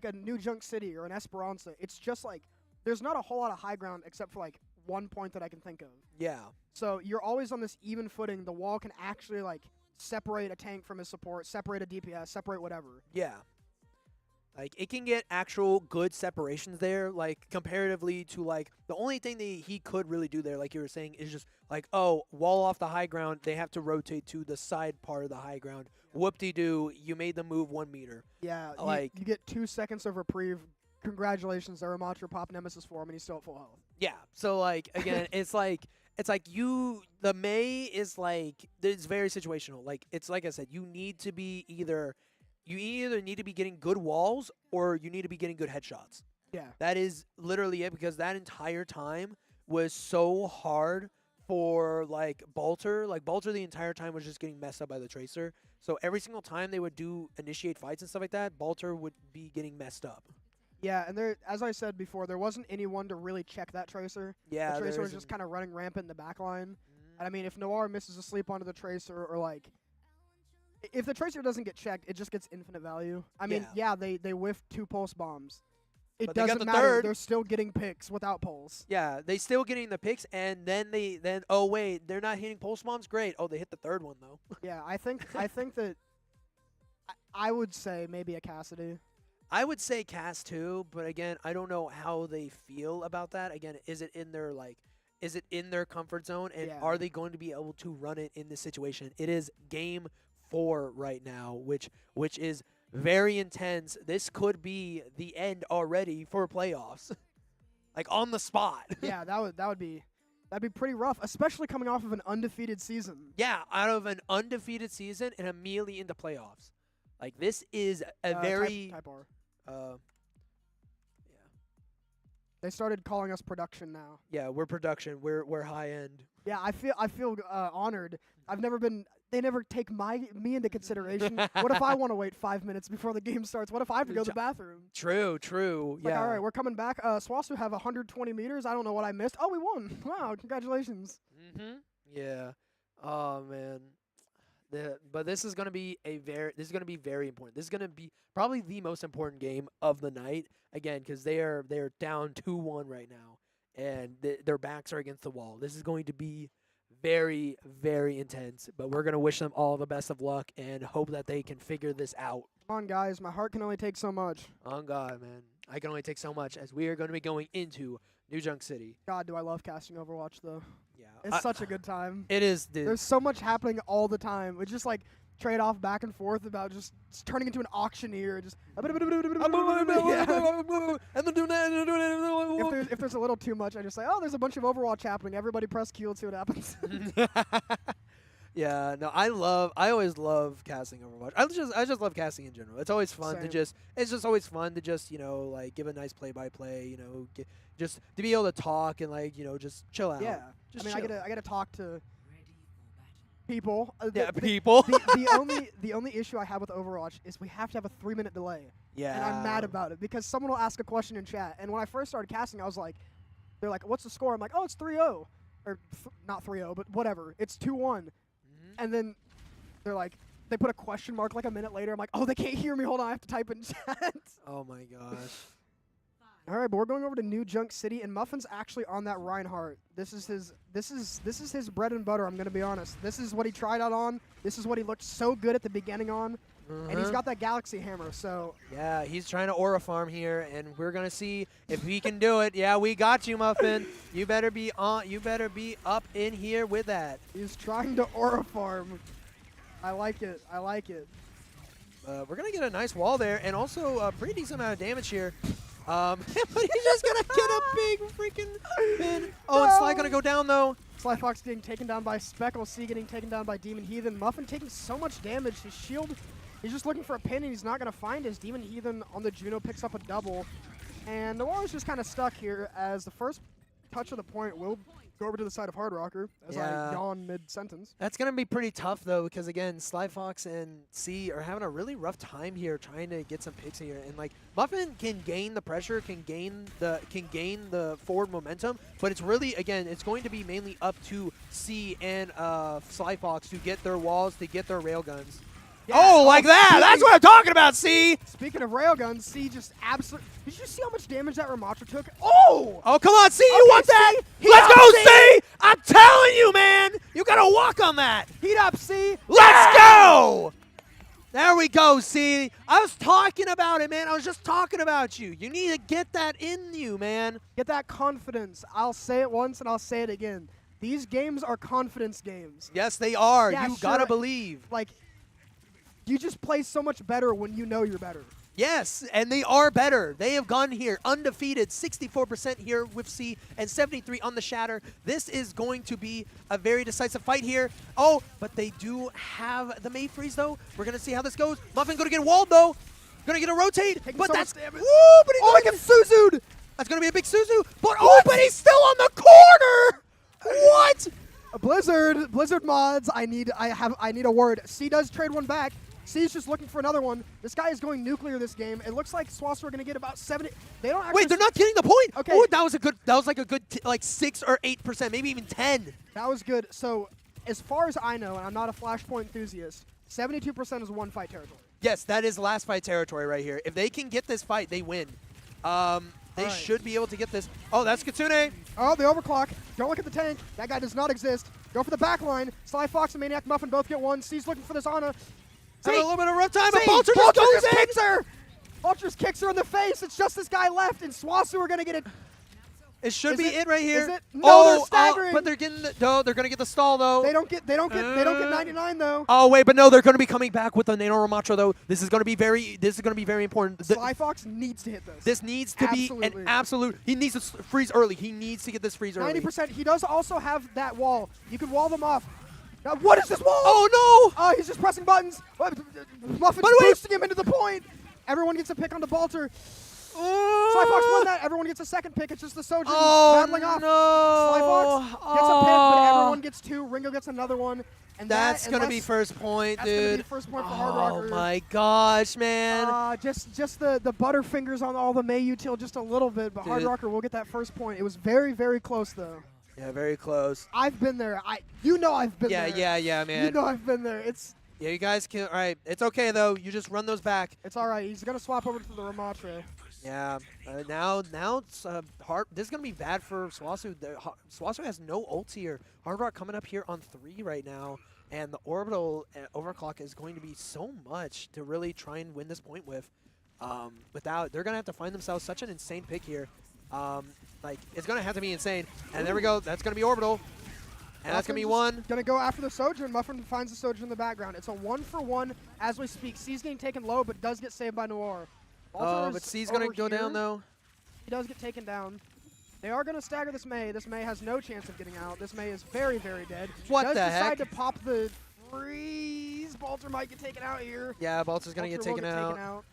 a New Junk City or an Esperanza, it's just like there's not a whole lot of high ground except for like one point that I can think of. Yeah. So you're always on this even footing. The wall can actually like separate a tank from his support, separate a DPS, separate whatever. Yeah. Like, it can get actual good separations there, like, comparatively to, like, the only thing that he could really do there, like you were saying, is just, like, oh, wall off the high ground, they have to rotate to the side part of the high ground. Whoop-de-doo, you made them move 1 meter. Yeah, Like- you get 2 seconds of reprieve. Congratulations, the Ramattra pop Nemesis for him, and he's still at full health. Yeah, so, like, again, it's like the May is, like, it's very situational. Like, it's like I said, you need to be you either need to be getting good walls or you need to be getting good headshots. Yeah. That is literally it, because that entire time was so hard for, like, Balter. Like, Balter the entire time was just getting messed up by the Tracer. So every single time they would initiate fights and stuff like that, Balter would be getting messed up. Yeah, and there, as I said before, there wasn't anyone to really check that Tracer. Yeah, The Tracer there was just isn't. kind of running rampant in the back line. And I mean, if Noir misses a sleep onto the Tracer, or like, if the Tracer doesn't get checked, it just gets infinite value. I mean, yeah, they whiffed 2 pulse bombs. It But they got doesn't the matter. third. They're still getting picks without pulse. Yeah, they still getting the picks, and then oh wait, they're not hitting pulse bombs. Great. Oh, they hit the third one though. Yeah, I think that I would say maybe a Cassidy. I would say Cass too, but again, I don't know how they feel about that. Again, is it in their comfort zone, and Yeah. are they going to be able to run it in this situation? It is game 4 right now, which is very intense. This could be the end already for playoffs, like on the spot. Yeah, that'd be pretty rough, especially coming off of an undefeated season. Yeah, out of an undefeated season and immediately into playoffs. Like, this is a very type R. yeah. They started calling us production now. Yeah, we're production. We're high end. Yeah, I feel honored. They never take me into consideration. What if I want to wait 5 minutes before the game starts? What if I have to go to the bathroom? True. Like, Yeah. all right, we're coming back. SWOSU have 120 meters. I don't know what I missed. Oh, we won. Wow, congratulations. Yeah. Oh man. But this is gonna be very important. This is gonna be probably the most important game of the night. Again, because they're down 2-1 right now, and their backs are against the wall. This is going to be very, very intense. But we're gonna wish them all the best of luck and hope that they can figure this out. Come on, guys. My heart can only take so much. On God, man. I can only take so much, as we are going to be going into New Junk City. God, do I love casting Overwatch, though. Yeah. It's such a good time. It is, dude. There's so much happening all the time. It's just like trade off back and forth about just turning into an auctioneer. Just if there's a little too much, I just say, oh, there's a bunch of Overwatch happening. Everybody press Q and see what happens. Yeah, no, I always love casting Overwatch. I just love casting in general. It's always fun Same. it's just always fun to just, like give a nice play-by-play, just to be able to talk and like, just chill out. Yeah. Just I mean, chill. I gotta talk to Ready for battle. people. Yeah, people. The only issue I have with Overwatch is we have to have a 3-minute delay. Yeah. And I'm mad about it because someone will ask a question in chat. And when I first started casting, I was like, they're like, what's the score? I'm like, oh, it's 3-0. Or not 3-0, but whatever. It's 2-1. And then they're like, they put a question mark like a minute later. I'm like, oh, they can't hear me. Hold on, I have to type in chat. Oh my gosh. All right, but we're going over to New Junk City, and Muffin's actually on that Reinhardt. This is his bread and butter. I'm gonna be honest. This is what he tried out on. This is what he looked so good at the beginning on, and he's got that Galaxy Hammer. So Yeah, he's trying to aura farm here, and we're gonna see if he can do it. Yeah, we got you, Muffin. You better be on. You better be up in here with that. he's trying to aura farm. I like it. I like it. We're gonna get a nice wall there, and also a pretty decent amount of damage here. But he's just gonna get a big freaking pin. Oh, and Sly gonna go down though. Sly Fox getting taken down by Speckle. C getting taken down by Demon Heathen. Muffin taking so much damage. His shield, he's just looking for a pin, and he's not going to find his. Demon Heathen on the Juno picks up a double. And the wall is just kind of stuck here as the first touch of the point will go over to the side of Hardrocker as Yeah. I yawn mid-sentence. That's gonna be pretty tough though, because again, Sly Fox and C are having a really rough time here trying to get some picks here. And like Muffin can gain the pressure, can gain the forward momentum, but it's really it's going to be mainly up to C and Sly Fox to get their walls, to get their railguns. Yeah. Oh, like that! That's what I'm talking about, C! Speaking of railguns, C just absolutely. Did you see how much damage that Ramatra took? Oh! Oh, come on, C, you Okay, want that? C, Let's heat go, up, C! I'm telling you, man! You gotta walk on that! Heat up, C! Let's go! There we go, C. I was talking about it, man. I was just talking about you. You need to get that in you, man. Get that confidence. I'll say it once and I'll say it again. These games are confidence games. Yes, they are. Yeah, You sure. gotta believe. Like, you just play so much better when you know you're better. Yes, and they are better. They have gone here undefeated, 64% here with C and 73 on the Shatter. This is going to be a very decisive fight here. Oh, but they do have the May Freeze, though. We're going to see how this goes. Muffin going to get walled, though. Going to get a rotate, Taking but so that's... much damage. Woo, but Oh, he gets Suzu'd! That's going to be a big Suzu. But, oh, but he's still on the corner! What? Blizzard mods. I need a word. C does trade one back. C's just looking for another one. This guy is going nuclear this game. It looks like SWOSU are going to get about 70. They don't actually. Wait, they're not getting the point. Okay. Ooh, that was like a good 6 or 8%, maybe even 10. That was good. So, as far as I know, and I'm not a Flashpoint enthusiast, 72% is one fight territory. Yes, that is last fight territory right here. If they can get this fight, they win. They right. should be able to get this. Oh, that's Kitsune. Oh, the overclock. Don't look at the tank. That guy does not exist. Go for the back line. Sly Fox and Maniac Muffin both get one. C's looking for this Ana. Having a little bit of a rough time, but See, Bolter just goes in. kicks her. Bolter kicks her in the face. It's just this guy left, and SWOSU are going to get it. It should Is be it- it right here. is it? No, oh, they're staggering. but they're getting they're gonna get the stall though. They don't get 99 though. Oh wait, but no, they're gonna be coming back with the Nano Ramatra though. This is gonna be very important. Sly Fox needs to hit this. This needs to be Absolutely. an absolute. He needs to freeze early. He needs to get this freeze early. 90%. He does also have that wall. You can wall them off. Now, what is this wall? Oh no! Oh, he's just pressing buttons. Muffin's By the way- boosting him into the point. Everyone gets a pick on the Bolter. Sly Fox won that. Everyone gets a second pick. It's just the Sojourn battling off. no! Sly Fox gets a pick, but everyone gets two. Ringo gets another one. And That's gonna be unless- first point, that's dude. gonna be first point for Oh Hardrocker. my gosh, man! Just the butterfingers on all the May util just a little bit, but Dude. Hardrocker will get that first point. It was very, very close though. Yeah, very close. I've been there. You know I've been there. Yeah, man. You know I've been there. Yeah, you guys can. All right, it's okay though. You just run those back. It's all right. He's gonna swap over to the Ramatra. Yeah. Now it's hard. This is gonna be bad for SWOSU. SWOSU has no ults here. Hardrock coming up here on 3 right now, and the orbital overclock is going to be so much to really try and win this point with. They're gonna have to find themselves such an insane pick here. Like it's gonna have to be insane. And there we go. That's gonna be orbital. And that's gonna be one. Gonna go after the Sojourn. Muffin finds the Sojourn in the background. It's a 1-for-1 as we speak. C's getting taken low, but does get saved by Noir. Oh, Balter but is C's gonna over go down here. though. He does get taken down. They are going to stagger this Mei. This Mei has no chance of getting out. This Mei is very, very dead. What Does the decide heck? to pop the freeze. Balter might get taken out here. Yeah, Balter's going to get Balter will taken out.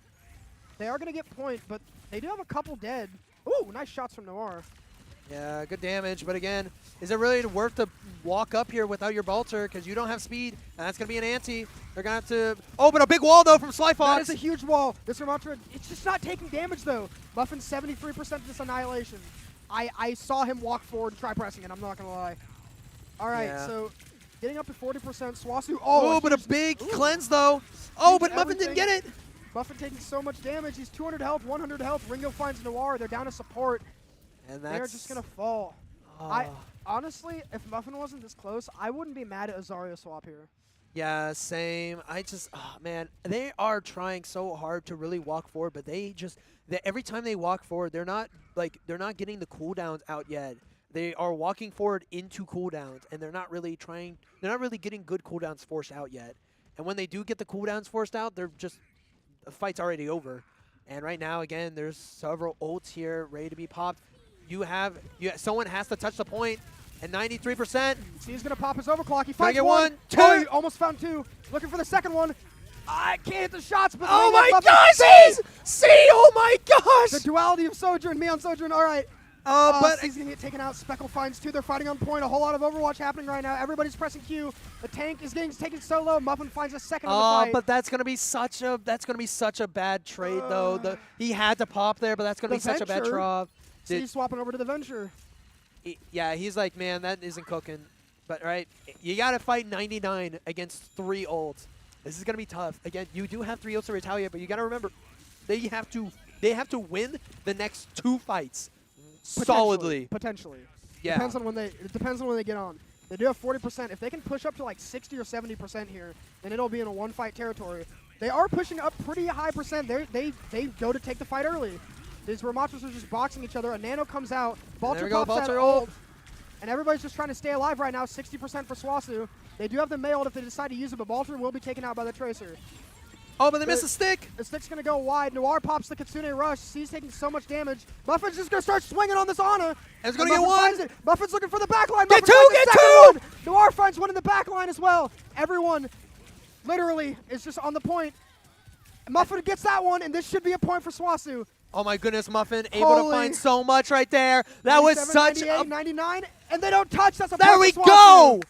They are going to get point, but they do have a couple dead. Ooh, nice shots from Noir. Yeah, good damage. But again, is it really worth to walk up here without your Balter? Because you don't have speed, and that's going to be an ante. They're going to have to open a big wall, though, from Sly That Fox. is a huge wall. This Ramatra, it's just not taking damage, though. Muffin 73% of this Annihilation. I saw him walk forward and try pressing it, I'm not going to lie. All right, Yeah. so getting up to 40%. SWOSU. Oh, Oh, but a huge- big ooh. cleanse, though. Oh, Huge but Muffin didn't get it. Muffin taking so much damage. He's 200 health, 100 health. Ringo finds Noir. They're down to support. And They're just going to fall. Oh. Honestly, if Muffin wasn't this close, I wouldn't be mad at a Zarya swap here. Yeah, same. Man, they are trying so hard to really walk forward, but every time they walk forward, they're not getting the cooldowns out yet. They are walking forward into cooldowns, and they're not really getting good cooldowns forced out yet. And when they do get the cooldowns forced out, the fight's already over. And right now, again, there's several ults here ready to be popped. Someone has to touch the point, and 93%. He's going to pop his overclock. He Gonna finds get one. one, Oh, two. he almost found two. Looking for the second one. I can't hit the shots, but Oh Ringo my Muffin- gosh! See! Oh my gosh! The duality of Sojourn, me on Sojourn. All right. But he's going to get taken out. Speckle finds two. They're fighting on point. A whole lot of Overwatch happening right now. Everybody's pressing Q. The tank is getting taken solo. Muffin finds a second in the fight. but that's gonna be such a bad trade though. He had to pop there, but that's gonna The be such a bad Venture. draw. So he's swapping over to the Venture. Yeah, he's like, man, that isn't cooking. But right, you gotta fight 99 against 3 ults. This is gonna be tough. Again, you do have 3 ults to retaliate, but you gotta remember, they have to win the next 2 fights solidly. Potentially. Yeah. It depends on when they get on. They do have 40%. If they can push up to like 60 or 70% here, then it'll be in a one-fight territory. They are pushing up pretty high percent. They go to take the fight early. These Ramatras are just boxing each other. A Nano comes out. There Balter we go, pops that Balter ult. ult. And everybody's just trying to stay alive right now. 60% for SWOSU. They do have the Mail if they decide to use it, but Balter will be taken out by the Tracer. Oh, but they missed a stick. The stick's going to go wide. Noir pops the Kitsune Rush. C's taking so much damage. Muffin's just going to start swinging on this Ana. And it's gonna Muffin get one. finds it. Muffin's looking for the backline. Get Muffin two, finds the get second two! one. Noir finds one in the backline as well. Everyone literally is just on the point. Muffin gets that one, and this should be a point for SWOSU. Oh my goodness, Muffin able to Holy. find so much right there. That was 97, such 98, a 99, and they don't touch. That's a There point we for SWOSU. go!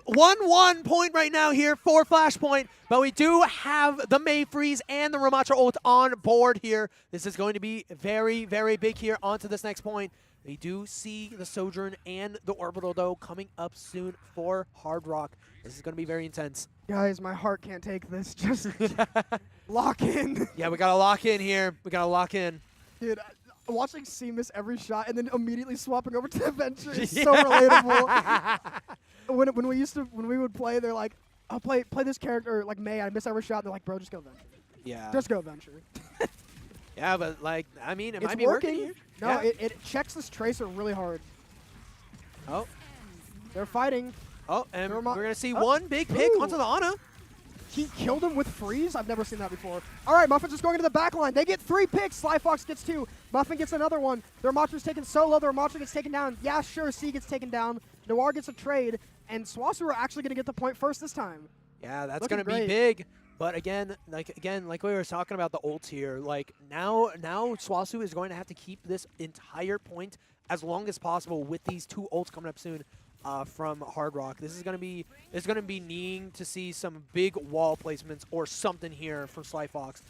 1-1 point right now here for Flashpoint, but we do have the May Freeze and the Ramatra ult on board here. This is going to be very, very big here onto this next point. We do see the Sojourn and the Orbital, though, coming up soon for Hardrock. This is going to be very intense. Guys, my heart can't take this. Just lock in. Yeah, we got to lock in here. We got to lock in. Dude, watching C miss every shot and then immediately swapping over to the Venture is so relatable. When we would play, they're like, "I'll play this character like May. I miss every shot." They're like, "Bro, just go Venture. Yeah. Just go Venture." Yeah, but, like, I mean, it It's might be working here. No, Yeah. it checks this Tracer really hard. Oh, They're fighting. oh, and They're we're going to see oh. one big pick Ooh. onto the Ana. He killed him with freeze. I've never seen that before. All right, Muffin's just going into the back line. They get 3 picks. Sly Fox gets 2. Muffin gets another one. Their Ramatra's taken solo. Their Ramatra gets taken down. Yeah, sure, C gets taken down. Noir gets a trade. And SWOSU are actually going to get the point first this time. Yeah, that's Looking going to be great. big. But again, like we were talking about the ults here, like now SWOSU is going to have to keep this entire point as long as possible with these 2 ults coming up soon from Hardrock. This is going to be needing to see some big wall placements or something here from Sly Fox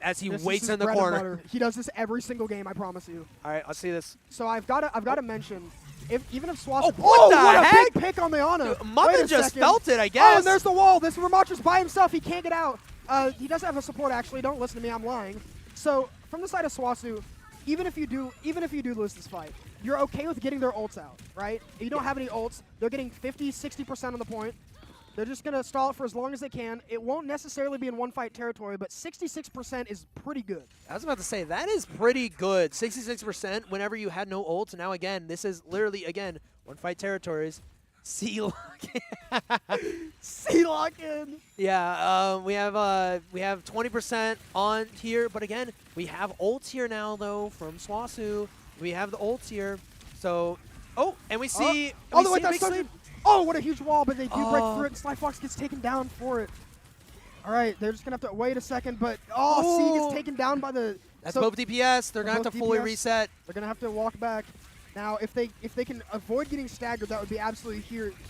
as he This is waits his in the bread and corner. butter. He does this every single game, I promise you. All right, let's see this. So I've got to mention, even if SWOSU... Oh, what the what heck? a big pick on the Ana. Muffin Wait a just second. felt it, I Oh, guess. and there's the wall. This Ramatra's by himself. He can't get out. He does have a support, actually. Don't listen to me. I'm lying. So from the side of SWOSU, even if you do lose this fight, you're okay with getting their ults out, right? If you don't have any ults, they're getting 50, 60% on the point. They're just going to stall it for as long as they can. It won't necessarily be in one-fight territory, but 66% is pretty good. I was about to say, that is pretty good. 66% whenever you had no ults. Now, again, this is literally, again, one-fight territories. C-lock. C-lock-in. Yeah, we have 20% on here. But, again, we have ults here now, though, from SWOSU. We have the ults here. So, oh, and we see. Oh, we the see way a that big Soju. sleep. Oh, what a huge wall, but they do break Oh. through it, and Sly Fox gets taken down for it. All right, they're just going to have to wait a second, but C gets Ooh. taken down by the... That's so both DPS. They're they're gonna have both to fully DPS. reset. They're going to have to walk back. Now, if they can avoid getting staggered, that would be absolutely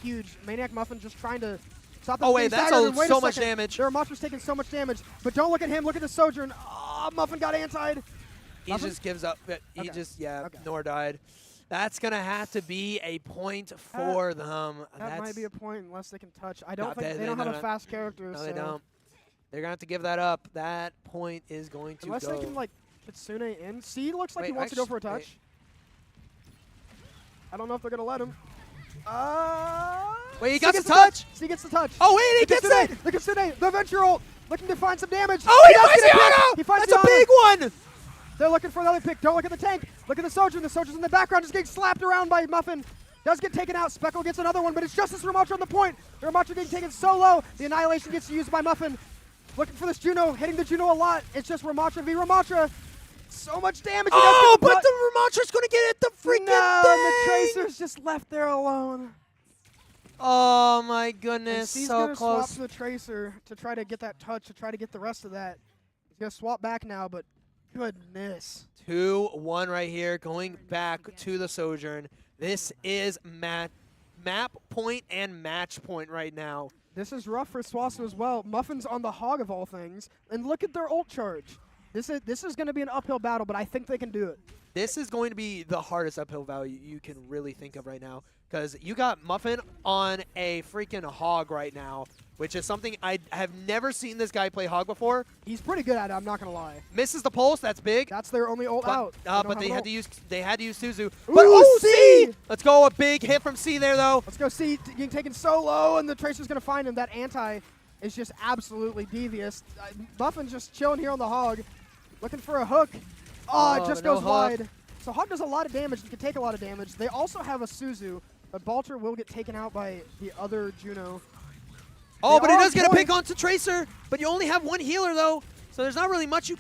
huge. Maniac Muffin just trying to stop them Oh from wait, getting that's staggered, and wait so a much second. damage. Their Monster's taking so much damage, but don't look at him. Look at the Sojourn. Muffin got antied. He Muffin? just gives up. He Okay. just, yeah, Okay. Nor died. That's going to have to be a point for them. That might be a point unless they can touch. I don't think they- they don't have no, a fast character. No, so they don't. They're going to have to give that up. That point is going to Unless go. they can, like, Kitsune in. C looks like he Wait, wants to go for a actu- touch. wait. I don't know if they're going to let him. Wait, he C got gets the touch? C gets the touch. Oh, wait, he The gets Kitsune, it! The Kitsune, the Venture ult, looking to find some damage. Oh, he does finds get a the pick. auto! He finds That's the a auto. big one! They're looking for another pick. Don't look at the tank. Look at the Sojourn. The Sojourn's in the background, just getting slapped around by Muffin. Does get taken out. Speckle gets another one, but it's Justice Ramatra on the point. Ramatra getting taken so low. The Annihilation gets used by Muffin. Looking for this Juno, hitting the Juno a lot. It's just Ramatra v Ramatra. So much damage. He does Oh, get the but butt. the Ramontra's going to get it the freaking No, thing! and the Tracer's just left there alone. Oh, my And goodness. C's So gonna swap close. to the Tracer to try to get that touch, to try to get the rest of that. He's gonna swap back now, but goodness. 2-1 right here, going back to the Sojourn. This is map point and match point right now. This is rough for SWOSU as well. Muffin's on the hog of all things, and look at their ult charge. This is going to be an uphill battle, but I think they can do it. This is going to be the hardest uphill value you can really think of right now, because you got Muffin on a freaking hog right now, which is something I have never seen this guy play hog before. He's pretty good at it, I'm not going to lie. Misses the pulse, that's big. That's their only ult out. But they had to use Suzu. Ooh, But oh, C! C! Let's go, a big hit from C there though. Let's go C, getting taken so low, and the Tracer's going to find him. That anti is just absolutely devious. Muffin's just chilling here on the hog, looking for a hook. Oh, it just no goes hook. wide. So Hog does a lot of damage. He can take a lot of damage. They also have a Suzu, but Balter will get taken out by the other Juno. Oh, They but he are does get a point. pick onto Tracer, but you only have one healer though, so there's not really much you